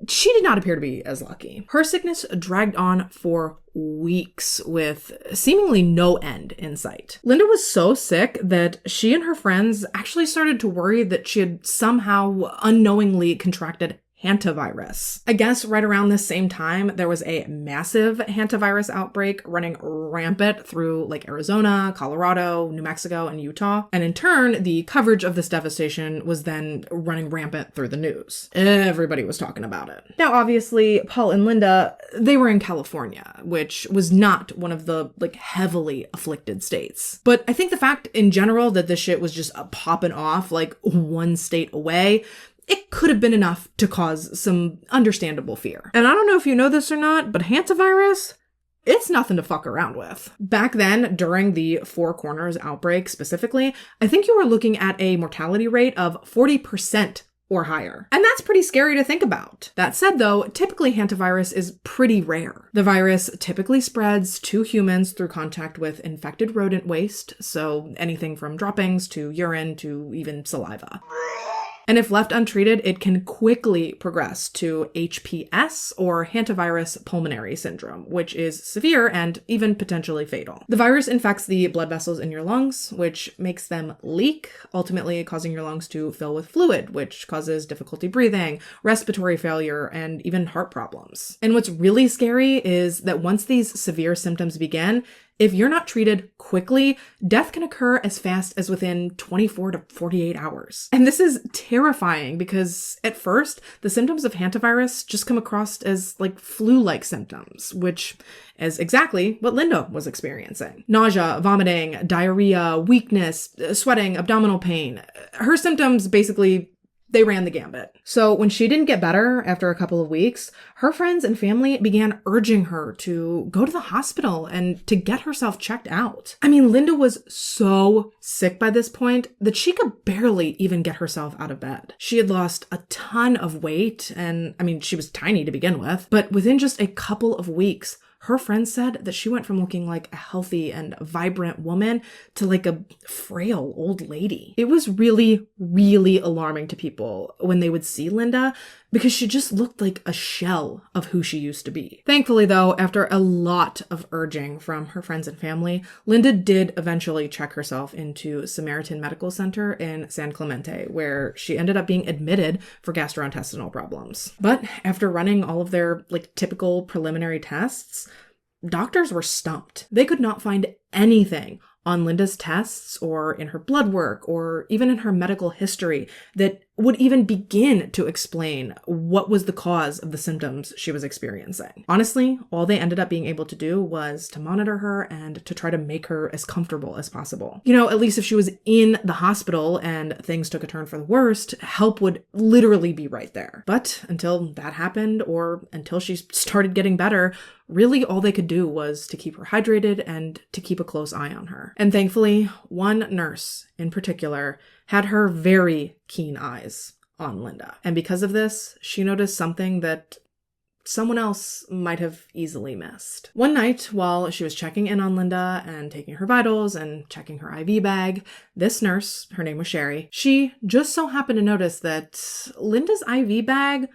she did not appear to be as lucky. Her sickness dragged on for weeks with seemingly no end in sight. Linda was so sick that she and her friends actually started to worry that she had somehow unknowingly contracted hantavirus. I guess right around this same time, there was a massive hantavirus outbreak running rampant through like Arizona, Colorado, New Mexico, and Utah. And in turn, the coverage of this devastation was then running rampant through the news. Everybody was talking about it. Now, obviously, Paul and Linda, they were in California, which was not one of the like heavily afflicted states. But I think the fact in general that this shit was just popping off like one state away, it could have been enough to cause some understandable fear. And I don't know if you know this or not, but hantavirus, it's nothing to fuck around with. Back then, during the Four Corners outbreak specifically, I think you were looking at a mortality rate of 40% or higher. And that's pretty scary to think about. That said though, typically hantavirus is pretty rare. The virus typically spreads to humans through contact with infected rodent waste, so anything from droppings to urine to even saliva. And if left untreated, it can quickly progress to HPS, or hantavirus pulmonary syndrome, which is severe and even potentially fatal. The virus infects the blood vessels in your lungs, which makes them leak, ultimately causing your lungs to fill with fluid, which causes difficulty breathing, respiratory failure, and even heart problems. And what's really scary is that once these severe symptoms begin, if you're not treated quickly, death can occur as fast as within 24 to 48 hours. And this is terrifying because at first, the symptoms of hantavirus just come across as like flu-like symptoms, which is exactly what Linda was experiencing. Nausea, vomiting, diarrhea, weakness, sweating, abdominal pain. Her symptoms basically, they ran the gambit. So when she didn't get better after a couple of weeks, her friends and family began urging her to go to the hospital and to get herself checked out. I mean, Linda was so sick by this point that she could barely even get herself out of bed. She had lost a ton of weight, and I mean, she was tiny to begin with, but within just a couple of weeks, her friends said that she went from looking like a healthy and vibrant woman to like a frail old lady. It was really, really alarming to people when they would see Linda because she just looked like a shell of who she used to be. Thankfully, though, after a lot of urging from her friends and family, Linda did eventually check herself into Samaritan Medical Center in San Clemente, where she ended up being admitted for gastrointestinal problems. But after running all of their like typical preliminary tests, doctors were stumped. They could not find anything on Linda's tests or in her blood work or even in her medical history that would even begin to explain what was the cause of the symptoms she was experiencing. Honestly, all they ended up being able to do was to monitor her and to try to make her as comfortable as possible. You know, at least if she was in the hospital and things took a turn for the worst, help would literally be right there. But until that happened, or until she started getting better, really all they could do was to keep her hydrated and to keep a close eye on her. And thankfully, one nurse in particular had her very keen eyes on Linda. And because of this, she noticed something that someone else might have easily missed. One night, while she was checking in on Linda and taking her vitals and checking her IV bag, this nurse, her name was Sherry, she just so happened to notice that Linda's IV bag,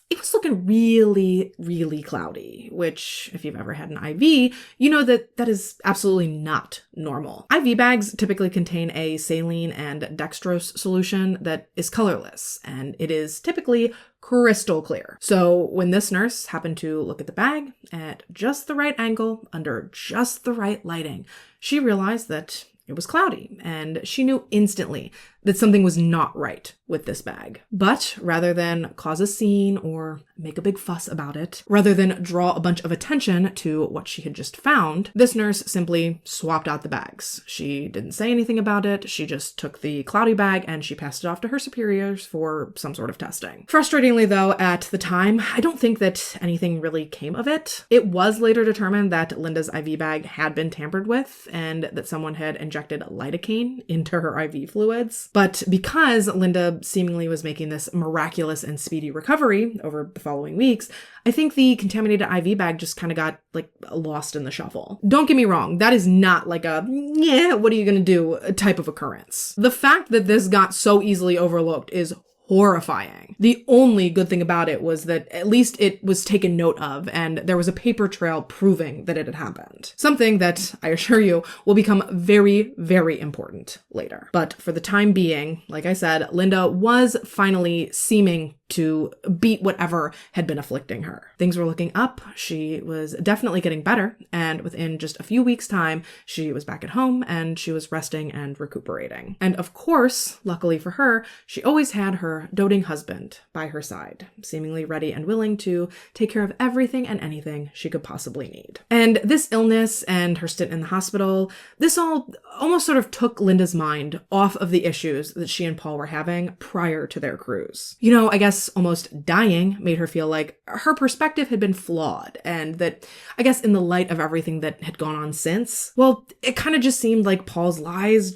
it was looking really, really cloudy, which if you've ever had an IV, you know that that is absolutely not normal. IV bags typically contain a saline and dextrose solution that is colorless, and it is typically crystal clear. So when this nurse happened to look at the bag at just the right angle, under just the right lighting, she realized that it was cloudy, and she knew instantly that something was not right with this bag. But rather than cause a scene or make a big fuss about it, rather than draw a bunch of attention to what she had just found, this nurse simply swapped out the bags. She didn't say anything about it. She just took the cloudy bag and she passed it off to her superiors for some sort of testing. Frustratingly though, at the time, I don't think that anything really came of it. It was later determined that Linda's IV bag had been tampered with and that someone had injected lidocaine into her IV fluids. But because Linda seemingly was making this miraculous and speedy recovery over the following weeks, I think the contaminated IV bag just kind of got like lost in the shuffle. Don't get me wrong, that is not like a, yeah, what are you gonna do type of occurrence. The fact that this got so easily overlooked is horrifying. The only good thing about it was that at least it was taken note of and there was a paper trail proving that it had happened. Something that, I assure you, will become very, very important later. But for the time being, like I said, Linda was finally seeming to beat whatever had been afflicting her. Things were looking up. She was definitely getting better, and within just a few weeks' time, she was back at home and she was resting and recuperating. And of course, luckily for her, she always had her doting husband by her side, seemingly ready and willing to take care of everything and anything she could possibly need. And this illness and her stint in the hospital, this all almost sort of took Linda's mind off of the issues that she and Paul were having prior to their cruise. You know, I guess almost dying made her feel like her perspective had been flawed, and that, I guess in the light of everything that had gone on since, well, it kind of just seemed like Paul's lies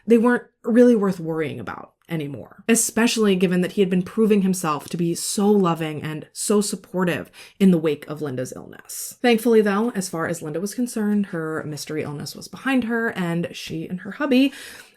they weren't really worth worrying about anymore, especially given that he had been proving himself to be so loving and so supportive in the wake of Linda's illness. Thankfully, though, as far as Linda was concerned, her mystery illness was behind her, and she and her hubby,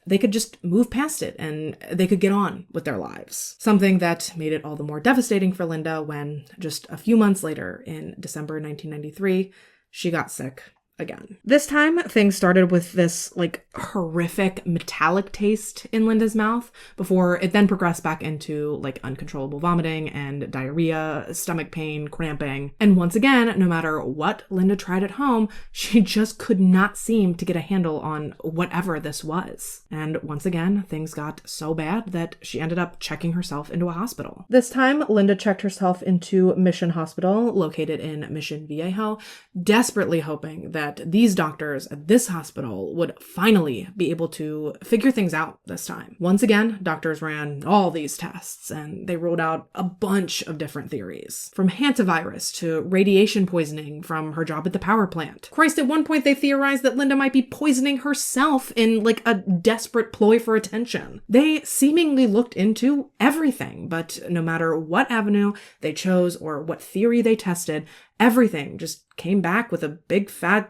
they could just move past it and they could get on with their lives. Something that made it all the more devastating for Linda when, just a few months later, in December 1993, she got sick again. This time, things started with this horrific metallic taste in Linda's mouth before it then progressed back into uncontrollable vomiting and diarrhea, stomach pain, cramping. And once again, no matter what Linda tried at home, she just could not seem to get a handle on whatever this was. And once again, things got so bad that she ended up checking herself into a hospital. This time, Linda checked herself into Mission Hospital, located in Mission Viejo, desperately hoping that these doctors at this hospital would finally be able to figure things out this time. Once again, doctors ran all these tests and they ruled out a bunch of different theories, from hantavirus to radiation poisoning from her job at the power plant. Christ, at one point they theorized that Linda might be poisoning herself in a desperate ploy for attention. They seemingly looked into everything, but no matter what avenue they chose or what theory they tested, everything just came back with a big fat,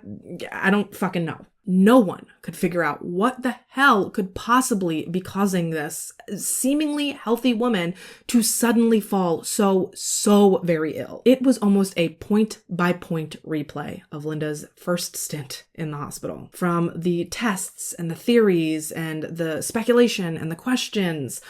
I don't fucking know. No one could figure out what the hell could possibly be causing this seemingly healthy woman to suddenly fall so very ill. It was almost a point-by-point replay of Linda's first stint in the hospital. From the tests and the theories and the speculation and the questions,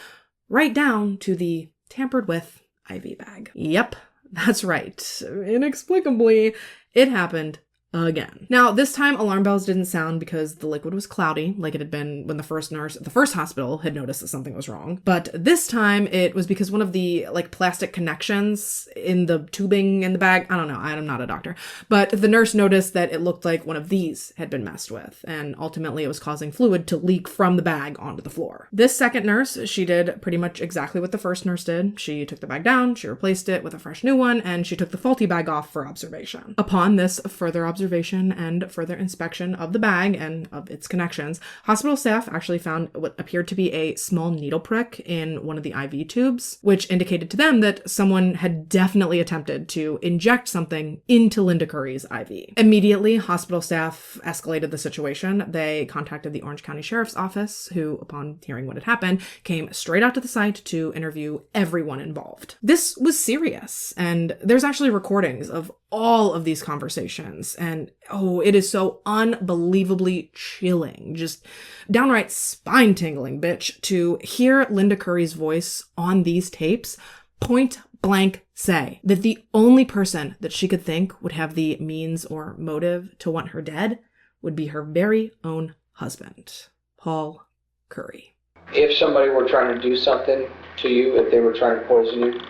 right down to the tampered with IV bag. Yep. That's right. Inexplicably, it happened again. Now, this time alarm bells didn't sound because the liquid was cloudy, like it had been when the first nurse at the first hospital had noticed that something was wrong. But this time it was because one of the plastic connections in the tubing in the bag, I don't know, I'm not a doctor, but the nurse noticed that it looked like one of these had been messed with, and ultimately it was causing fluid to leak from the bag onto the floor. This second nurse, she did pretty much exactly what the first nurse did. She took the bag down, she replaced it with a fresh new one, and she took the faulty bag off for observation. Upon this further observation and further inspection of the bag and of its connections, hospital staff actually found what appeared to be a small needle prick in one of the IV tubes, which indicated to them that someone had definitely attempted to inject something into Linda Curry's IV. Immediately, hospital staff escalated the situation. They contacted the Orange County Sheriff's Office, who, upon hearing what had happened, came straight out to the site to interview everyone involved. This was serious, and there's actually recordings of all of these conversations, and it is so unbelievably chilling, just downright spine-tingling, bitch, to hear Linda Curry's voice on these tapes point blank say that the only person that she could think would have the means or motive to want her dead would be her very own husband, Paul Curry. If somebody were trying to do something to you, if they were trying to poison you,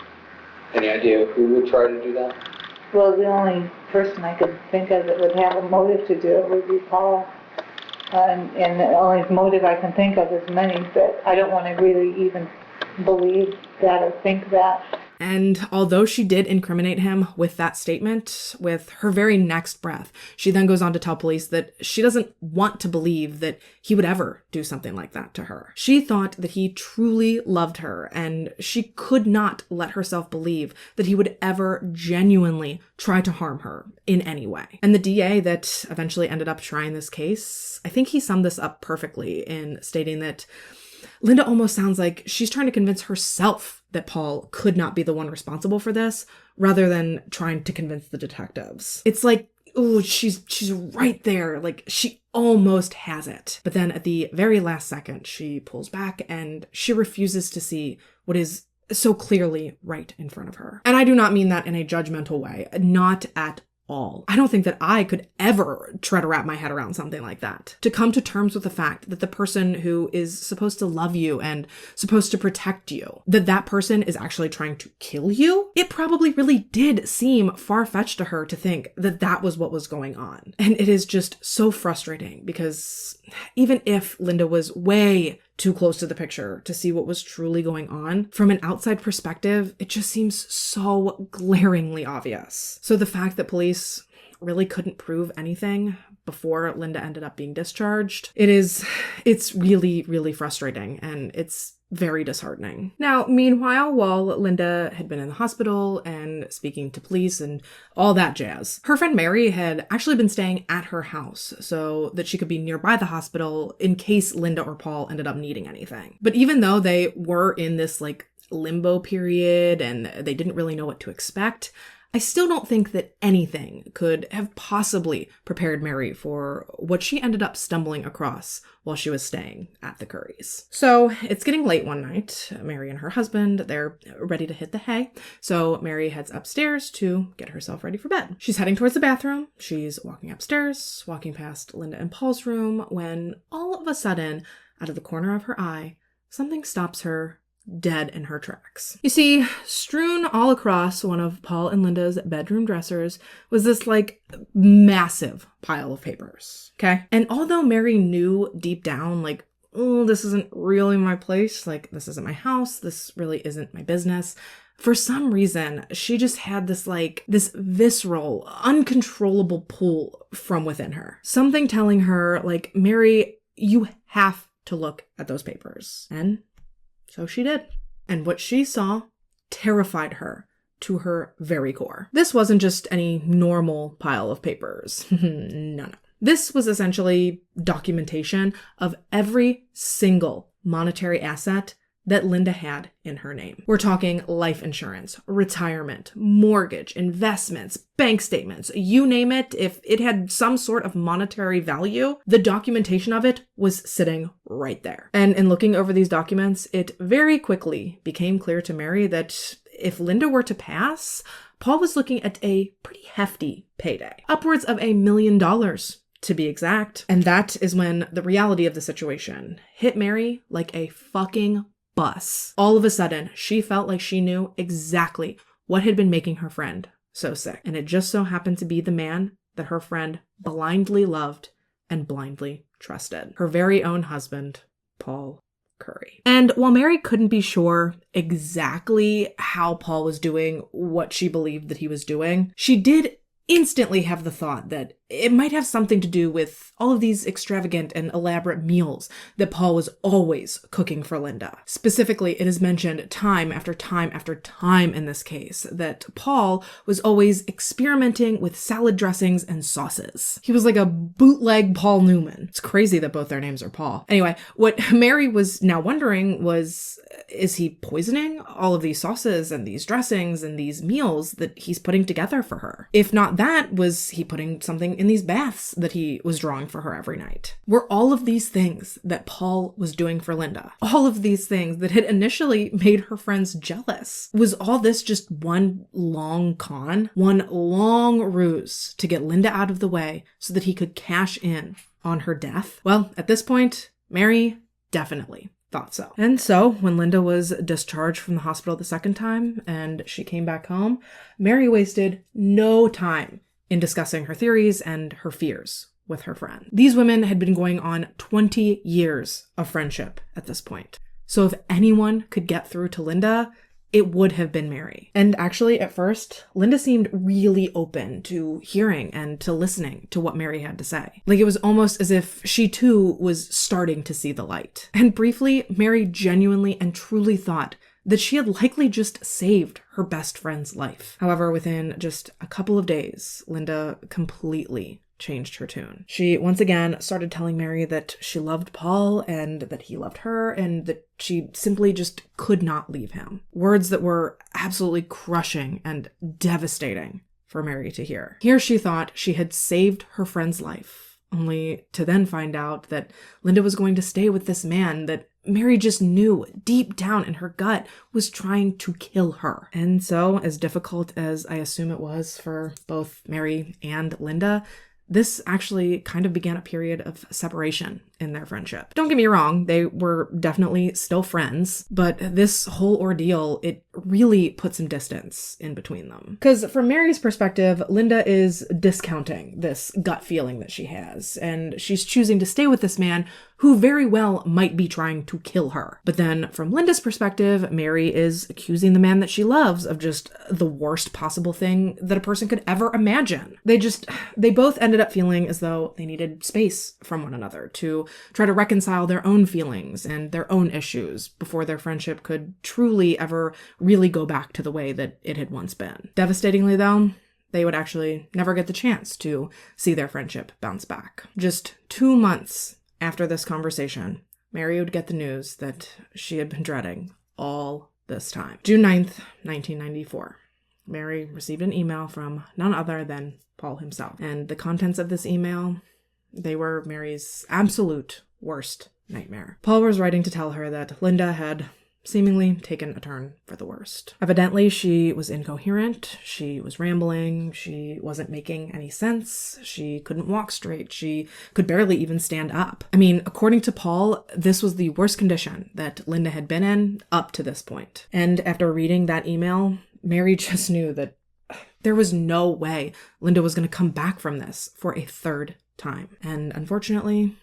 any idea who would try to do that? Well, the only person I could think of that would have a motive to do it would be Paul. And the only motive I can think of is money, but I don't want to really even believe that or think that. And although she did incriminate him with that statement, with her very next breath, she then goes on to tell police that she doesn't want to believe that he would ever do something like that to her. She thought that he truly loved her, and she could not let herself believe that he would ever genuinely try to harm her in any way. And the DA that eventually ended up trying this case, I think he summed this up perfectly in stating that Linda almost sounds like she's trying to convince herself that Paul could not be the one responsible for this, rather than trying to convince the detectives. It's like, she's right there. Like, she almost has it. But then at the very last second, she pulls back and she refuses to see what is so clearly right in front of her. And I do not mean that in a judgmental way, not at all. I don't think that I could ever try to wrap my head around something like that. To come to terms with the fact that the person who is supposed to love you and supposed to protect you, that person is actually trying to kill you, it probably really did seem far-fetched to her to think that that was what was going on. And it is just so frustrating because even if Linda was way too close to the picture to see what was truly going on, from an outside perspective, it just seems so glaringly obvious. So the fact that police really couldn't prove anything before Linda ended up being discharged, it's really, really frustrating, and it's very disheartening. Now, meanwhile, while Linda had been in the hospital and speaking to police and all that jazz, her friend Mary had actually been staying at her house so that she could be nearby the hospital in case Linda or Paul ended up needing anything. But even though they were in this limbo period and they didn't really know what to expect, I still don't think that anything could have possibly prepared Mary for what she ended up stumbling across while she was staying at the Currys. So it's getting late one night. Mary and her husband, they're ready to hit the hay. So Mary heads upstairs to get herself ready for bed. She's heading towards the bathroom. She's walking upstairs, walking past Linda and Paul's room, when all of a sudden, out of the corner of her eye, something stops her dead in her tracks. You see, strewn all across one of Paul and Linda's bedroom dressers was this massive pile of papers, okay? And although Mary knew deep down, oh, this isn't really my place, this isn't my house, this really isn't my business, for some reason, she just had this visceral, uncontrollable pull from within her. Something telling her, Mary, you have to look at those papers. And so she did. And what she saw terrified her to her very core. This wasn't just any normal pile of papers. No. This was essentially documentation of every single monetary asset that Linda had in her name. We're talking life insurance, retirement, mortgage, investments, bank statements, you name it. If it had some sort of monetary value, the documentation of it was sitting right there. And in looking over these documents, it very quickly became clear to Mary that if Linda were to pass, Paul was looking at a pretty hefty payday, upwards of $1 million to be exact. And that is when the reality of the situation hit Mary like a fucking bus. All of a sudden, she felt like she knew exactly what had been making her friend so sick. And it just so happened to be the man that her friend blindly loved and blindly trusted. Her very own husband, Paul Curry. And while Mary couldn't be sure exactly how Paul was doing what she believed that he was doing, she did instantly have the thought that it might have something to do with all of these extravagant and elaborate meals that Paul was always cooking for Linda. Specifically, it is mentioned time after time after time in this case that Paul was always experimenting with salad dressings and sauces. He was like a bootleg Paul Newman. It's crazy that both their names are Paul. Anyway, what Mary was now wondering was, is he poisoning all of these sauces and these dressings and these meals that he's putting together for her? If not that, was he putting something in these baths that he was drawing for her every night? Were all of these things that Paul was doing for Linda, all of these things that had initially made her friends jealous, was all this just one long con, one long ruse to get Linda out of the way so that he could cash in on her death? Well, at this point, Mary definitely thought so. And so when Linda was discharged from the hospital the second time and she came back home, Mary wasted no time in discussing her theories and her fears with her friend. These women had been going on 20 years of friendship at this point. So if anyone could get through to Linda, it would have been Mary. And actually, at first, Linda seemed really open to hearing and to listening to what Mary had to say. It was almost as if she too was starting to see the light. And briefly, Mary genuinely and truly thought that she had likely just saved her best friend's life. However, within just a couple of days, Linda completely changed her tune. She once again started telling Mary that she loved Paul and that he loved her and that she simply just could not leave him. Words that were absolutely crushing and devastating for Mary to hear. Here she thought she had saved her friend's life, only to then find out that Linda was going to stay with this man that Mary just knew deep down in her gut was trying to kill her. And so, as difficult as I assume it was for both Mary and Linda, this actually kind of began a period of separation in their friendship. Don't get me wrong, they were definitely still friends, but this whole ordeal, it really put some distance in between them. Because from Mary's perspective, Linda is discounting this gut feeling that she has, and she's choosing to stay with this man who very well might be trying to kill her. But then from Linda's perspective, Mary is accusing the man that she loves of just the worst possible thing that a person could ever imagine. They both ended up feeling as though they needed space from one another to try to reconcile their own feelings and their own issues before their friendship could truly ever really go back to the way that it had once been. Devastatingly though, they would actually never get the chance to see their friendship bounce back. Just 2 months after this conversation, Mary would get the news that she had been dreading all this time. June 9th, 1994. Mary received an email from none other than Paul himself. And the contents of this email, they were Mary's absolute worst nightmare. Paul was writing to tell her that Linda had seemingly taken a turn for the worst. Evidently, she was incoherent, she was rambling, she wasn't making any sense, she couldn't walk straight, she could barely even stand up. I mean, according to Paul, this was the worst condition that Linda had been in up to this point. And after reading that email, Mary just knew that there was no way Linda was going to come back from this for a third time. And unfortunately,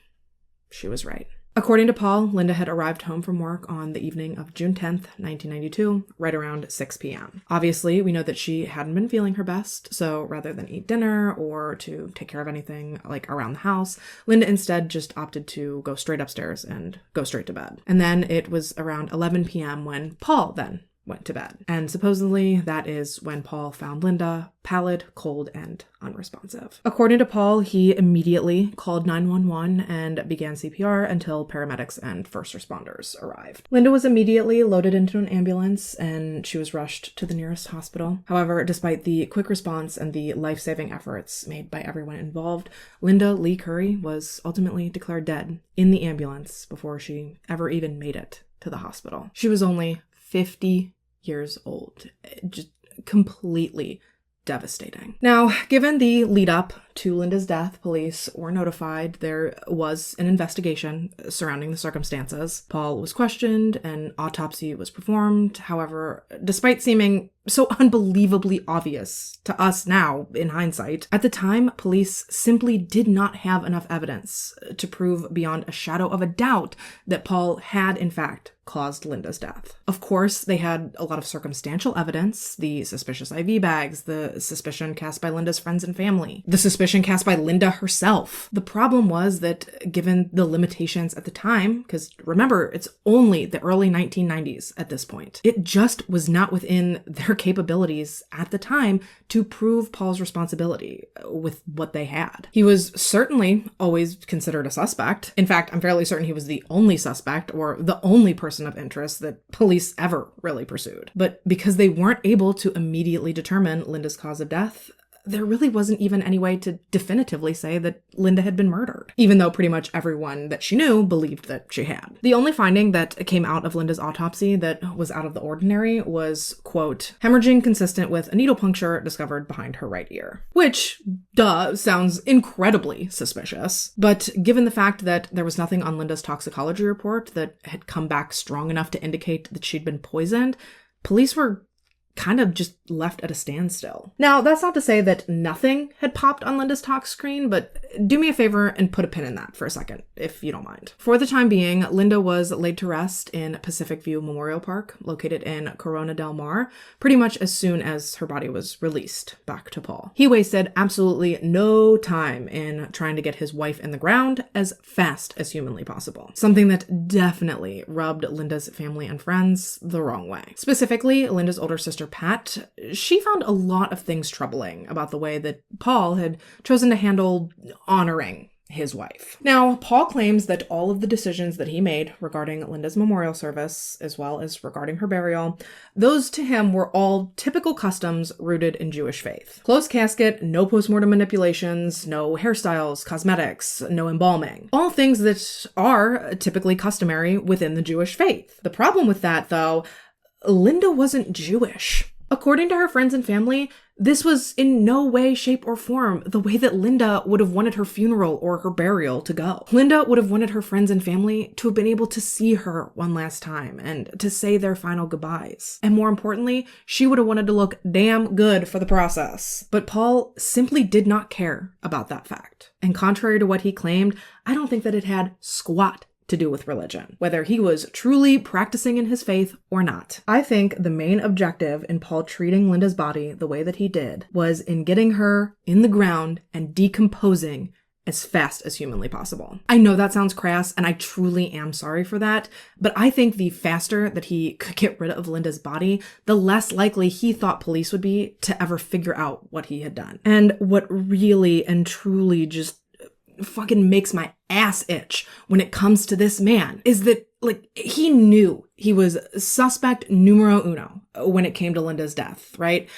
she was right. According to Paul, Linda had arrived home from work on the evening of June 10th, 1992, right around 6 p.m. Obviously, we know that she hadn't been feeling her best, so rather than eat dinner or to take care of anything like around the house, Linda instead just opted to go straight upstairs and go straight to bed. And then it was around 11 p.m. when Paul then went to bed. And supposedly that is when Paul found Linda pallid, cold, and unresponsive. According to Paul, he immediately called 911 and began CPR until paramedics and first responders arrived. Linda was immediately loaded into an ambulance and she was rushed to the nearest hospital. However, despite the quick response and the life-saving efforts made by everyone involved, Linda Lee Curry was ultimately declared dead in the ambulance before she ever even made it to the hospital. She was only 50 years old. Just completely devastating. Now, given the lead up to Linda's death, police were notified there was an investigation surrounding the circumstances. Paul was questioned, an autopsy was performed. However, despite seeming so unbelievably obvious to us now in hindsight, at the time, police simply did not have enough evidence to prove beyond a shadow of a doubt that Paul had, in fact, caused Linda's death. Of course, they had a lot of circumstantial evidence, the suspicious IV bags, the suspicion cast by Linda's friends and family, the suspicion cast by Linda herself. The problem was that given the limitations at the time, because remember, it's only the early 1990s at this point, it just was not within their capabilities at the time to prove Paul's responsibility with what they had. He was certainly always considered a suspect. In fact, I'm fairly certain he was the only suspect or the only person of interest that police ever really pursued. But because they weren't able to immediately determine Linda's cause of death, there really wasn't even any way to definitively say that Linda had been murdered, even though pretty much everyone that she knew believed that she had. The only finding that came out of Linda's autopsy that was out of the ordinary was, quote, hemorrhaging consistent with a needle puncture discovered behind her right ear. Which, sounds incredibly suspicious. But given the fact that there was nothing on Linda's toxicology report that had come back strong enough to indicate that she'd been poisoned, police were kind of just left at a standstill. Now, that's not to say that nothing had popped on Linda's tox screen, but do me a favor and put a pin in that for a second, if you don't mind. For the time being, Linda was laid to rest in Pacific View Memorial Park, located in Corona del Mar, pretty much as soon as her body was released back to Paul. He wasted absolutely no time in trying to get his wife in the ground as fast as humanly possible, something that definitely rubbed Linda's family and friends the wrong way. Specifically, Linda's older sister Pat, she found a lot of things troubling about the way that Paul had chosen to handle honoring his wife. Now, Paul claims that all of the decisions that he made regarding Linda's memorial service, as well as regarding her burial, those to him were all typical customs rooted in Jewish faith. Closed casket, no postmortem manipulations, no hairstyles, cosmetics, no embalming. All things that are typically customary within the Jewish faith. The problem with that, though, Linda wasn't Jewish. According to her friends and family, this was in no way, shape, or form the way that Linda would have wanted her funeral or her burial to go. Linda would have wanted her friends and family to have been able to see her one last time and to say their final goodbyes. And more importantly, she would have wanted to look damn good for the process. But Paul simply did not care about that fact. And contrary to what he claimed, I don't think that it had squat to do with religion, whether he was truly practicing in his faith or not. I think the main objective in Paul treating Linda's body the way that he did was in getting her in the ground and decomposing as fast as humanly possible. I know that sounds crass, and I truly am sorry for that, but I think the faster that he could get rid of Linda's body, the less likely he thought police would be to ever figure out what he had done. And what really and truly just fucking makes my ass itch when it comes to this man is that, like, he knew he was suspect numero uno when it came to Linda's death, right?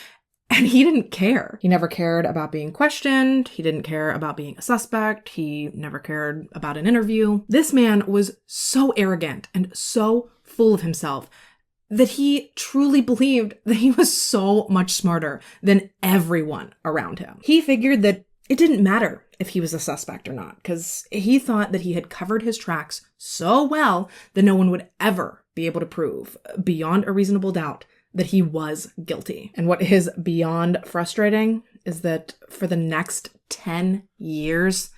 And he didn't care. He never cared about being questioned. He didn't care about being a suspect. He never cared about an interview. This man was so arrogant and so full of himself that he truly believed that he was so much smarter than everyone around him. He figured that it didn't matter if he was a suspect or not, because he thought that he had covered his tracks so well that no one would ever be able to prove, beyond a reasonable doubt, that he was guilty. And what is beyond frustrating is that for the next 10 years,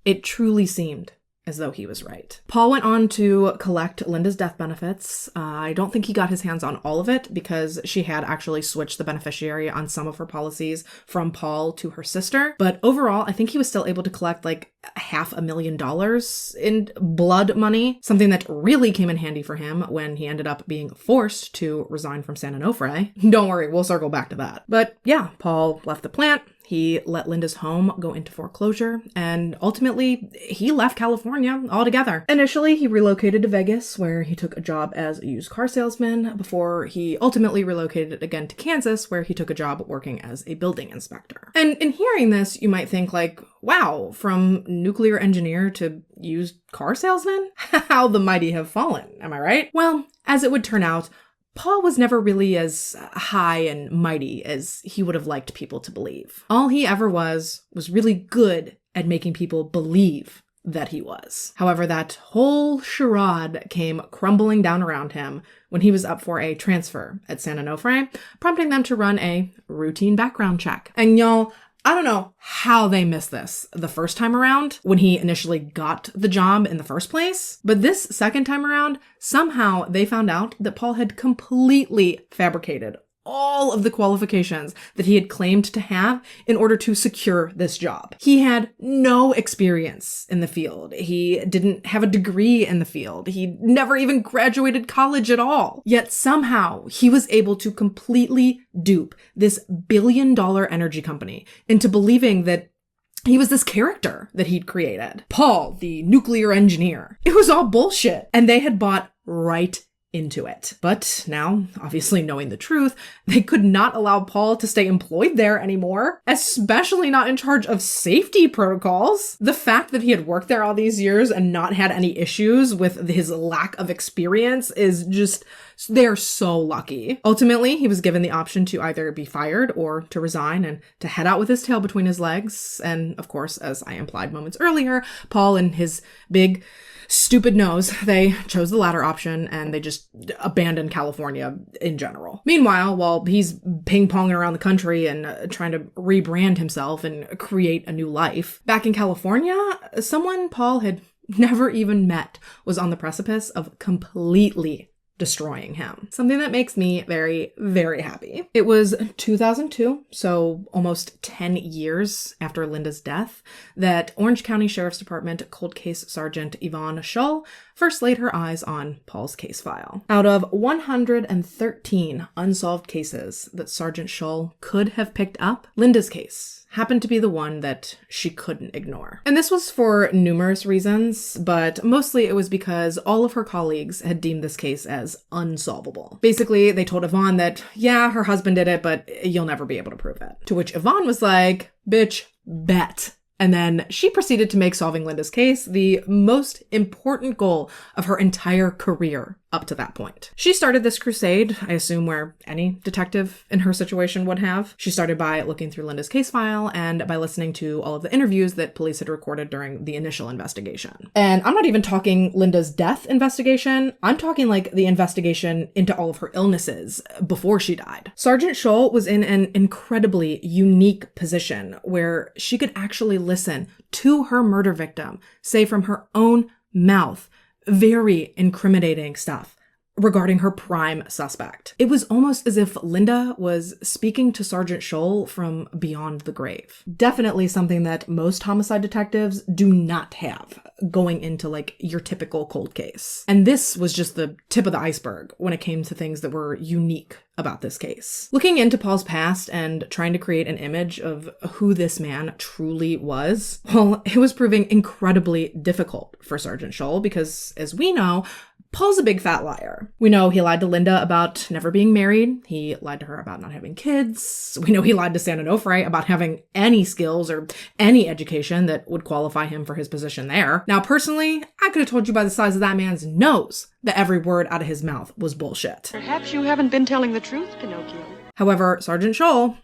it truly seemed as though he was right. Paul went on to collect Linda's death benefits. I don't think he got his hands on all of it because she had actually switched the beneficiary on some of her policies from Paul to her sister. But overall, I think he was still able to collect like $500,000 in blood money, something that really came in handy for him when he ended up being forced to resign from San Onofre. Don't worry, we'll circle back to that. But yeah, Paul left the plant. He let Linda's home go into foreclosure, and ultimately, he left California altogether. Initially, he relocated to Vegas, where he took a job as a used car salesman, before he ultimately relocated again to Kansas, where he took a job working as a building inspector. And in hearing this, you might think like, wow, from nuclear engineer to used car salesman? How the mighty have fallen, am I right? Well, as it would turn out, Paul was never really as high and mighty as he would have liked people to believe. All he ever was really good at making people believe that he was. However, that whole charade came crumbling down around him when he was up for a transfer at San Onofre, prompting them to run a routine background check. And y'all, I don't know how they missed this the first time around when he initially got the job in the first place, but this second time around, somehow they found out that Paul had completely fabricated all of the qualifications that he had claimed to have in order to secure this job. He had no experience in the field. He didn't have a degree in the field. He never even graduated college at all. Yet somehow he was able to completely dupe this billion-dollar energy company into believing that he was this character that he'd created. Paul, the nuclear engineer. It was all bullshit. And they had bought right into it. But now, obviously knowing the truth, they could not allow Paul to stay employed there anymore, especially not in charge of safety protocols. The fact that he had worked there all these years and not had any issues with his lack of experience is just, they're so lucky. Ultimately, he was given the option to either be fired or to resign and to head out with his tail between his legs. And of course, as I implied moments earlier, Paul and his big stupid nose, they chose the latter option and they just abandoned California in general. Meanwhile, while he's ping-ponging around the country and trying to rebrand himself and create a new life, back in California, someone Paul had never even met was on the precipice of completely destroying him. Something that makes me very, very happy. It was 2002, so almost 10 years after Linda's death, that Orange County Sheriff's Department Cold Case Sergeant Yvonne Shull first laid her eyes on Paul's case file. Out of 113 unsolved cases that Sergeant Shull could have picked up, Linda's case happened to be the one that she couldn't ignore. And this was for numerous reasons, but mostly it was because all of her colleagues had deemed this case as unsolvable. Basically, they told Yvonne that, yeah, her husband did it, but you'll never be able to prove it. To which Yvonne was like, bitch, bet. And then she proceeded to make solving Linda's case the most important goal of her entire career up to that point. She started this crusade, I assume where any detective in her situation would have. She started by looking through Linda's case file and by listening to all of the interviews that police had recorded during the initial investigation. And I'm not even talking Linda's death investigation. I'm talking like the investigation into all of her illnesses before she died. Sergeant Scholl was in an incredibly unique position where she could actually listen to her murder victim say from her own mouth very incriminating stuff regarding her prime suspect. It was almost as if Linda was speaking to Sergeant Scholl from beyond the grave. Definitely something that most homicide detectives do not have going into like your typical cold case. And this was just the tip of the iceberg when it came to things that were unique about this case. Looking into Paul's past and trying to create an image of who this man truly was, well, it was proving incredibly difficult for Sergeant Scholl because, as we know, Paul's a big fat liar. We know he lied to Linda about never being married. He lied to her about not having kids. We know he lied to Stan Onofre about having any skills or any education that would qualify him for his position there. Now, personally, I could have told you by the size of that man's nose that every word out of his mouth was bullshit. Perhaps you haven't been telling the truth, Pinocchio. However, Sergeant Scholl,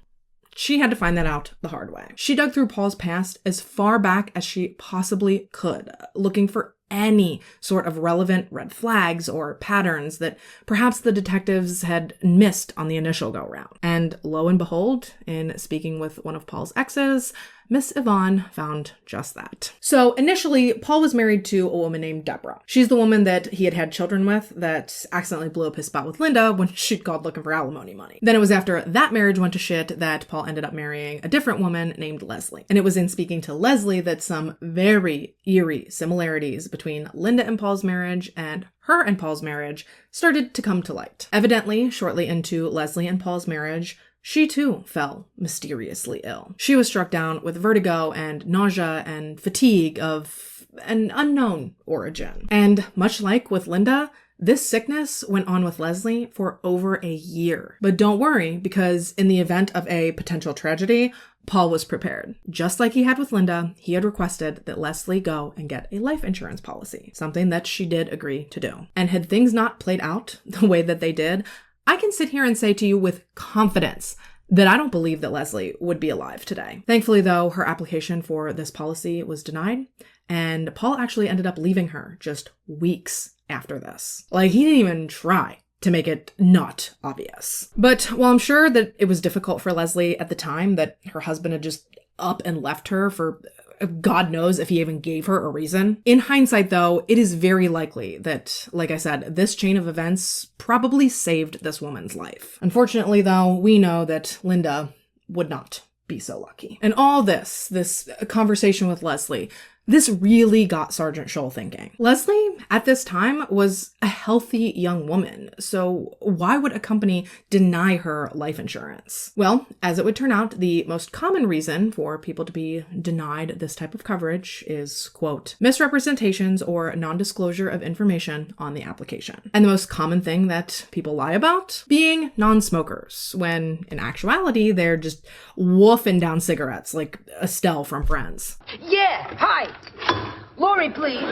she had to find that out the hard way. She dug through Paul's past as far back as she possibly could, looking for any sort of relevant red flags or patterns that perhaps the detectives had missed on the initial go-round. And lo and behold, in speaking with one of Paul's exes, Miss Yvonne found just that. So initially, Paul was married to a woman named Deborah. She's the woman that he had had children with that accidentally blew up his spot with Linda when she'd called looking for alimony money. Then it was after that marriage went to shit that Paul ended up marrying a different woman named Leslie. And it was in speaking to Leslie that some very eerie similarities between Linda and Paul's marriage and her and Paul's marriage started to come to light. Evidently, shortly into Leslie and Paul's marriage, she too fell mysteriously ill. She was struck down with vertigo and nausea and fatigue of an unknown origin. And much like with Linda, this sickness went on with Leslie for over a year. But don't worry, because in the event of a potential tragedy, Paul was prepared. Just like he had with Linda, he had requested that Leslie go and get a life insurance policy, something that she did agree to do. And had things not played out the way that they did, I can sit here and say to you with confidence that I don't believe that Leslie would be alive today. Thankfully, though, her application for this policy was denied, and Paul actually ended up leaving her just weeks after this. Like, he didn't even try to make it not obvious. But while I'm sure that it was difficult for Leslie at the time that her husband had just up and left her for God knows if he even gave her a reason. In hindsight, though, it is very likely that, like I said, this chain of events probably saved this woman's life. Unfortunately, though, we know that Linda would not be so lucky. And all this conversation with Leslie, this really got Sergeant Scholl thinking. Leslie, at this time, was a healthy young woman, so why would a company deny her life insurance? Well, as it would turn out, the most common reason for people to be denied this type of coverage is, quote, misrepresentations or non-disclosure of information on the application. And the most common thing that people lie about? Being non-smokers, when in actuality, they're just wolfing down cigarettes like Estelle from Friends. Yeah, hi! Lori, please.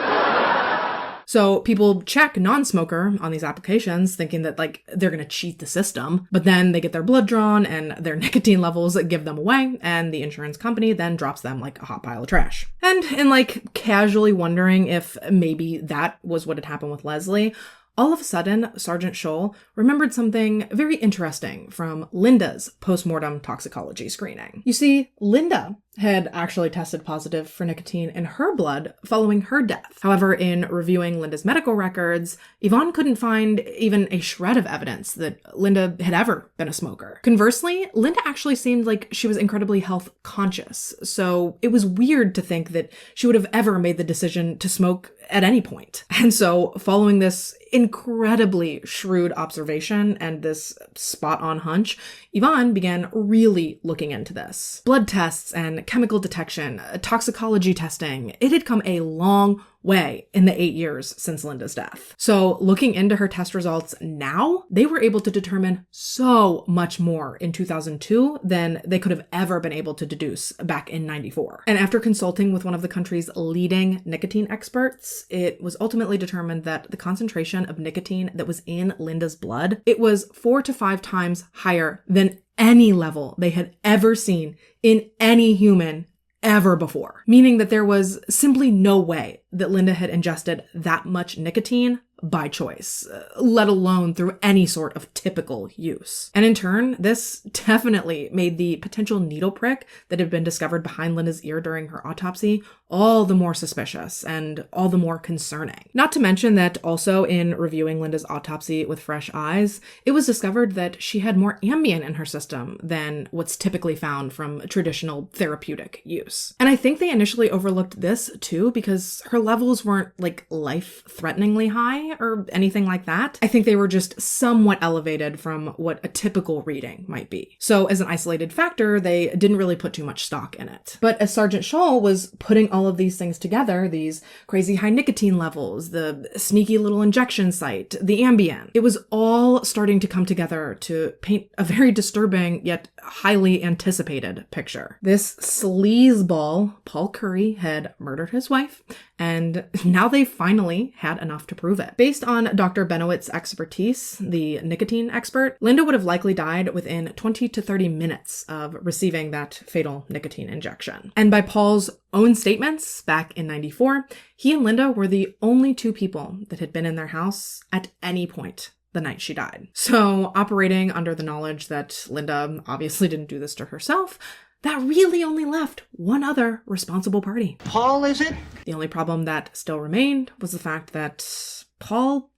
So people check non-smoker on these applications thinking that like they're going to cheat the system, but then they get their blood drawn and their nicotine levels give them away, and the insurance company then drops them like a hot pile of trash. And in like casually wondering if maybe that was what had happened with Leslie, all of a sudden, Sergeant Scholl remembered something very interesting from Linda's postmortem toxicology screening. You see, Linda had actually tested positive for nicotine in her blood following her death. However, in reviewing Linda's medical records, Yvonne couldn't find even a shred of evidence that Linda had ever been a smoker. Conversely, Linda actually seemed like she was incredibly health conscious, so it was weird to think that she would have ever made the decision to smoke at any point. And so, following this incredibly shrewd observation and this spot-on hunch, Yvonne began really looking into this. Blood tests and chemical detection, toxicology testing, it had come a long way in the 8 years since Linda's death. So looking into her test results now, they were able to determine so much more in 2002 than they could have ever been able to deduce back in 94. And after consulting with one of the country's leading nicotine experts, it was ultimately determined that the concentration of nicotine that was in Linda's blood, it was 4 to 5 times higher than any level they had ever seen in any human ever before, meaning that there was simply no way that Linda had ingested that much nicotine by choice, let alone through any sort of typical use. And in turn, this definitely made the potential needle prick that had been discovered behind Linda's ear during her autopsy all the more suspicious and all the more concerning. Not to mention that also in reviewing Linda's autopsy with fresh eyes, it was discovered that she had more Ambien in her system than what's typically found from traditional therapeutic use. And I think they initially overlooked this too because her levels weren't like life-threateningly high or anything like that. I think they were just somewhat elevated from what a typical reading might be. So as an isolated factor, they didn't really put too much stock in it. But as Sergeant Scholl was putting all of these things together, these crazy high nicotine levels, the sneaky little injection site, the Ambien, it was all starting to come together to paint a very disturbing yet highly anticipated picture. This sleazeball, Paul Curry, had murdered his wife, and now they finally had enough to prove it. Based on Dr. Benoit's expertise, the nicotine expert, Linda would have likely died within 20 to 30 minutes of receiving that fatal nicotine injection. And by Paul's own statements back in 94, he and Linda were the only two people that had been in their house at any point the night she died. So, operating under the knowledge that Linda obviously didn't do this to herself, that really only left one other responsible party. Paul, is it? The only problem that still remained was the fact that Paul,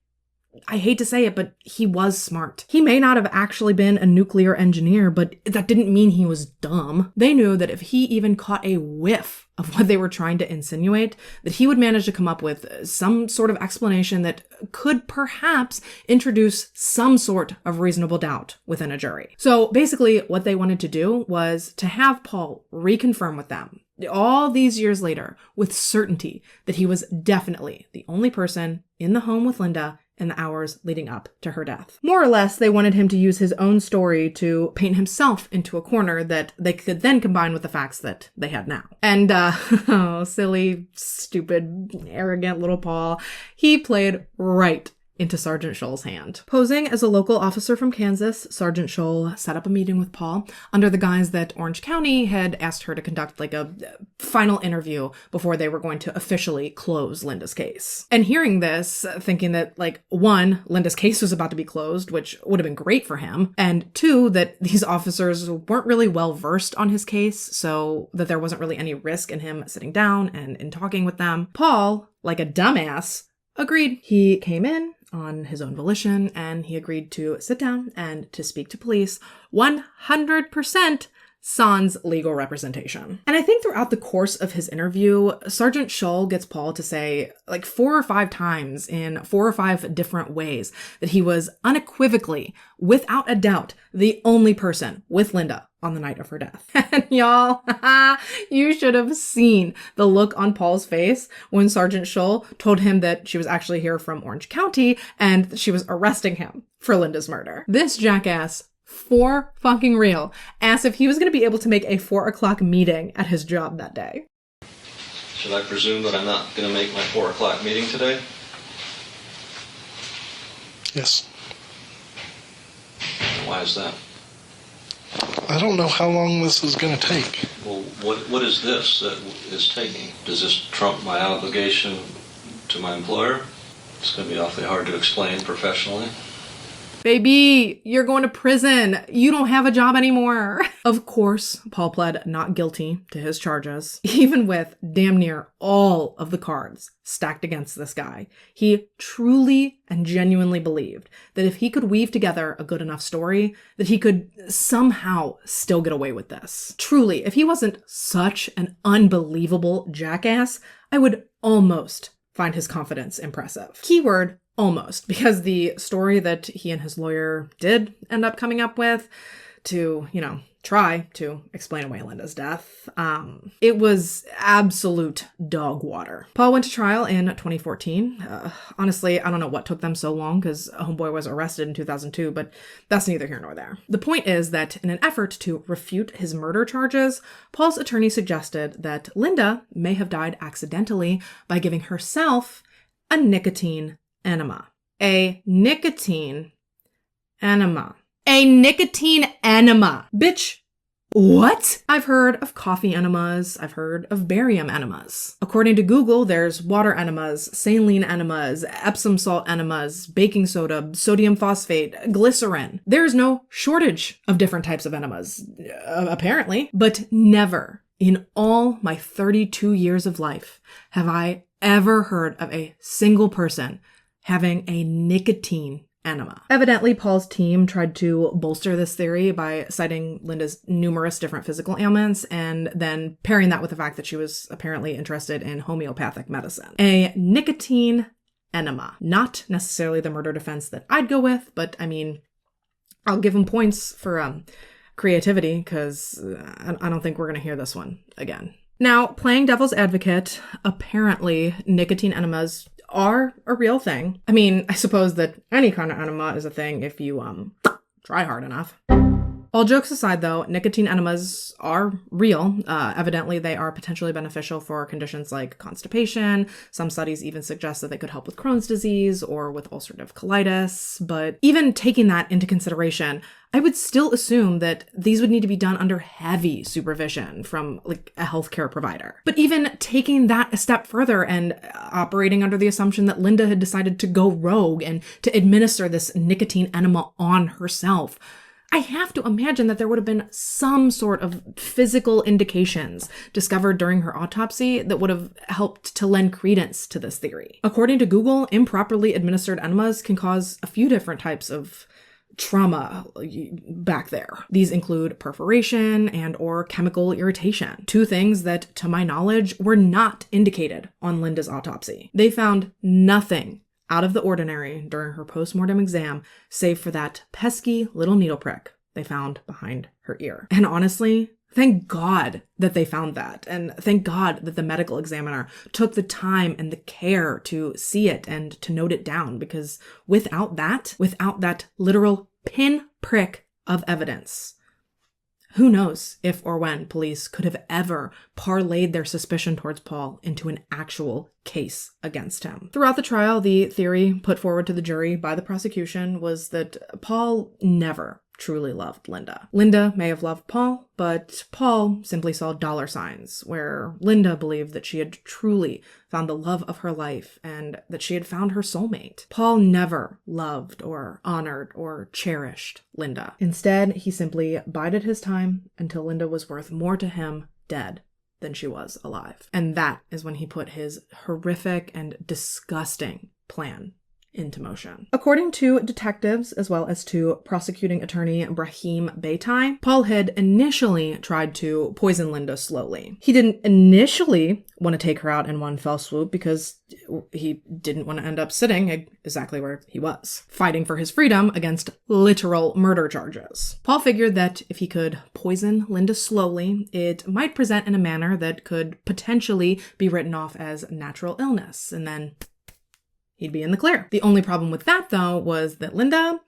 I hate to say it, but he was smart. He may not have actually been a nuclear engineer, but that didn't mean he was dumb. They knew that if he even caught a whiff of what they were trying to insinuate, that he would manage to come up with some sort of explanation that could perhaps introduce some sort of reasonable doubt within a jury. So basically what they wanted to do was to have Paul reconfirm with them all these years later with certainty that he was definitely the only person in the home with Linda in the hours leading up to her death. More or less, they wanted him to use his own story to paint himself into a corner that they could then combine with the facts that they had now. And, oh, silly, stupid, arrogant little Paul, he played right into Sergeant Scholl's hand. Posing as a local officer from Kansas, Sergeant Scholl set up a meeting with Paul under the guise that Orange County had asked her to conduct like a final interview before they were going to officially close Linda's case. And hearing this, thinking that like, one, Linda's case was about to be closed, which would have been great for him, and two, that these officers weren't really well versed on his case, so that there wasn't really any risk in him sitting down and in talking with them, Paul, like a dumbass, agreed. He came in on his own volition, and he agreed to sit down and to speak to police 100% sans legal representation. And I think throughout the course of his interview, Sergeant Scholl gets Paul to say like 4 or 5 times in 4 or 5 different ways that he was unequivocally, without a doubt, the only person with Linda on the night of her death. And y'all, you should have seen the look on Paul's face when Sergeant Scholl told him that she was actually here from Orange County and she was arresting him for Linda's murder. This jackass, for fucking real, asked if he was going to be able to make a 4 o'clock meeting at his job that day. Should I presume that I'm not going to make my 4 o'clock meeting today? Yes. Why is that? I don't know how long this is going to take. Well, what is this that is taking? Does this trump my obligation to my employer? It's going to be awfully hard to explain professionally. Baby, you're going to prison. You don't have a job anymore. Of course, Paul pled not guilty to his charges, even with damn near all of the cards stacked against this guy. He truly and genuinely believed that if he could weave together a good enough story, that he could somehow still get away with this. Truly, if he wasn't such an unbelievable jackass, I would almost find his confidence impressive. Keyword almost, because the story that he and his lawyer did end up coming up with to, try to explain away Linda's death, it was absolute dog water. Paul went to trial in 2014. Honestly, I don't know what took them so long because homeboy was arrested in 2002, but that's neither here nor there. The point is that in an effort to refute his murder charges, Paul's attorney suggested that Linda may have died accidentally by giving herself a nicotine enema. A nicotine enema. A nicotine enema. Bitch, what? I've heard of coffee enemas. I've heard of barium enemas. According to Google, there's water enemas, saline enemas, Epsom salt enemas, baking soda, sodium phosphate, glycerin. There's no shortage of different types of enemas, apparently. But never in all my 32 years of life have I ever heard of a single person having a nicotine enema. Evidently, Paul's team tried to bolster this theory by citing Linda's numerous different physical ailments and then pairing that with the fact that she was apparently interested in homeopathic medicine. A nicotine enema. Not necessarily the murder defense that I'd go with, but I mean, I'll give them points for creativity because I don't think we're going to hear this one again. Now, playing devil's advocate, apparently nicotine enemas are a real thing. I mean, I suppose that any kind of enema is a thing if you try hard enough. All jokes aside, though, nicotine enemas are real. Evidently, they are potentially beneficial for conditions like constipation. Some studies even suggest that they could help with Crohn's disease or with ulcerative colitis. But even taking that into consideration, I would still assume that these would need to be done under heavy supervision from like a healthcare provider. But even taking that a step further and operating under the assumption that Linda had decided to go rogue and to administer this nicotine enema on herself, I have to imagine that there would have been some sort of physical indications discovered during her autopsy that would have helped to lend credence to this theory. According to Google, improperly administered enemas can cause a few different types of trauma back there. These include perforation and or chemical irritation, two things that, to my knowledge, were not indicated on Linda's autopsy. They found nothing out of the ordinary during her postmortem exam, save for that pesky little needle prick they found behind her ear. And honestly, thank God that they found that. And thank God that the medical examiner took the time and the care to see it and to note it down, because without that literal pinprick of evidence, who knows if or when police could have ever parlayed their suspicion towards Paul into an actual case against him. Throughout the trial, the theory put forward to the jury by the prosecution was that Paul never truly loved Linda. Linda may have loved Paul, but Paul simply saw dollar signs, where Linda believed that she had truly found the love of her life and that she had found her soulmate. Paul never loved or honored or cherished Linda. Instead, he simply bided his time until Linda was worth more to him dead than she was alive. And that is when he put his horrific and disgusting plan into motion. According to detectives, as well as to prosecuting attorney Brahim Beytai, Paul had initially tried to poison Linda slowly. He didn't initially want to take her out in one fell swoop because he didn't want to end up sitting exactly where he was, fighting for his freedom against literal murder charges. Paul figured that if he could poison Linda slowly, it might present in a manner that could potentially be written off as natural illness, and then he'd be in the clear. The only problem with that, though, was that Linda,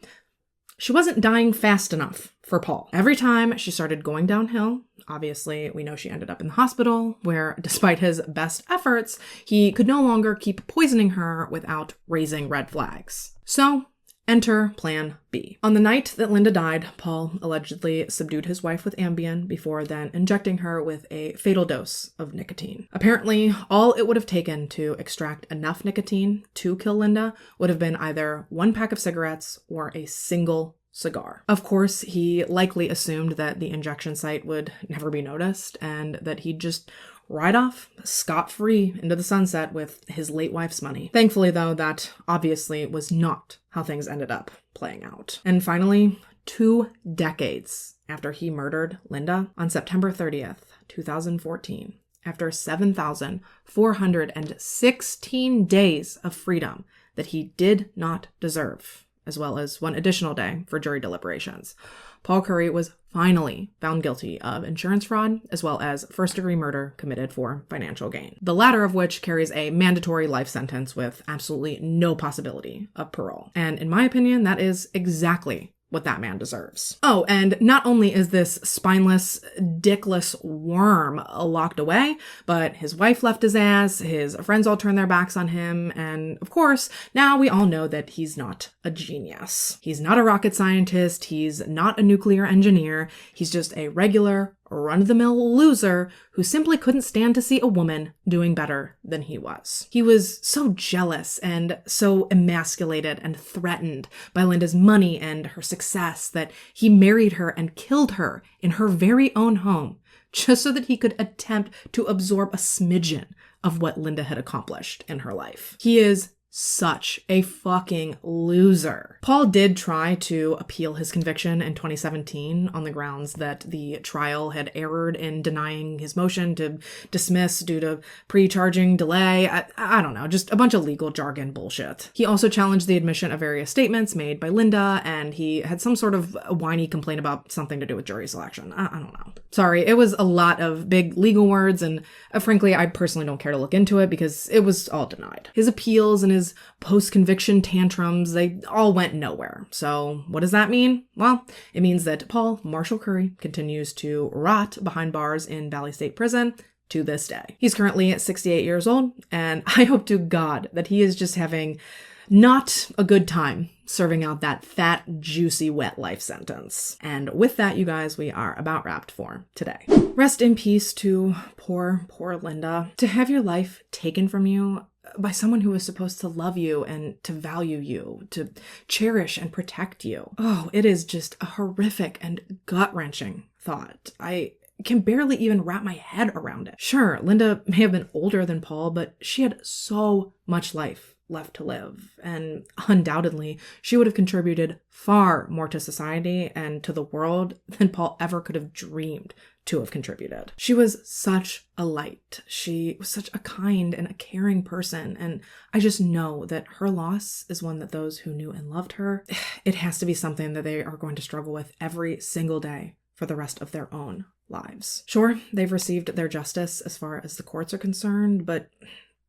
she wasn't dying fast enough for Paul. Every time she started going downhill, obviously, we know she ended up in the hospital, where, despite his best efforts, he could no longer keep poisoning her without raising red flags. So, enter Plan B. On the night that Linda died, Paul allegedly subdued his wife with Ambien before then injecting her with a fatal dose of nicotine. Apparently, all it would have taken to extract enough nicotine to kill Linda would have been either one pack of cigarettes or a single cigar. Of course, he likely assumed that the injection site would never be noticed and that he'd just ride off scot-free into the sunset with his late wife's money. Thankfully, though, that obviously was not how things ended up playing out. And finally, 2 decades after he murdered Linda, on September 30th, 2014, after 7,416 days of freedom that he did not deserve, as well as one additional day for jury deliberations. Paul Curry was finally found guilty of insurance fraud, as well as first-degree murder committed for financial gain, the latter of which carries a mandatory life sentence with absolutely no possibility of parole. And in my opinion, that is exactly what that man deserves. Oh, and not only is this spineless, dickless worm locked away, but his wife left his ass, his friends all turned their backs on him, and of course, now we all know that he's not a genius. He's not a rocket scientist, he's not a nuclear engineer, he's just a regular, run-of-the-mill loser who simply couldn't stand to see a woman doing better than he was. He was so jealous and so emasculated and threatened by Linda's money and her success that he married her and killed her in her very own home, just so that he could attempt to absorb a smidgen of what Linda had accomplished in her life. He is such a fucking loser. Paul did try to appeal his conviction in 2017 on the grounds that the trial had erred in denying his motion to dismiss due to pre-charging delay. I don't know, just a bunch of legal jargon bullshit. He also challenged the admission of various statements made by Linda, and he had some sort of whiny complaint about something to do with jury selection. I don't know. Sorry, it was a lot of big legal words, and frankly, I personally don't care to look into it because it was all denied. His appeals and his post-conviction tantrums, they all went nowhere. So what does that mean? Well, it means that Paul Marshall Curry continues to rot behind bars in Valley State Prison to this day. He's currently 68 years old, and I hope to God that he is just having not a good time serving out that fat, juicy, wet life sentence. And with that, you guys, we are about wrapped for today. Rest in peace to poor Linda. To have your life taken from you by someone who was supposed to love you and to value you, to cherish and protect you. Oh, it is just a horrific and gut-wrenching thought. I can barely even wrap my head around it. Sure, Linda may have been older than Paul, but she had so much life left to live, and undoubtedly she would have contributed far more to society and to the world than Paul ever could have dreamed to have contributed. She was such a light. She was such a kind and a caring person, and I just know that her loss is one that those who knew and loved her, it has to be something that they are going to struggle with every single day for the rest of their own lives. Sure, they've received their justice as far as the courts are concerned, but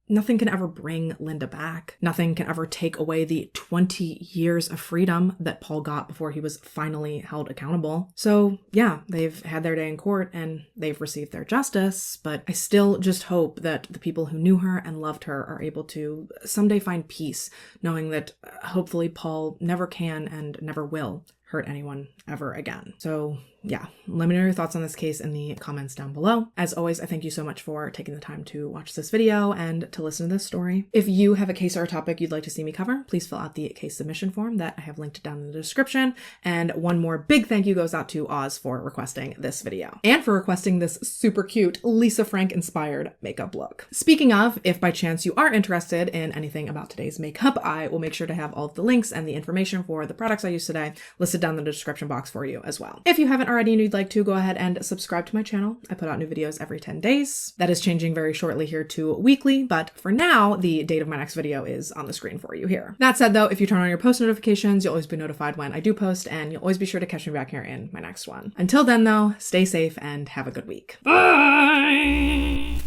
nothing can ever bring Linda back. Nothing can ever take away the 20 years of freedom that Paul got before he was finally held accountable. So yeah, they've had their day in court and they've received their justice, but I still just hope that the people who knew her and loved her are able to someday find peace, knowing that hopefully Paul never can and never will hurt anyone ever again. So yeah, let me know your thoughts on this case in the comments down below. As always, I thank you so much for taking the time to watch this video and to listen to this story. If you have a case or a topic you'd like to see me cover, please fill out the case submission form that I have linked down in the description. And one more big thank you goes out to Oz for requesting this video and for requesting this super cute Lisa Frank inspired makeup look. Speaking of, if by chance you are interested in anything about today's makeup, I will make sure to have all of the links and the information for the products I used today listed down in the description box for you as well. If you haven't already and you'd like to, go ahead and subscribe to my channel. I put out new videos every 10 days. That is changing very shortly here to weekly, but for now, the date of my next video is on the screen for you here. That said though, if you turn on your post notifications, you'll always be notified when I do post, and you'll always be sure to catch me back here in my next one. Until then though, stay safe and have a good week. Bye!